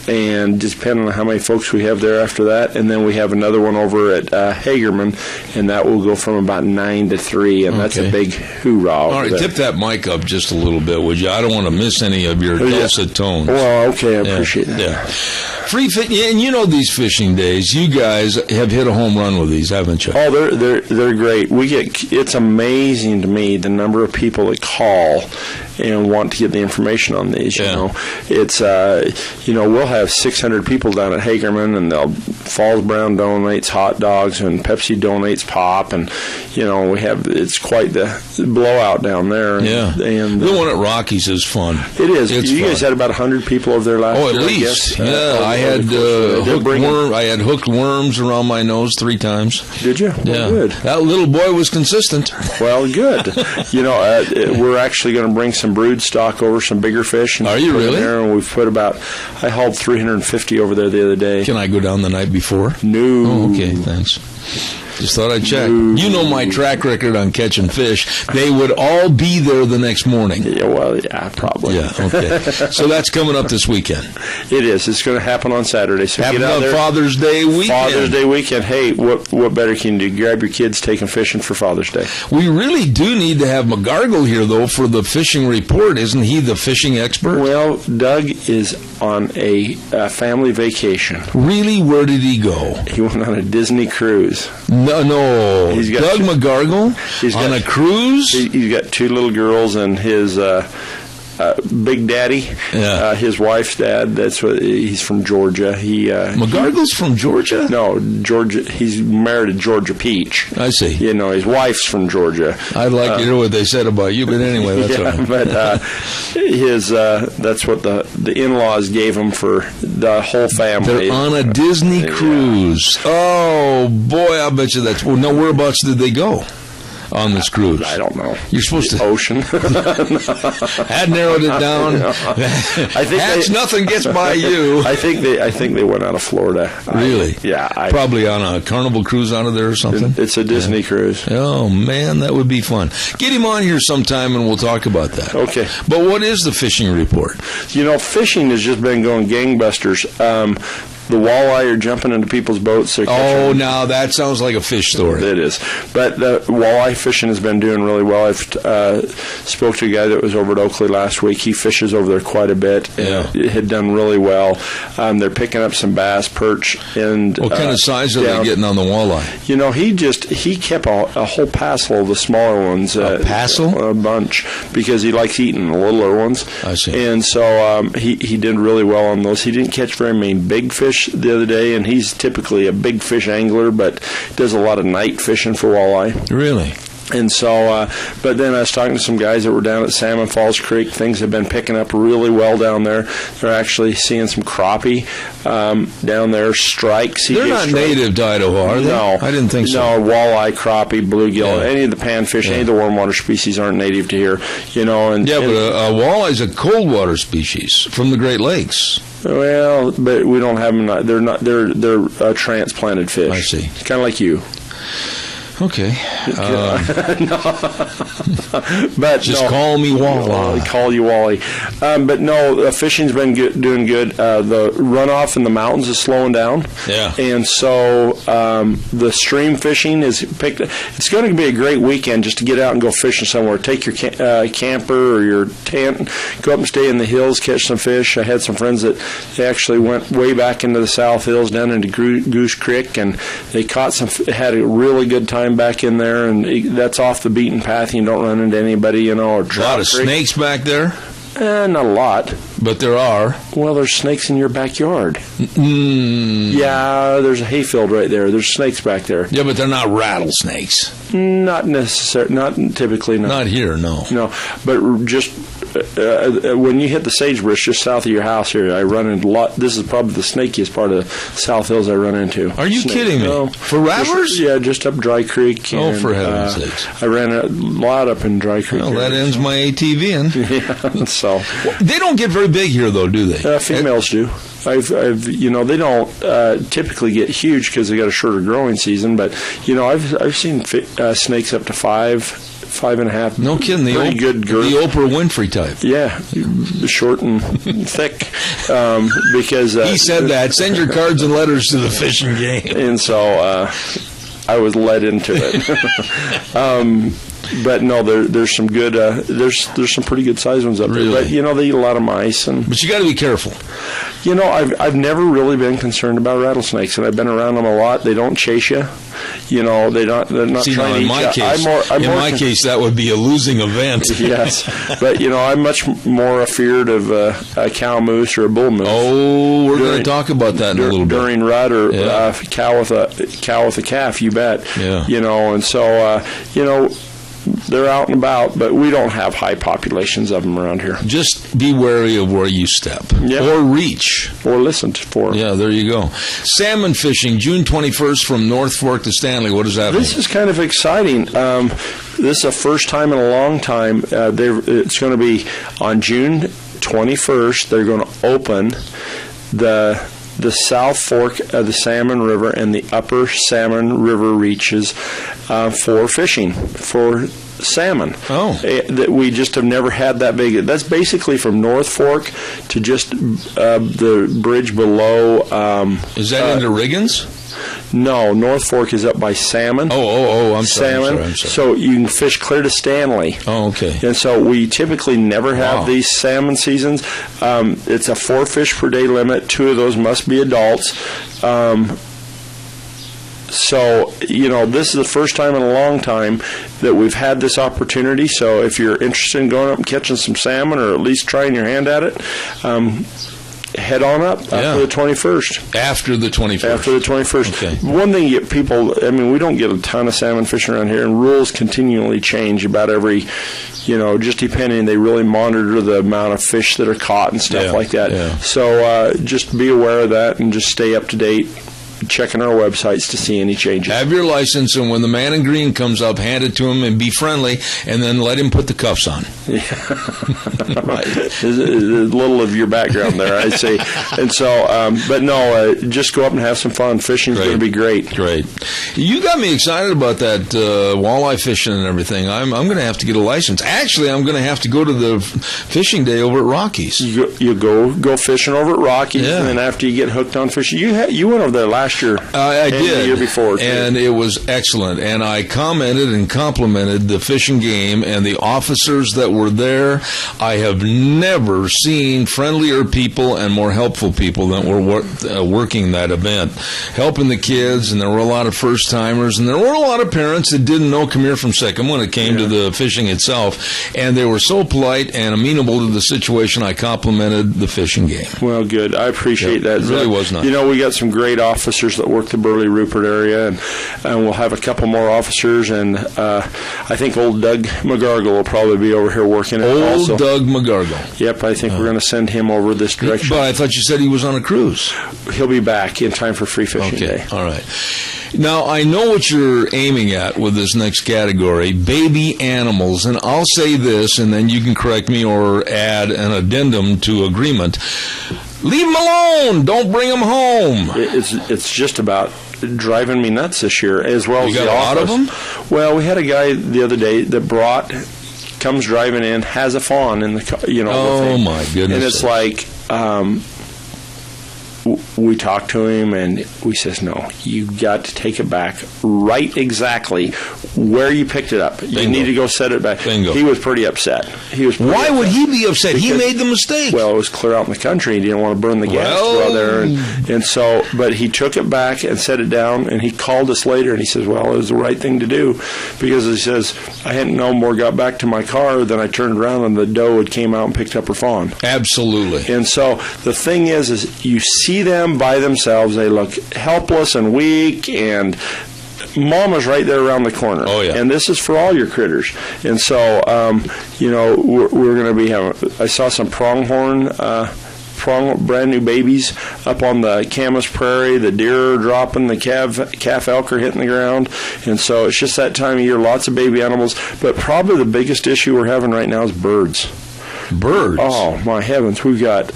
and just depending on how many folks we have there after that. And then we have another one over at Hagerman, and that will go from about 9 to 3, and that's a big hoorah. All right, tip that mic up just a little bit, would you? I don't want to miss any of your dulcet tones. Well, okay, I appreciate that. Yeah. Free fit, and you know these fishing days. You guys have hit a home run with these, haven't you? Oh, they're great. It's amazing to me the number of people that call and want to get the information on these. You know, it's we'll have 600 people down at Hagerman, and Falls Brown donates hot dogs, and Pepsi donates pop, and it's quite the blowout down there. Yeah, and the one at Rockies is fun. It is. It's you fun. guys had about 100 people over there last year. Oh, at least. I had hooked worms around my nose 3 times. Did you? Yeah. Well, good. That little boy was consistent. Well, good. We're actually going to bring some brood stock over, some bigger fish. And are you really? There, and we've put I hauled 350 over there the other day. Can I go down the night before? No. Oh, okay, thanks. Just thought I'd check. You know my track record on catching fish. They would all be there the next morning. Yeah, well, yeah, probably. Yeah, okay. So that's coming up this weekend. It is. It's going to happen on Saturday. So happen get out on there. Father's Day weekend. Father's Day weekend. Hey, what better can you do? Grab your kids, take them fishing for Father's Day. We really do need to have McGargle here, though, for the fishing report. Isn't he the fishing expert? Well, Doug is on a family vacation. Really? Where did he go? He went on a Disney cruise. No. He's got Doug McGargle on a cruise? He's got 2 little girls and his Big Daddy, his wife's dad. That's what he's from Georgia. McGargle's from Georgia? No, Georgia. He's married to Georgia Peach. I see. His wife's from Georgia. I'd like to hear what they said about you, but anyway, that's all right. But that's what the in-laws gave him for the whole family. They're on a Disney cruise. Oh boy, I bet you that's. Well, no, whereabouts did they go? On this cruise? I don't know. You're supposed to... Ocean. Had narrowed it down. I think nothing gets by you. I think they went out of Florida. Really? Yeah. Probably on a Carnival cruise out of there or something? It's a Disney cruise. Oh, man, that would be fun. Get him on here sometime and we'll talk about that. Okay. But what is the fishing report? Fishing has just been going gangbusters. The walleye are jumping into people's boats. Now that sounds like a fish story. It is. But the walleye fishing has been doing really well. I've spoke to a guy that was over at Oakley last week. He fishes over there quite a bit. Yeah. It had done really well. They're picking up some bass, perch, and... What kind of size are they getting on the walleye? He kept a whole passel of the smaller ones. A passel? A bunch, because he likes eating the littler ones. I see. And so he did really well on those. He didn't catch very many big fish the other day, and he's typically a big fish angler, but does a lot of night fishing for walleye. Really? And so, but then I was talking to some guys that were down at Salmon Falls Creek. Things have been picking up really well down there. They're actually seeing some crappie down there, strikes. They're not native to Idaho, are they? No. I didn't think so. No, walleye, crappie, bluegill, any of the panfish, any of the warm water species aren't native to here. But a walleye is a cold water species from the Great Lakes. Well, but we don't have them. They're not. They're transplanted fish. I see. It's kind of like you. Okay. But just call me Walleye. Call you Wally. But no, fishing's been doing good. The runoff in the mountains is slowing down. Yeah. And so the stream fishing is picked. It's going to be a great weekend just to get out and go fishing somewhere. Take your camper or your tent, go up and stay in the hills, catch some fish. I had some friends that they actually went way back into the South Hills down into Goose Creek, and they caught had a really good time back in there, and that's off the beaten path. You don't run into anybody, or a lot of snakes back there. Not a lot, but there are. Well, there's snakes in your backyard. Yeah, there's a hayfield right there. There's snakes back there. Yeah, but they're not rattlesnakes. Not necessarily. Not typically. Not here. No. No, but just. When you hit the sagebrush just south of your house here, I run into a lot. This is probably the snakiest part of South Hills I run into. Are you kidding me? No. For rattlers? Just up Dry Creek. And, for heaven's sakes. I ran a lot up in Dry Creek. Well, that ends my ATV in. So they don't get very big here, though, do they? Females do. They don't typically get huge because they got a shorter growing season. But I've seen snakes up to 5 5.5. No kidding. Pretty good girth. The Oprah Winfrey type. Yeah, short and thick. Because he said that. Send your cards and letters to the fishing game. And so I was led into it. But no, there's some good. There's some pretty good sized ones up there. But they eat a lot of mice. But you got to be careful. I've never really been concerned about rattlesnakes, and I've been around them a lot. They don't chase you. They're not See, trying to in eat my you. case, in my case, that would be a losing event. Yes, but I'm much more afeard of a cow moose or a bull moose. Oh, we're going to talk about that in a little bit. During rut or cow with a calf, you bet. Yeah. And so they're out and about, but we don't have high populations of them around here. Just be wary of where you step or reach. Or listen for. Yeah, there you go. Salmon fishing, June 21st from North Fork to Stanley. What does that mean? This is kind of exciting. This is the first time in a long time. It's going to be on June 21st. They're going to open the South Fork of the Salmon River and the Upper Salmon River reaches for fishing, for salmon. That we just have never had that big. That's basically from North Fork to just the bridge below. Is that into Riggins? No, North Fork is up by Salmon. I'm Salmon. sorry. So you can fish clear to Stanley. Oh, okay. And so we typically never have these salmon seasons. It's a 4 fish per day limit. 2 of those must be adults. So, this is the first time in a long time that we've had this opportunity. So if you're interested in going up and catching some salmon or at least trying your hand at it, head on up after the 21st. After the 21st. After the 21st. Okay. One thing we don't get a ton of salmon fishing around here, and rules continually change about every, just depending. They really monitor the amount of fish that are caught and stuff like that. Yeah. So just be aware of that and just stay up to date. Checking our websites to see any changes. Have your license, and when the man in green comes up, hand it to him and be friendly, and then let him put the cuffs on. Right. There's a little of your background there, I see. And so, but no, just go up and have some fun. Fishing's going to be great. Great. You got me excited about that walleye fishing and everything. I'm going to have to get a license. Actually, I'm going to have to go to the fishing day over at Rockies. You go fishing over at Rockies, and then after you get hooked on fishing, you went over there last year. I did. The year before, too. And it was excellent. And I commented and complimented the fishing game and the officers that were there. I have never seen friendlier people and more helpful people than were working that event, helping the kids. And there were a lot of first-timers. And there were a lot of parents that didn't know come here from Second when it came to the fishing itself. And they were so polite and amenable to the situation, I complimented the fishing game. Well, good. I appreciate that. It really was nice. We got some great officers that work the Burley Rupert area, and we'll have a couple more officers, and I think old Doug McGargle will probably be over here working it also. Old Doug McGargle. Yep, I think we're going to send him over this direction. But I thought you said he was on a cruise. He'll be back in time for Free Fishing Day. All right. Now, I know what you're aiming at with this next category, baby animals, and I'll say this, and then you can correct me or add an addendum to agreement. Leave them alone. Don't bring them home. It's just about driving me nuts this year, as well as the office. You got a lot of them? Well, we had a guy the other day that comes driving in, has a fawn in the car, Oh, my goodness. And it's like, we talked to him, and we says, no, you got to take it back right exactly where you picked it up. Bingo. You need to go set it back. Bingo. He was pretty upset. Why would he be upset? He made the mistake. Well, it was clear out in the country. He didn't want to burn the gas out there. And so, but he took it back and set it down, and he called us later, and he says, well, it was the right thing to do, because he says, I hadn't no more got back to my car than I turned around and the doe had came out and picked up her fawn. Absolutely. And so the thing is you see them by themselves, they look helpless and weak, and Mama's right there around the corner. Oh, yeah. And this is for all your critters. And so, we're going to be having, I saw some pronghorn, brand new babies up on the Camas Prairie. The deer are dropping, the calf elk are hitting the ground. And so it's just that time of year, lots of baby animals. But probably the biggest issue we're having right now is birds. Birds? Oh, my heavens. We've got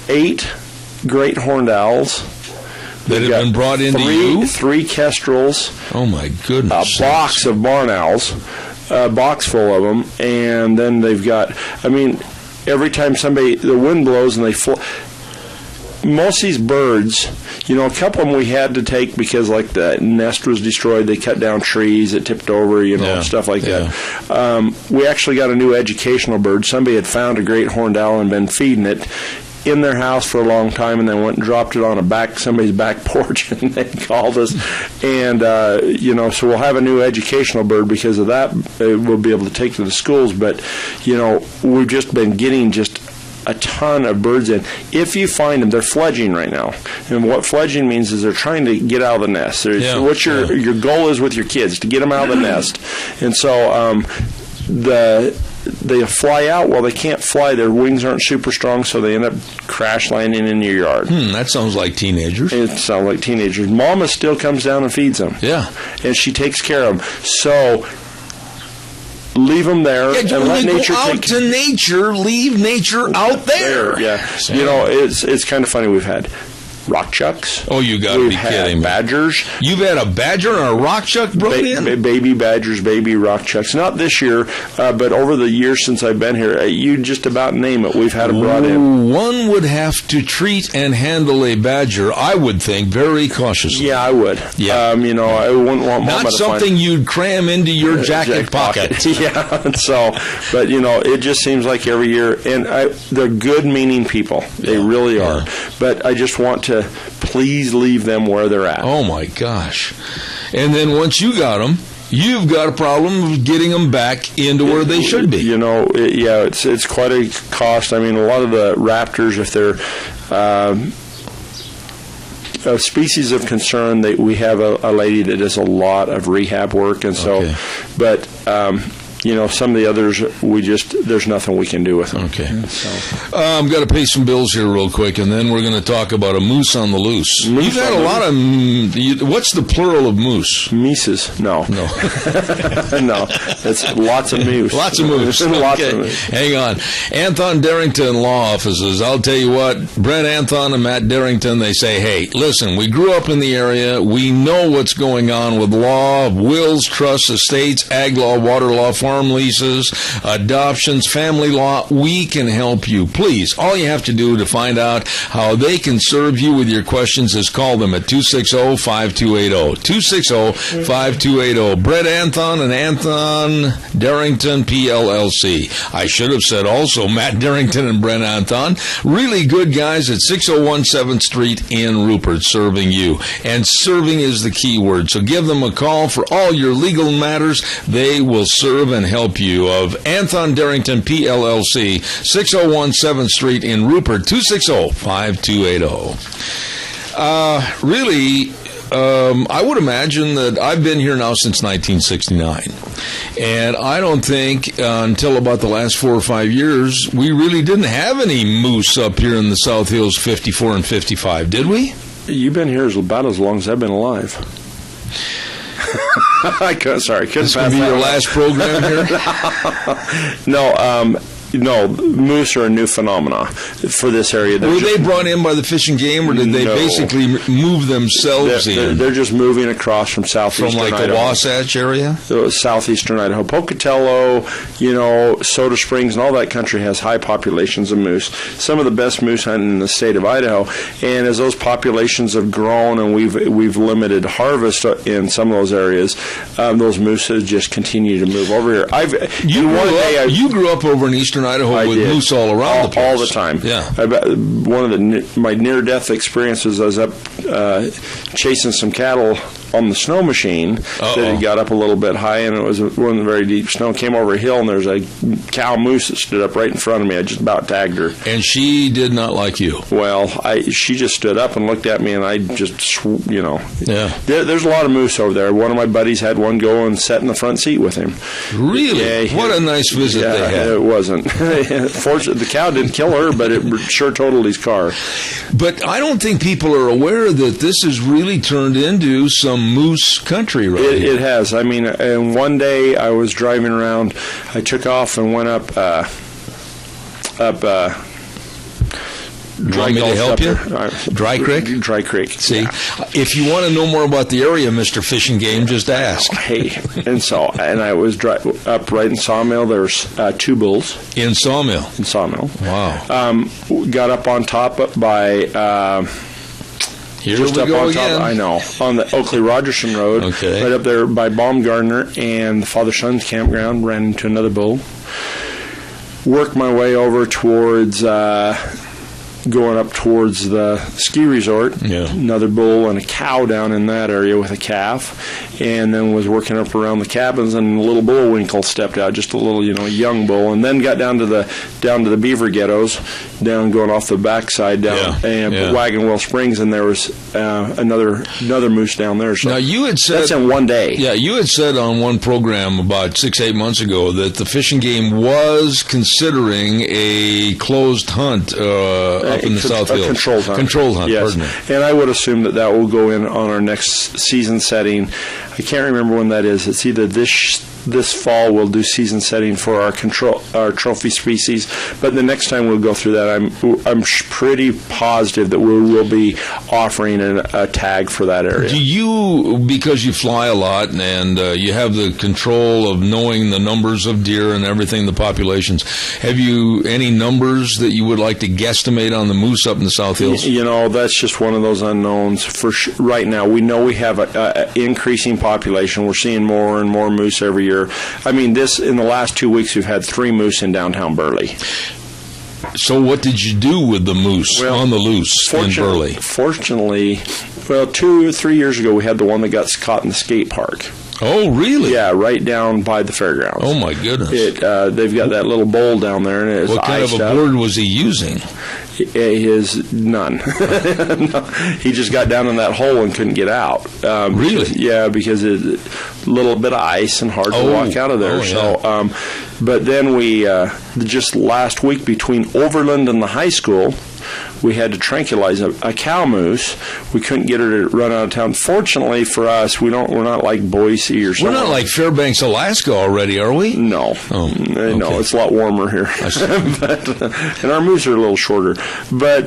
8 great horned owls. that have been brought into you? Three kestrels. Oh, my goodness. A box of barn owls, a box full of them, and then they've got, every time the wind blows and they most of these birds, a couple of them we had to take because, like, the nest was destroyed. They cut down trees, it tipped over, stuff like that. We actually got a new educational bird. Somebody had found a great horned owl and been feeding it in their house for a long time, and then went and dropped it on somebody's back porch, and they called us. And, so we'll have a new educational bird because of that. We'll be able to take to the schools. But, we've just been getting a ton of birds in. If you find them, they're fledging right now. And what fledging means is they're trying to get out of the nest. What your goal is with your kids, to get them out of the nest. And so they fly out. Well, they can't fly. Their wings aren't super strong, so they end up crash landing in your yard. That sounds like teenagers. It sounds like teenagers. Mama still comes down and feeds them. Yeah. And she takes care of them. So leave them there and let nature out to nature. Leave nature out there. Yeah. It's kind of funny. We've had rock chucks. Oh, you got to be kidding me. Badgers. You've had a badger and a rock chuck brought in? Baby badgers, baby rock chucks. Not this year, but over the years since I've been here, you just about name it. We've had them brought in. One would have to treat and handle a badger, I would think, very cautiously. Yeah, I would. Yeah. I wouldn't want Mama Not something you'd cram into your jacket pocket. Yeah. So, but, it just seems like every year, and they're good-meaning people. They really are. But I just want to please leave them where they're at. Oh, my gosh. And then once you got them, you've got a problem of getting them back into where they should be. It's quite a cost. A lot of the raptors, if they're a species of concern, we have a lady that does a lot of rehab work, and so, but some of the others, there's nothing we can do with them. Okay. I've got to pay some bills here real quick, and then we're going to talk about a moose on the loose. You've had a lot of, what's the plural of moose? Mises. No. No. It's lots of moose. Lots of moose. Lots of moose. Hang on. Anthon Darrington Law Offices. I'll tell you what, Brent Anthon and Matt Darrington, they say, hey, listen, we grew up in the area. We know what's going on with law, wills, trusts, estates, ag law, water law, farm leases, adoptions, family law. We can help you. Please, all you have to do to find out how they can serve you with your questions is call them at 260-5280. 260-5280. Brett Anthon and Anthon Darrington, PLLC. I should have said also Matt Darrington and Brent Anthon. Really good guys at 601 7th Street in Rupert, serving you. And serving is the key word. So give them a call for all your legal matters. They will serve and help you. Of Anthon Darrington, PLLC, 601 7th Street in Rupert, 260-5280. I would imagine that I've been here now since 1969, and I don't think until about the last 4 or 5 years we really didn't have any moose up here in the South Hills 54 and 55, did we? You've been here about as long as I've been alive. Sorry, this could be your last program here. No, moose are a new phenomena for this area. Were they brought in by the Fish and Game, or did they basically move themselves in? They're just moving across from southeastern Idaho. From like the Wasatch area? Southeastern Idaho. Pocatello, Soda Springs, and all that country has high populations of moose. Some of the best moose hunting in the state of Idaho. And as those populations have grown and we've limited harvest in some of those areas, those moose have just continue to move over here. You grew up over in eastern Idaho with moose all around the place. All the time. Yeah. One of my near-death experiences, I was up chasing some cattle on the snow machine that had got up a little bit high, and it was one of the very deep snow. Came over a hill, and there's a cow moose that stood up right in front of me. I just about tagged her. And she did not like you. Well, she just stood up and looked at me, and I just, Yeah. There's a lot of moose over there. One of my buddies had one go and sat in the front seat with him. Really? Yeah, what a nice visit they had. It wasn't. Fortunately, the cow didn't kill her, but it sure totaled his car. But I don't think people are aware that this has really turned into some moose country right here. It has. And one day I was driving around. I took off and went up Want me to help you? Dry Creek? Dry Creek. See, if you want to know more about the area, Mr. Fish and Game, just ask. Hey, and I was up right in Sawmill. There's 2 bulls. In Sawmill? In Sawmill. Wow. Got up on top by... Here just we up go on again. top, I know, on the Oakley-Rogerson Road, right up there by Baumgartner and the Father-Son's campground, ran into another bull. Worked my way over towards, going up towards the ski resort, another bull and a cow down in that area with a calf, and then was working up around the cabins, and a little bullwinkle stepped out, just a little, young bull, and then got down to the beaver ghettos, down going off the backside down, Wagon Wheel Springs, and there was another moose down there. So now you had said that's in one day. Yeah, you had said on one program about 6-8 months ago that the Fish and Game was considering a closed hunt up in the South Hills. A controlled hunt. Yes. Pardon me. And I would assume that will go in on our next season setting. I can't remember when that is. It's either this fall we'll do season setting for our trophy species, but the next time we'll go through that, I'm pretty positive that we will be offering a tag for that area. Do you, because you fly a lot and you have the control of knowing the numbers of deer and everything, the populations, have you any numbers that you would like to guesstimate on the moose up in the South Hills? That's just one of those unknowns. Right now, we know we have an increasing population. We're seeing more and more moose every year. I mean, in the last 2 weeks, we've had 3 moose in downtown Burley. So what did you do with the moose on the loose in Burley? Fortunately, 2 or 3 years ago, we had the one that got caught in the skate park. Oh, really? Yeah, right down by the fairgrounds. Oh, my goodness. They've got that little bowl down there, and it's what kind of a board was he using? His none. No, he just got down in that hole and couldn't get out. Really? Because it's a little bit of ice and hard to walk out of there. So, but then we just last week between Overland and the high school, we had to tranquilize a cow moose. We couldn't get her to run out of town. Fortunately for us, we're not like Boise or something. We're not like Fairbanks, Alaska already, are we? No. Oh, okay. No, it's a lot warmer here. And our moose are a little shorter. But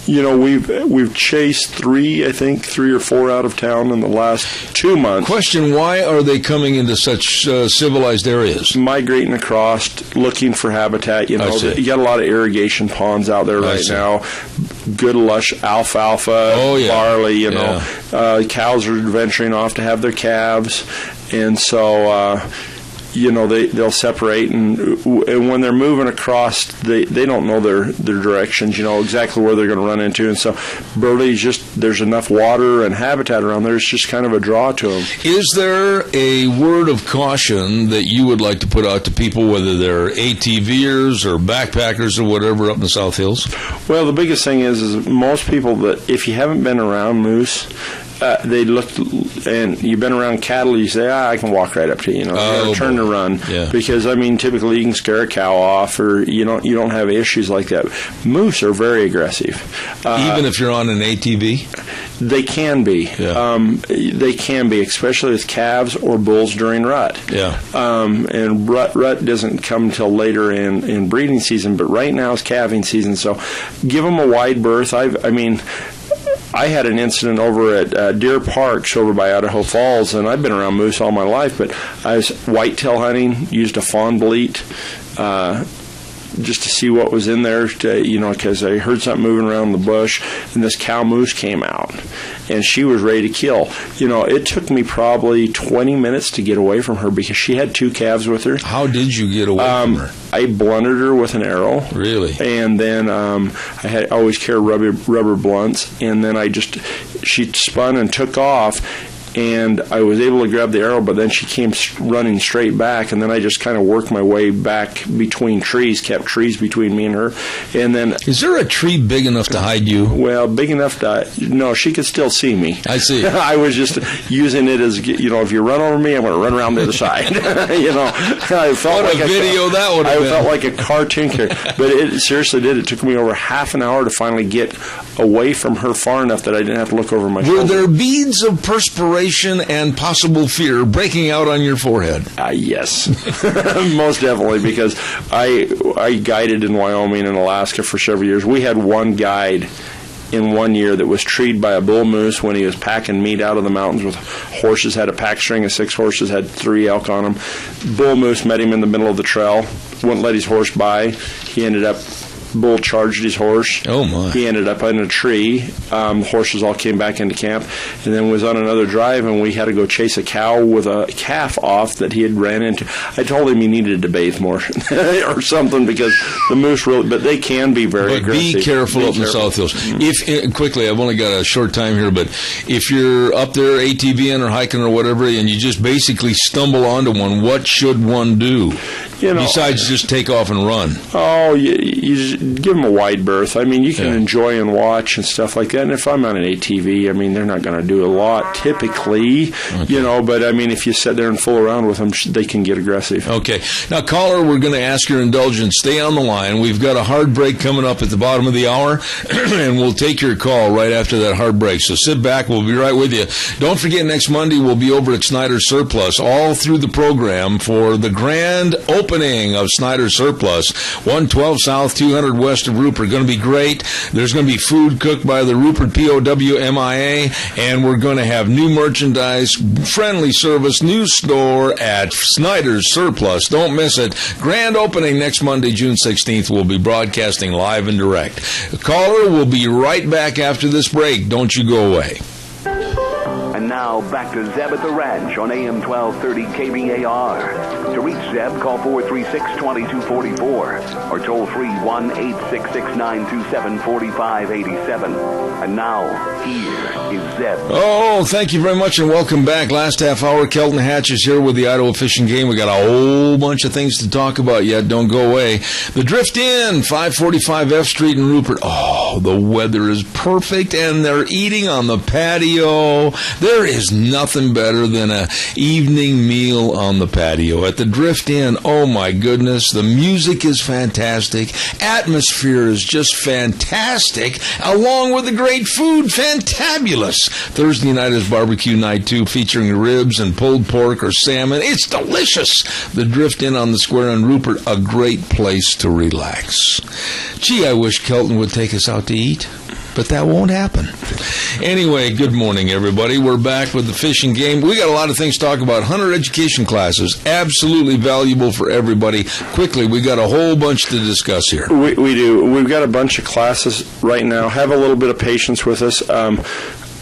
we've chased 3 or 4 out of town in the last 2 months. Question, why are they coming into such civilized areas? Migrating across, looking for habitat. You got a lot of irrigation ponds out there right now. Good lush alfalfa, barley, cows are venturing off to have their calves. And so... they'll separate, and when they're moving across, they don't know their directions, exactly where they're going to run into. And so Burley's there's enough water and habitat around there, it's just kind of a draw to them. Is there a word of caution that you would like to put out to people, whether they're ATVers or backpackers or whatever up in the South Hills? Well, the biggest thing is most people that, if you haven't been around moose, they look, and you've been around cattle, you say, I can walk right up to you. Turn to run. Yeah. Because, typically you can scare a cow off, or you don't have issues like that. Moose are very aggressive. Even if you're on an ATV? They can be. Yeah. They can be, especially with calves or bulls during rut. Yeah. And rut doesn't come until later in breeding season, but right now is calving season, so give them a wide berth. I had an incident over at Deer Parks over by Idaho Falls, and I've been around moose all my life, but I was whitetail hunting, used a fawn bleat just to see what was in there, because I heard something moving around the bush, and this cow moose came out, and she was ready to kill. It took me probably 20 minutes to get away from her because she had 2 calves with her. How did you get away from her? I blunted her with an arrow. Really? And then I always carry rubber blunts, and then she spun and took off. And I was able to grab the arrow, but then she came running straight back, and then I just kind of worked my way back between trees, kept trees between me and her. And then, is there a tree big enough to hide you? Well, big enough no, she could still see me. I see. I was just using it as, if you run over me, I'm going to run around the other side. I felt what like a video that would have been. I felt like a cartoon character, but it seriously did. It took me over half an hour to finally get away from her far enough that I didn't have to look over my shoulder. Were there beads of perspiration frustration and possible fear breaking out on your forehead? Yes, most definitely, because I guided in Wyoming and Alaska for several years. We had one guide in 1 year that was treed by a bull moose when he was packing meat out of the mountains with horses, had a pack string of 6 horses, had 3 elk on them. Bull moose met him in the middle of the trail, wouldn't let his horse by. He ended up, bull charged his horse. Oh, my. He ended up in a tree. The horses all came back into camp, and then was on another drive, and we had to go chase a cow with a calf off that he had ran into. I told him he needed to bathe more or something, because the moose really, but they can be very aggressive. Be careful up in the South Hills. If quickly, I've only got a short time here, but if you're up there ATVing or hiking or whatever, and you just basically stumble onto one, what should one do? Besides just take off and run? Oh, you just give them a wide berth. I mean, you can enjoy and watch and stuff like that. And if I'm on an ATV, I mean, they're not going to do a lot typically, but I mean, if you sit there and fool around with them, they can get aggressive. Okay. Now, caller, we're going to ask your indulgence. Stay on the line. We've got a hard break coming up at the bottom of the hour, and we'll take your call right after that hard break. So sit back. We'll be right with you. Don't forget, next Monday, we'll be over at Snyder Surplus all through the program for the grand opening of Snyder Surplus, 112 South, 200 west of Rupert. Going to be great. There's going to be food cooked by the Rupert POWMIA, and we're going to have new merchandise, friendly service, new store at Snyder's Surplus. Don't miss it. Grand opening next Monday, June 16th. We'll be broadcasting live and direct. Caller, we'll be right back after this break. Don't you go away. And now, back to Zeb at the Ranch on AM 1230 KBAR. To reach Zeb, call 436-2244 or toll free 1-866-927-4587. And now, here is Zeb. Oh, thank you very much and welcome back. Last half hour, Kelton Hatch is here with the Idaho Fish and Game. We got a whole bunch of things to talk about yet. Don't go away. The Drift Inn, 545 F Street in Rupert. Oh, the weather is perfect and they're eating on the patio. There is nothing better than an evening meal on the patio at the Drift Inn. Oh, my goodness. The music is fantastic. Atmosphere is just fantastic, along with the great food. Fantabulous. Thursday night is barbecue night, too, featuring ribs and pulled pork or salmon. It's delicious. The Drift Inn on the Square in Rupert, a great place to relax. Gee, I wish Kelton would take us out to eat, but that won't happen. Anyway, good morning, everybody. We're back with the Fish and Game. We got a lot of things to talk about. Hunter education classes, absolutely valuable for everybody. Quickly, we got a whole bunch to discuss here. We do. We've got a bunch of classes right now. Have a little bit of patience with us.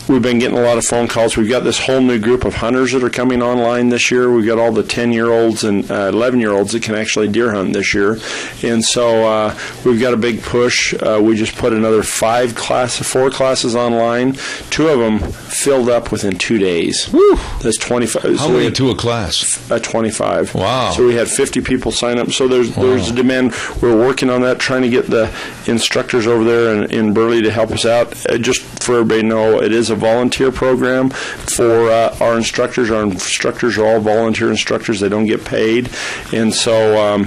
We've been getting a lot of phone calls. We've got this whole new group of hunters that are coming online this year. We've got all the 10-year-olds and 11-year-olds that can actually deer hunt this year. And so we've got a big push. We just put another 4 classes online. 2 of them filled up within 2 days. Woo! That's 25. How many to a class? 25. Wow. So we had 50 people sign up. So there's a demand. We're working on that, trying to get the instructors over there in Burley to help us out. Just for everybody to know, it is a volunteer program for our instructors. Our instructors are all volunteer instructors. They don't get paid. And so,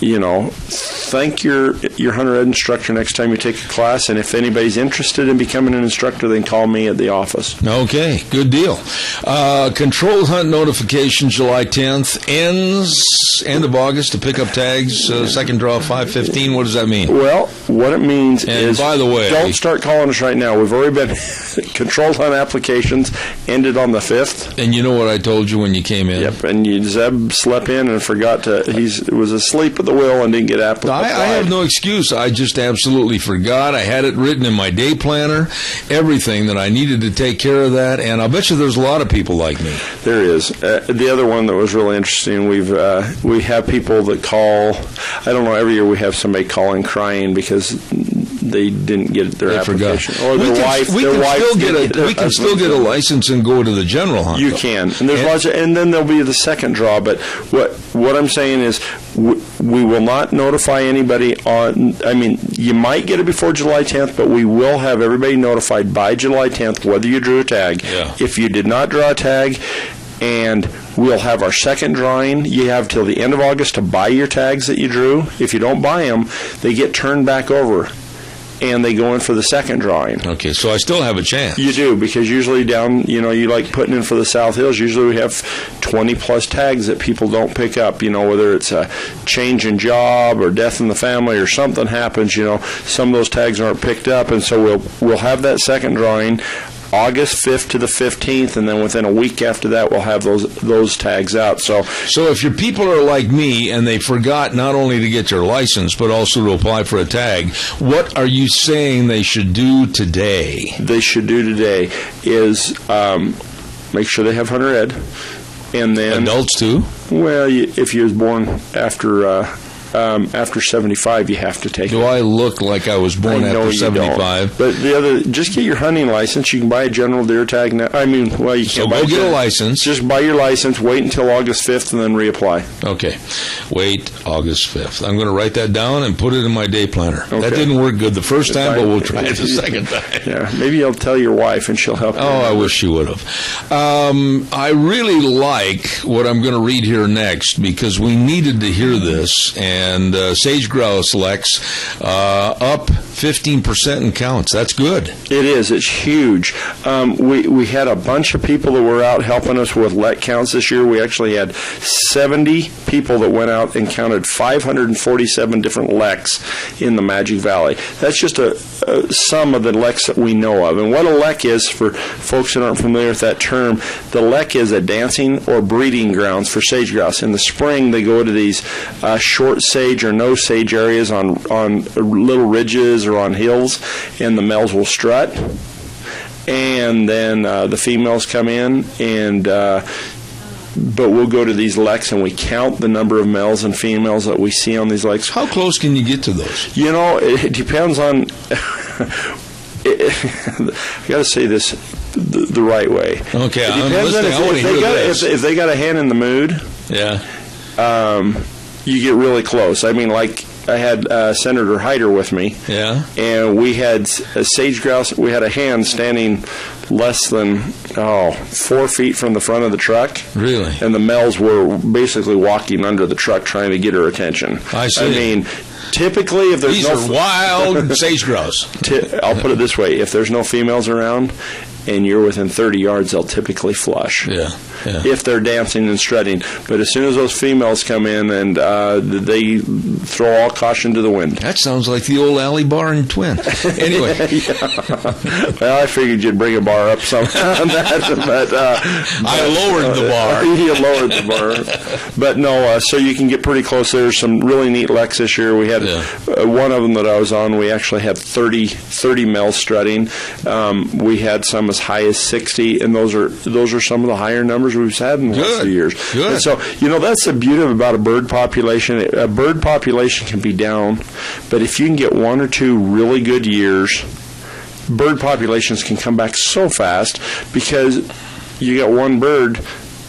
thank your hunter ed instructor next time you take a class. And if anybody's interested in becoming an instructor, then call me at the office. Okay, good deal. Controlled hunt notification July 10th end of August to pick up tags. Second draw 5/15. What does that mean? Well, what it means is, by the way, don't start calling us right now. We've already been controlled hunt applications ended on the 5th. And you know what I told you when you came in? Yep. And Zeb slept in and forgot to. He was asleep at the wheel and didn't get applied. I have no excuse. I just absolutely forgot. I had it written in my day planner, everything that I needed to take care of that, and I'll bet you there's a lot of people like me. There is. The other one that was really interesting, we have people that call, I don't know, every year we have somebody calling crying because they didn't get their application. Forgot. Or we can still get a license and go to the general hunt. You can. And there's lots of, and then there'll be the second draw, but what I'm saying is we will not notify anybody you might get it before July 10th, but we will have everybody notified by July 10th whether you drew a tag. Yeah. If you did not draw a tag, and we'll have our second drawing. You have till the end of August to buy your tags that you drew. If you don't buy them, they get turned back over and they go in for the second drawing. Okay, so I still have a chance. You do, because usually down, you like putting in for the South Hills, usually we have 20-plus tags that people don't pick up, whether it's a change in job or death in the family or something happens, some of those tags aren't picked up, and so we'll have that second drawing August 5th to the 15th, and then within a week after that, we'll have those tags out. So if your people are like me and they forgot not only to get your license but also to apply for a tag, what are you saying they should do today? They should do today is make sure they have hunter ed, and then adults too. Well, if you was born after 75, you have to take it. Do I look like I was born after 75? But just get your hunting license. You can buy a general deer tag now. You can't buy go get a license. Just buy your license, wait until August 5th, and then reapply. Okay. Wait August 5th. I'm going to write that down and put it in my day planner. Okay. That didn't work good the first time, but we'll try it the second time. Yeah, maybe you'll tell your wife and she'll help you. Oh, I wish she would have. I really like what I'm going to read here next because we needed to hear this, and sage grouse, Lex, up 15% in counts. That's good. It is. It's huge. We had a bunch of people that were out helping us with LEC counts this year. We actually had 70 people that went out and counted 547 different LECs in the Magic Valley. That's just some of the LECs that we know of. And what a LEC is, for folks that aren't familiar with that term, the LEC is a dancing or breeding grounds for sage grouse. In the spring, they go to these short sage or no sage areas on little ridges or on hills, and the males will strut, and then the females come in, and but we'll go to these leks and we count the number of males and females that we see on these leks. How close can you get to those? It depends on I got to say this the right way. Okay, it depends on if they got a hand in the mood. Yeah. You get really close. Like I had Senator Hyder with me. Yeah. And we had a sage grouse. We had a hen standing less than 4 feet from the front of the truck. Really? And the males were basically walking under the truck trying to get her attention. I see. Typically, if there's these are wild sage grouse. I'll put it this way: if there's no females around and you're within 30 yards, they'll typically flush. Yeah. If they're dancing and strutting. But as soon as those females come in, and they throw all caution to the wind. That sounds like the old alley bar and twin. Anyway. Well, I figured you'd bring a bar up somehow on that. But, I lowered the bar. You lowered the bar. But no, so you can get pretty close. There's some really neat leks this year. We had one of them that I was on. We actually had 30 males strutting. We had some as high as 60, and those are some of the higher numbers we've had in the last few years. Good. And so, that's the beauty about a bird population. A bird population can be down, but if you can get 1 or 2 really good years, bird populations can come back so fast because you got one bird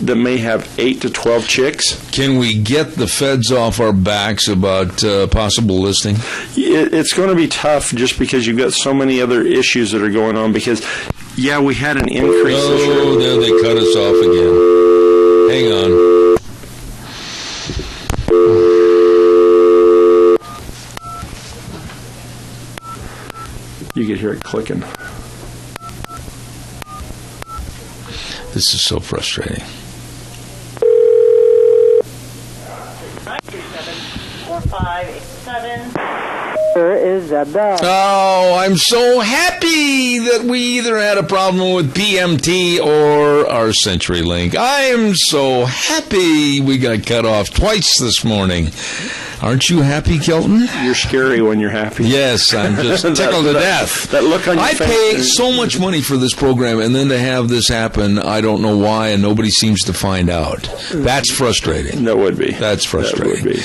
that may have 8 to 12 chicks. Can we get the feds off our backs about possible listing? It's going to be tough just because you've got so many other issues that are going on because, we had an increase this year. Oh, there they cut us off again. Hang on. You could hear it clicking. This is so frustrating. 937-4587. Isabel. Oh, I'm so happy that we either had a problem with PMT or our CenturyLink. I am so happy we got cut off twice this morning. Aren't you happy, Kelton? You're scary when you're happy. Yes, I'm just tickled to death. That look on your face. I pay so much money for this program, and then to have this happen, I don't know why, and nobody seems to find out. That's frustrating. That would be. That's frustrating. That would be.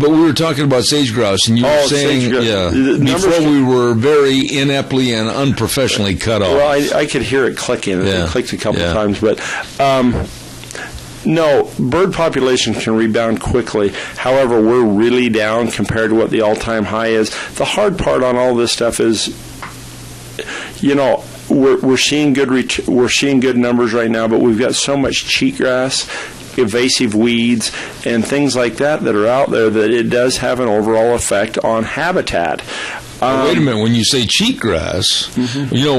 But we were talking about sage grouse, and you were saying, before we were very ineptly and unprofessionally cut off. Well, I could hear it clicking. It clicked a couple of times, but... no, bird population can rebound quickly. However, we're really down compared to what the all-time high is. The hard part on all this stuff is, we're seeing good numbers right now, but we've got so much cheatgrass, invasive weeds, and things like that are out there that it does have an overall effect on habitat. Wait a minute. When you say cheatgrass,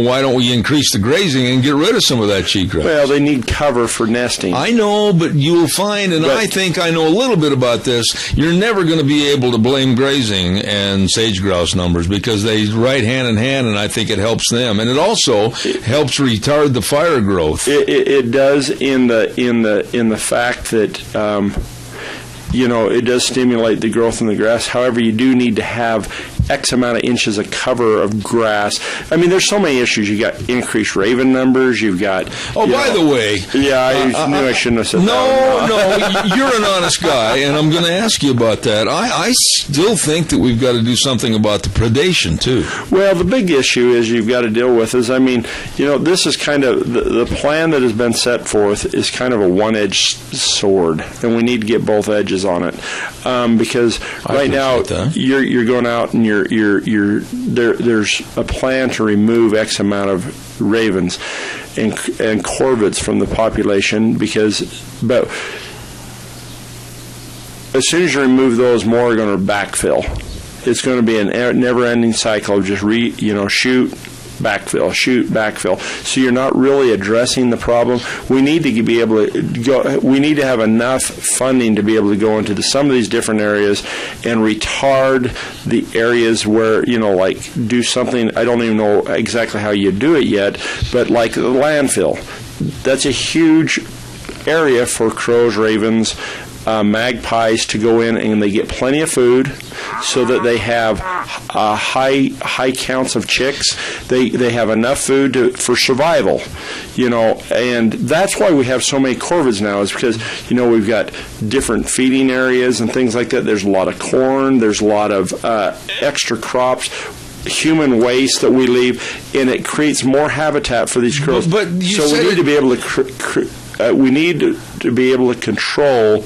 why don't we increase the grazing and get rid of some of that cheatgrass? Well, they need cover for nesting. I know, but you'll find, and I think I know a little bit about this, you're never going to be able to blame grazing and sage grouse numbers because they ride hand in hand, and I think it helps them. And it also helps retard the fire growth. It does in the fact that it does stimulate the growth in the grass. However, you do need to have X amount of inches of cover of grass. I mean, there's so many issues. You got increased raven numbers. You've got. By the way. Yeah, I knew I shouldn't have said that. No, you're an honest guy, and I'm going to ask you about that. I still think that we've got to do something about the predation, too. Well, the big issue is you've got to deal with is, this is kind of, the plan that has been set forth is kind of a one-edged sword, and we need to get both edges on it. Because right now, you're going out and there's a plan to remove X amount of ravens and corvids from the population but as soon as you remove those, more are going to backfill. It's going to be a never-ending cycle of just shoot, backfill. So you're not really addressing the problem. We need to be able to go. We need to have enough funding to be able to go into some of these different areas and retard the areas where do something. I don't even know exactly how you do it yet, but like the landfill, that's a huge area for crows, ravens, magpies to go in, and they get plenty of food so that they have high counts of chicks. They have enough food for survival, and that's why we have so many corvids now, is because we've got different feeding areas and things like that. There's a lot of corn, there's a lot of extra crops, human waste that we leave, and it creates more habitat for these crows. But we need to be able to we need to be able to control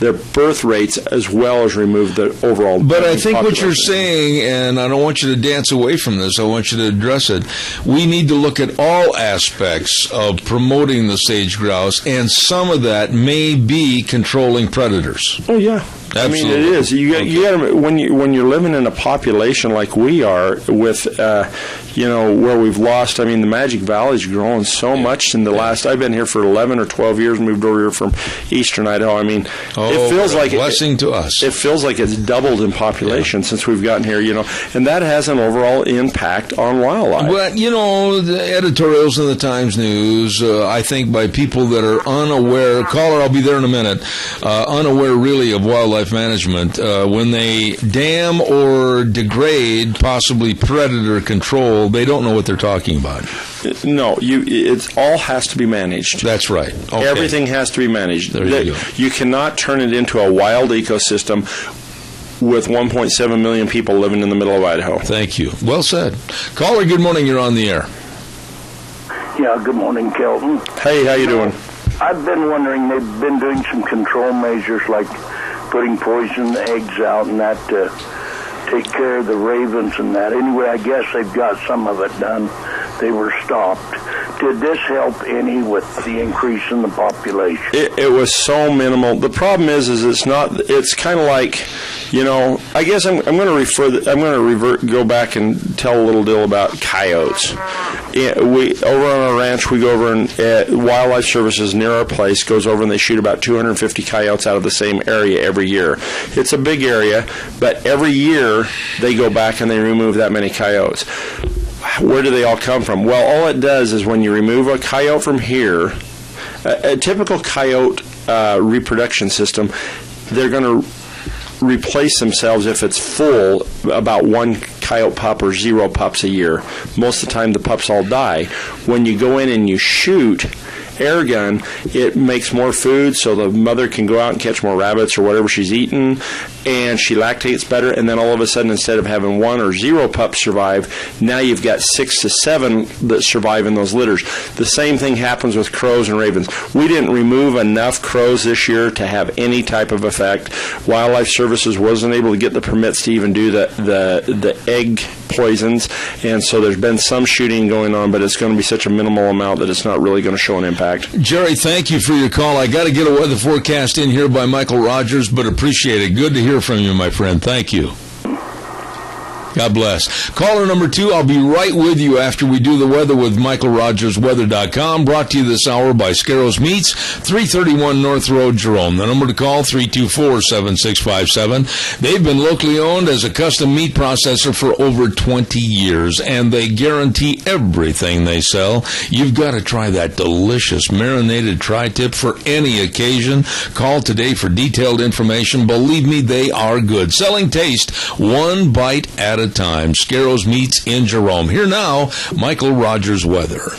their birth rates as well as remove the overall. But I think population. what you're saying, and I don't want you to dance away from this, I want you to address it. We need to look at all aspects of promoting the sage grouse, and some of that may be controlling predators. Oh yeah. Absolutely. I mean, it is. You got when you're living in a population like we are, with where we've lost. I mean, the Magic Valley's grown so much in the last. I've been here for 11 or 12 years. Moved over here from Eastern Idaho. I mean, it feels like blessing to us. It feels like it's doubled in population since we've gotten here. And that has an overall impact on wildlife. But the editorials in the Times News, I think, by people that are unaware. Caller, I'll be there in a minute. Unaware, really, of wildlife management, when they dam or degrade possibly predator control, they don't know what they're talking about. No, it all has to be managed. That's right. Okay. Everything has to be managed. There you go. You cannot turn it into a wild ecosystem with 1.7 million people living in the middle of Idaho. Thank you. Well said. Caller, good morning. You're on the air. Yeah, good morning, Kelvin. Hey, how you doing? I've been wondering, they've been doing some control measures like putting poison eggs out and that to take care of the ravens and that. Anyway, I guess they've got some of it done. They were stopped. Did this help any with the increase in the population? It was so minimal. The problem is it's not. It's kind of like, I guess I'm going to go back and tell a little deal about coyotes. Over on our ranch, we go over and Wildlife Services near our place goes over and they shoot about 250 coyotes out of the same area every year. It's a big area, but every year they go back and they remove that many coyotes. Where do they all come from? Well, all it does is when you remove a coyote from here, a typical coyote reproduction system, they're going to replace themselves if it's full about one coyote pup or 0 pups a year. Most of the time the pups all die. When you go in and you shoot air gun, it makes more food so the mother can go out and catch more rabbits or whatever she's eating, and she lactates better, and then all of a sudden, instead of having 1 or 0 pups survive, now you've got 6 to 7 that survive in those litters. The same thing happens with crows and ravens. We didn't remove enough crows this year to have any type of effect. Wildlife Services wasn't able to get the permits to even do the egg poisons, and so there's been some shooting going on, but it's going to be such a minimal amount that it's not really going to show an impact. Jerry, thank you for your call. I got to get a weather forecast in here by Michael Rogers, but appreciate it. Good to hear from you, my friend. Thank you. God bless. Caller number 2, I'll be right with you after we do the weather with MichaelRogersWeather.com. Brought to you this hour by Scarrows Meats, 331 North Road, Jerome. The number to call, 324-7657. They've been locally owned as a custom meat processor for over 20 years, and they guarantee everything they sell. You've got to try that delicious marinated tri-tip for any occasion. Call today for detailed information. Believe me, they are good. Selling taste, one bite at a time. Scarrows Meats in Jerome. Here now, Michael Rogers Weather.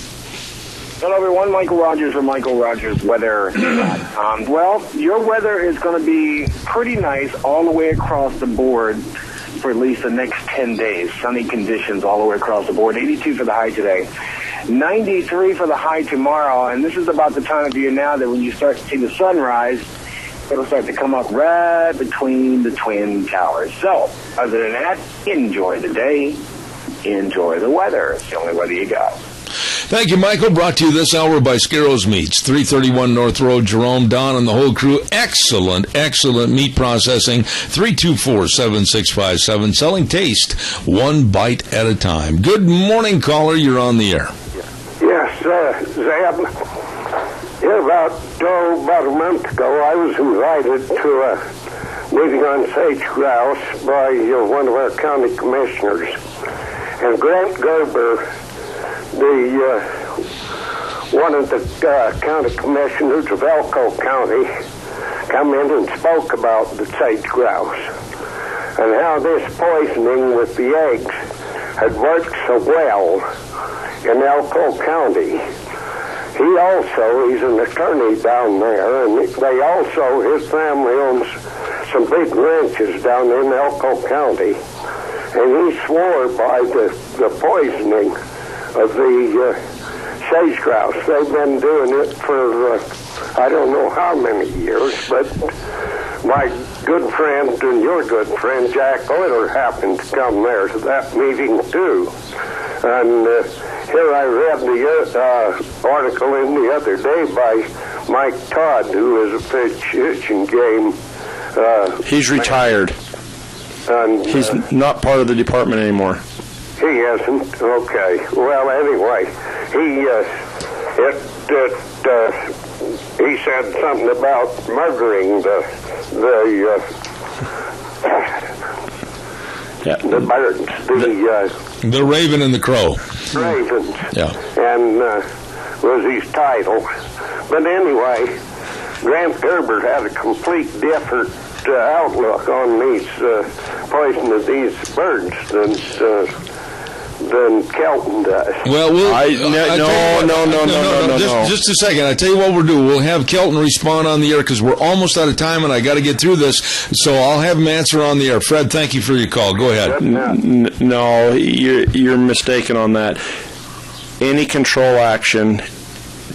Hello, everyone. Michael Rogers from MichaelRogersWeather.com. Well, your weather is going to be pretty nice all the way across the board for at least the next 10 days. Sunny conditions all the way across the board. 82 for the high today. 93 for the high tomorrow. And this is about the time of year now that when you start to see the sunrise, it'll start to come up right between the Twin Towers. So, other than that, enjoy the day. Enjoy the weather. It's the only weather you got. Thank you, Michael. Brought to you this hour by Scarrows Meats, 331 North Road, Jerome. Don and the whole crew, excellent meat processing, 324-7657. Selling taste, one bite at a time. Good morning, caller. You're on the air. Yes, Zeb. About a month ago, I was invited to a meeting on sage grouse by one of our county commissioners. And Grant Gerber, one of the county commissioners of Elko County, come in and spoke about the sage grouse and how this poisoning with the eggs had worked so well in Elko County. He's an attorney down there, and his family owns some big ranches down in Elko County. And he swore by the poisoning of the sage grouse. They've been doing it for I don't know how many years, but my good friend and your good friend Jack Euler happened to come there to that meeting too. And here I read the article in the other day by Mike Todd, who is a fish and game. He's retired. And he's not part of the department anymore. He isn't? Okay. Well, anyway, he said something about murdering the birds. The raven and the crow. Ravens. Yeah. And was his title. But anyway, Grant Gerber had a complete different outlook on these poison of these birds than Kelton does. Well, no. Just a second. I tell you what we'll do. We'll have Kelton respond on the air because we're almost out of time, and I got to get through this. So I'll have him answer on the air. Fred, thank you for your call. Go ahead. No, you're mistaken on that. Any control action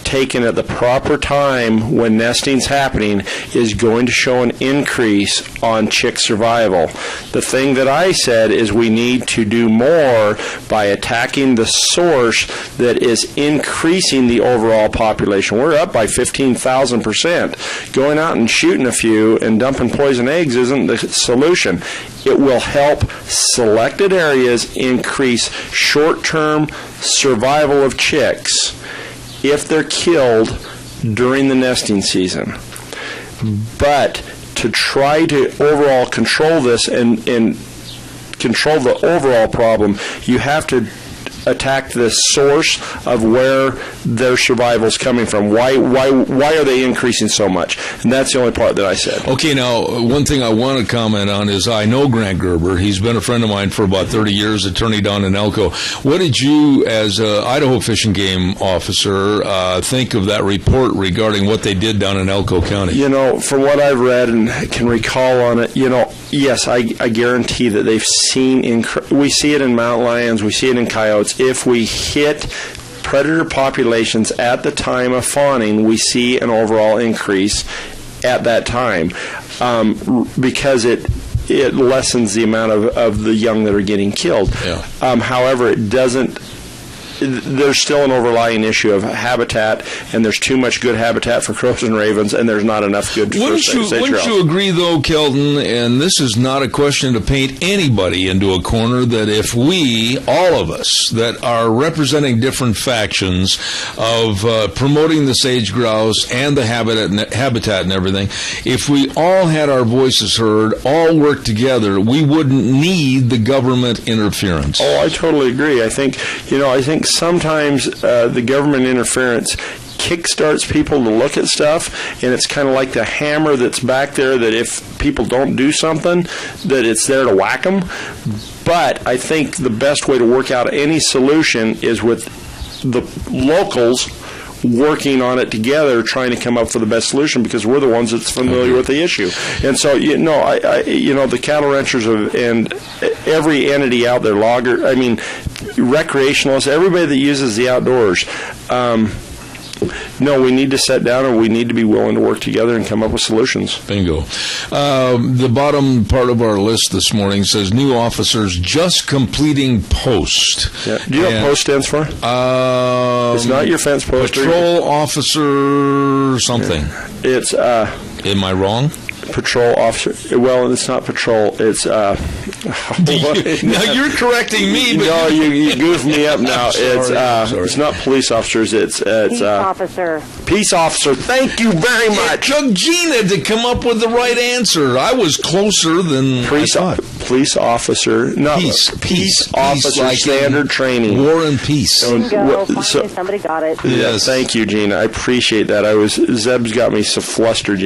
taken at the proper time when nesting's happening is going to show an increase on chick survival. The thing that I said is we need to do more by attacking the source that is increasing the overall population. We're up by 15,000%. Going out and shooting a few and dumping poison eggs isn't the solution. It will help selected areas increase short-term survival of chicks if they're killed during the nesting season. But to try to overall control this and control the overall problem, you have to attack the source of where their survival is coming from. Why are they increasing so much? And that's the only part that I said. Okay, now, one thing I want to comment on is I know Grant Gerber. He's been a friend of mine for about 30 years, attorney down in Elko. What did you, as an Idaho Fish and Game officer, think of that report regarding what they did down in Elko County? From what I've read and can recall on it, yes, I guarantee that they've seen, we see it in mountain lions, we see it in coyotes. If we hit predator populations at the time of fawning, we see an overall increase at that time because it lessens the amount of the young that are getting killed. Yeah. However, it doesn't there's still an overlying issue of habitat, and there's too much good habitat for crows and ravens, and there's not enough good for Wouldn't you agree, though, Kelton, and this is not a question to paint anybody into a corner, that if we, all of us, that are representing different factions of promoting the sage grouse and the habitat and everything, if we all had our voices heard, all worked together, we wouldn't need the government interference. Oh, I totally agree. I think sometimes the government interference kickstarts people to look at stuff, and it's kind of like the hammer that's back there that if people don't do something, that it's there to whack them. But I think the best way to work out any solution is with the locals working on it together, trying to come up with the best solution, because we're the ones that's familiar with the issue. And so, the cattle ranchers and every entity out there, recreationalists, everybody that uses the outdoors, we need to sit down, and we need to be willing to work together and come up with solutions. Bingo. The bottom part of our list this morning says new officers just completing post. Yeah. Do you know what post stands for? It's not your fence post. Patrol officer something. Yeah. It's am I wrong? Patrol officer. Well, it's not patrol. It's now you're correcting me. But no, you goofed me up now. It's not police officers. It's peace officer. Peace officer. Thank you very much. It took Gina to come up with the right answer. I was closer than I thought. Police officer. No, peace officer like standard training. War and peace. Finally, somebody got it. Yes. Thank you, Gina. I appreciate that. Zeb's got me so flustered,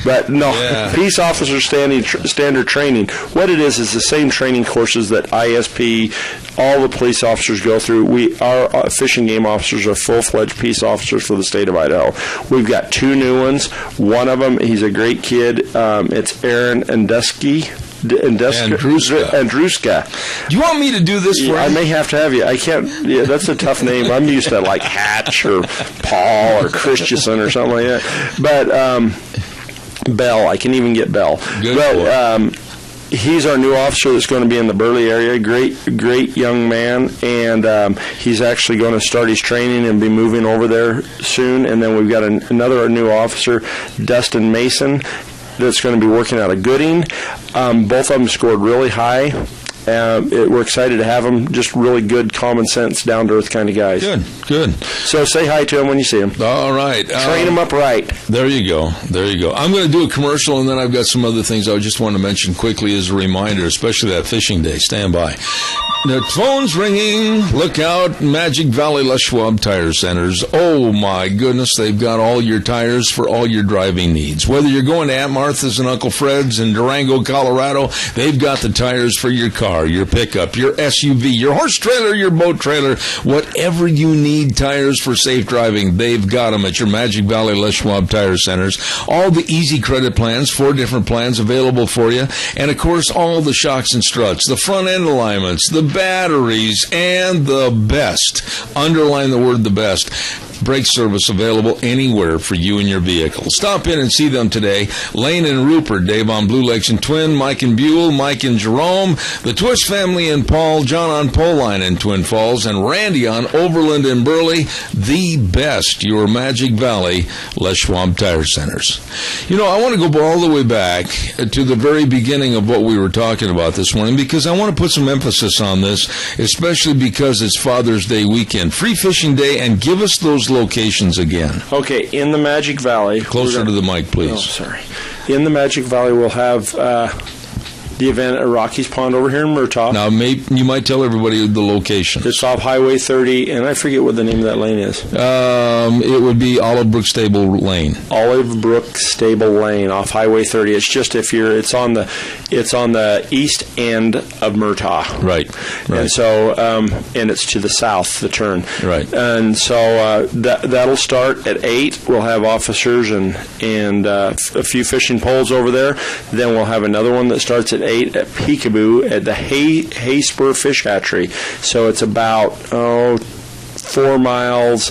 But no. Yeah. Peace officer standard training. What it is the same training courses that ISP, all the police officers go through. Our fish and game officers are full-fledged peace officers for the state of Idaho. We've got 2 new ones. One of them, he's a great kid. It's Aaron Andruska. Do you want me to do this for you? I may have to have you. I can't. Yeah, that's a tough name. I'm used to like Hatch or Paul or Christensen or something like that. But Bell, I can even get Bell. Good. He's our new officer that's going to be in the Burley area. Great young man, and he's actually going to start his training and be moving over there soon. And then we've got another new officer, Dustin Mason, that's going to be working out of Gooding. Both of them scored really high. We're excited to have them. Just really good, common sense, down-to-earth kind of guys. Good. So say hi to them when you see them. All right. Train them up right. There you go. I'm going to do a commercial, and then I've got some other things I just want to mention quickly as a reminder, especially that fishing day. Stand by. The phone's ringing. Look out. Magic Valley Les Schwab Tire Centers. Oh, my goodness. They've got all your tires for all your driving needs. Whether you're going to Aunt Martha's and Uncle Fred's in Durango, Colorado, they've got the tires for your car, your pickup, your SUV, your horse trailer, your boat trailer, whatever you need tires for safe driving, they've got them at your Magic Valley Les Schwab Tire Centers. All the easy credit plans, 4 different plans available for you, and of course all the shocks and struts, the front end alignments, the batteries, and the best, underline the word the best, brake service available anywhere for you and your vehicle. Stop in and see them today. Lane and Rupert, Dave on Blue Lakes and Twin, Mike and Buell, Mike and Jerome, the Twist family and Paul, John on Poline in Twin Falls, and Randy on Overland and Burley. The best, your Magic Valley Les Schwab Tire Centers. I want to go all the way back to the very beginning of what we were talking about this morning, because I want to put some emphasis on this, especially because it's Father's Day weekend. Free Fishing Day, and give us those locations again. Okay, in the Magic Valley. Closer to the mic, please. Oh, sorry. In the Magic Valley, we'll have the event at Rocky's Pond over here in Murtaugh. Now, you might tell everybody the location. It's off Highway 30, and I forget what the name of that lane is. It would be Olive Brook Stable Lane. Olive Brook Stable Lane off Highway 30. It's just it's on the east end of Murtaugh. Right. And so and it's to the south, the turn. Right. And so that'll start at 8. We'll have officers and a few fishing poles over there. Then we'll have another one that starts at 8 at Peekaboo at the Hay Spur Fish Hatchery. So it's about 4 miles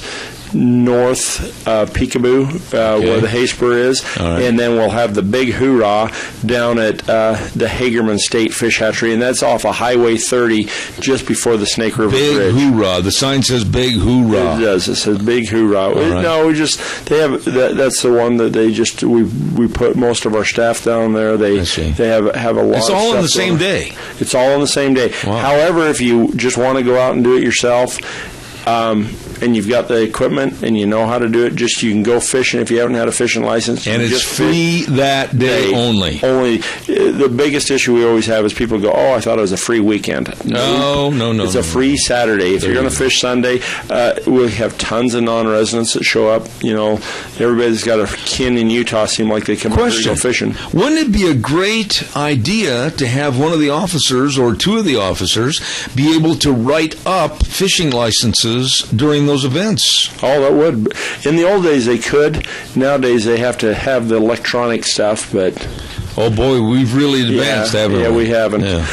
north of Peekaboo, where the hay spur is, and then we'll have the big hoorah down at the Hagerman State Fish Hatchery, and that's off of Highway 30, just before the Snake River Bridge. Big hoorah. The sign says big hoorah. It does. It says big hoorah. No, they have that's the one that they just we put most of our staff down there. They have a lot. It's all on the same day. It's all on the same day. Wow. However, if you just want to go out and do it yourself, and you've got the equipment and you know how to do it, just you can go fishing if you haven't had a fishing license. And it's free that day only. The biggest issue we always have is people go, I thought it was a free weekend. No. It's a free Saturday. If you're going to fish Sunday, we have tons of non-residents that show up. Everybody's got a kin in Utah seem like they come out here to go fishing. Wouldn't it be a great idea to have one of the officers or two of the officers be able to write up fishing licenses during those events? Oh, that would. In the old days, they could. Nowadays, they have to have the electronic stuff, but... Oh, boy, we've really advanced, haven't we? Yeah, we haven't. Yeah.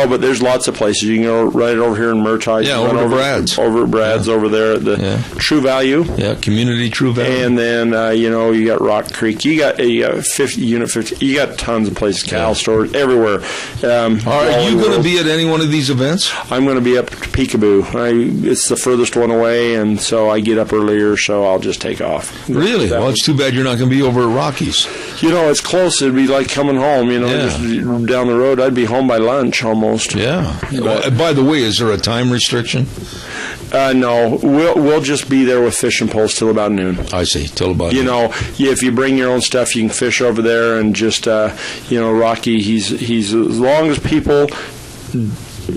But there's lots of places. You can go right over here in Murtaugh. Yeah, over at Brad's. Over at Brad's, over there at the True Value. Yeah, Community True Value. And then, you got Rock Creek. You got 50, Unit 50. You got tons of places, Cal stores, everywhere. Are you going to be at any one of these events? I'm going to be up to Peekaboo. It's the furthest one away, and so I get up earlier, so I'll just take off. Really? Well, it's too bad you're not going to be over at Rockies. It's close. It'd be like coming home, just down the road. I'd be home by lunch almost. Yeah. By the way, is there a time restriction? No. We'll just be there with fishing poles till about noon. I see. Till about noon. If you bring your own stuff, you can fish over there and just, Rocky, he's as long as people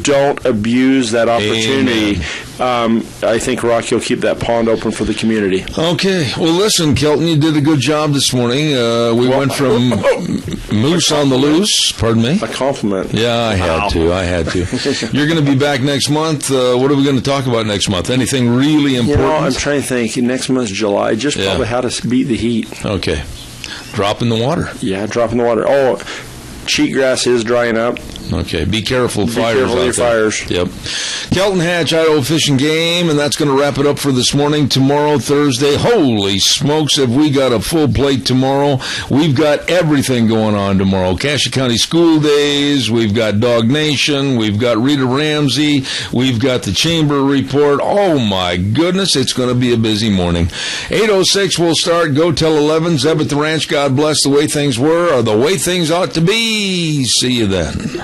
don't abuse that opportunity. I think Rocky will keep that pond open for the community. Okay. Well, listen, Kelton, you did a good job this morning. We went from moose on the loose. Pardon me? A compliment. Yeah, I had to. You're going to be back next month. What are we going to talk about next month? Anything really important? I'm trying to think. Next month's July. Just probably how to beat the heat. Okay. Drop in the water. Yeah, drop in the water. Oh, cheatgrass is drying up. Okay, be careful. Fires careful out your there. Fires. Yep. Kelton Hatch, Idaho Fish and Game, and that's going to wrap it up for this morning. Tomorrow, Thursday, holy smokes, have we got a full plate tomorrow. We've got everything going on tomorrow. Cassia County School Days, we've got Dog Nation, we've got Rita Ramsey, we've got the Chamber Report. Oh, my goodness, it's going to be a busy morning. 8:06, we'll start. Go till 11. Zeb at the Ranch, God bless the way things were, or the way things ought to be. See you then.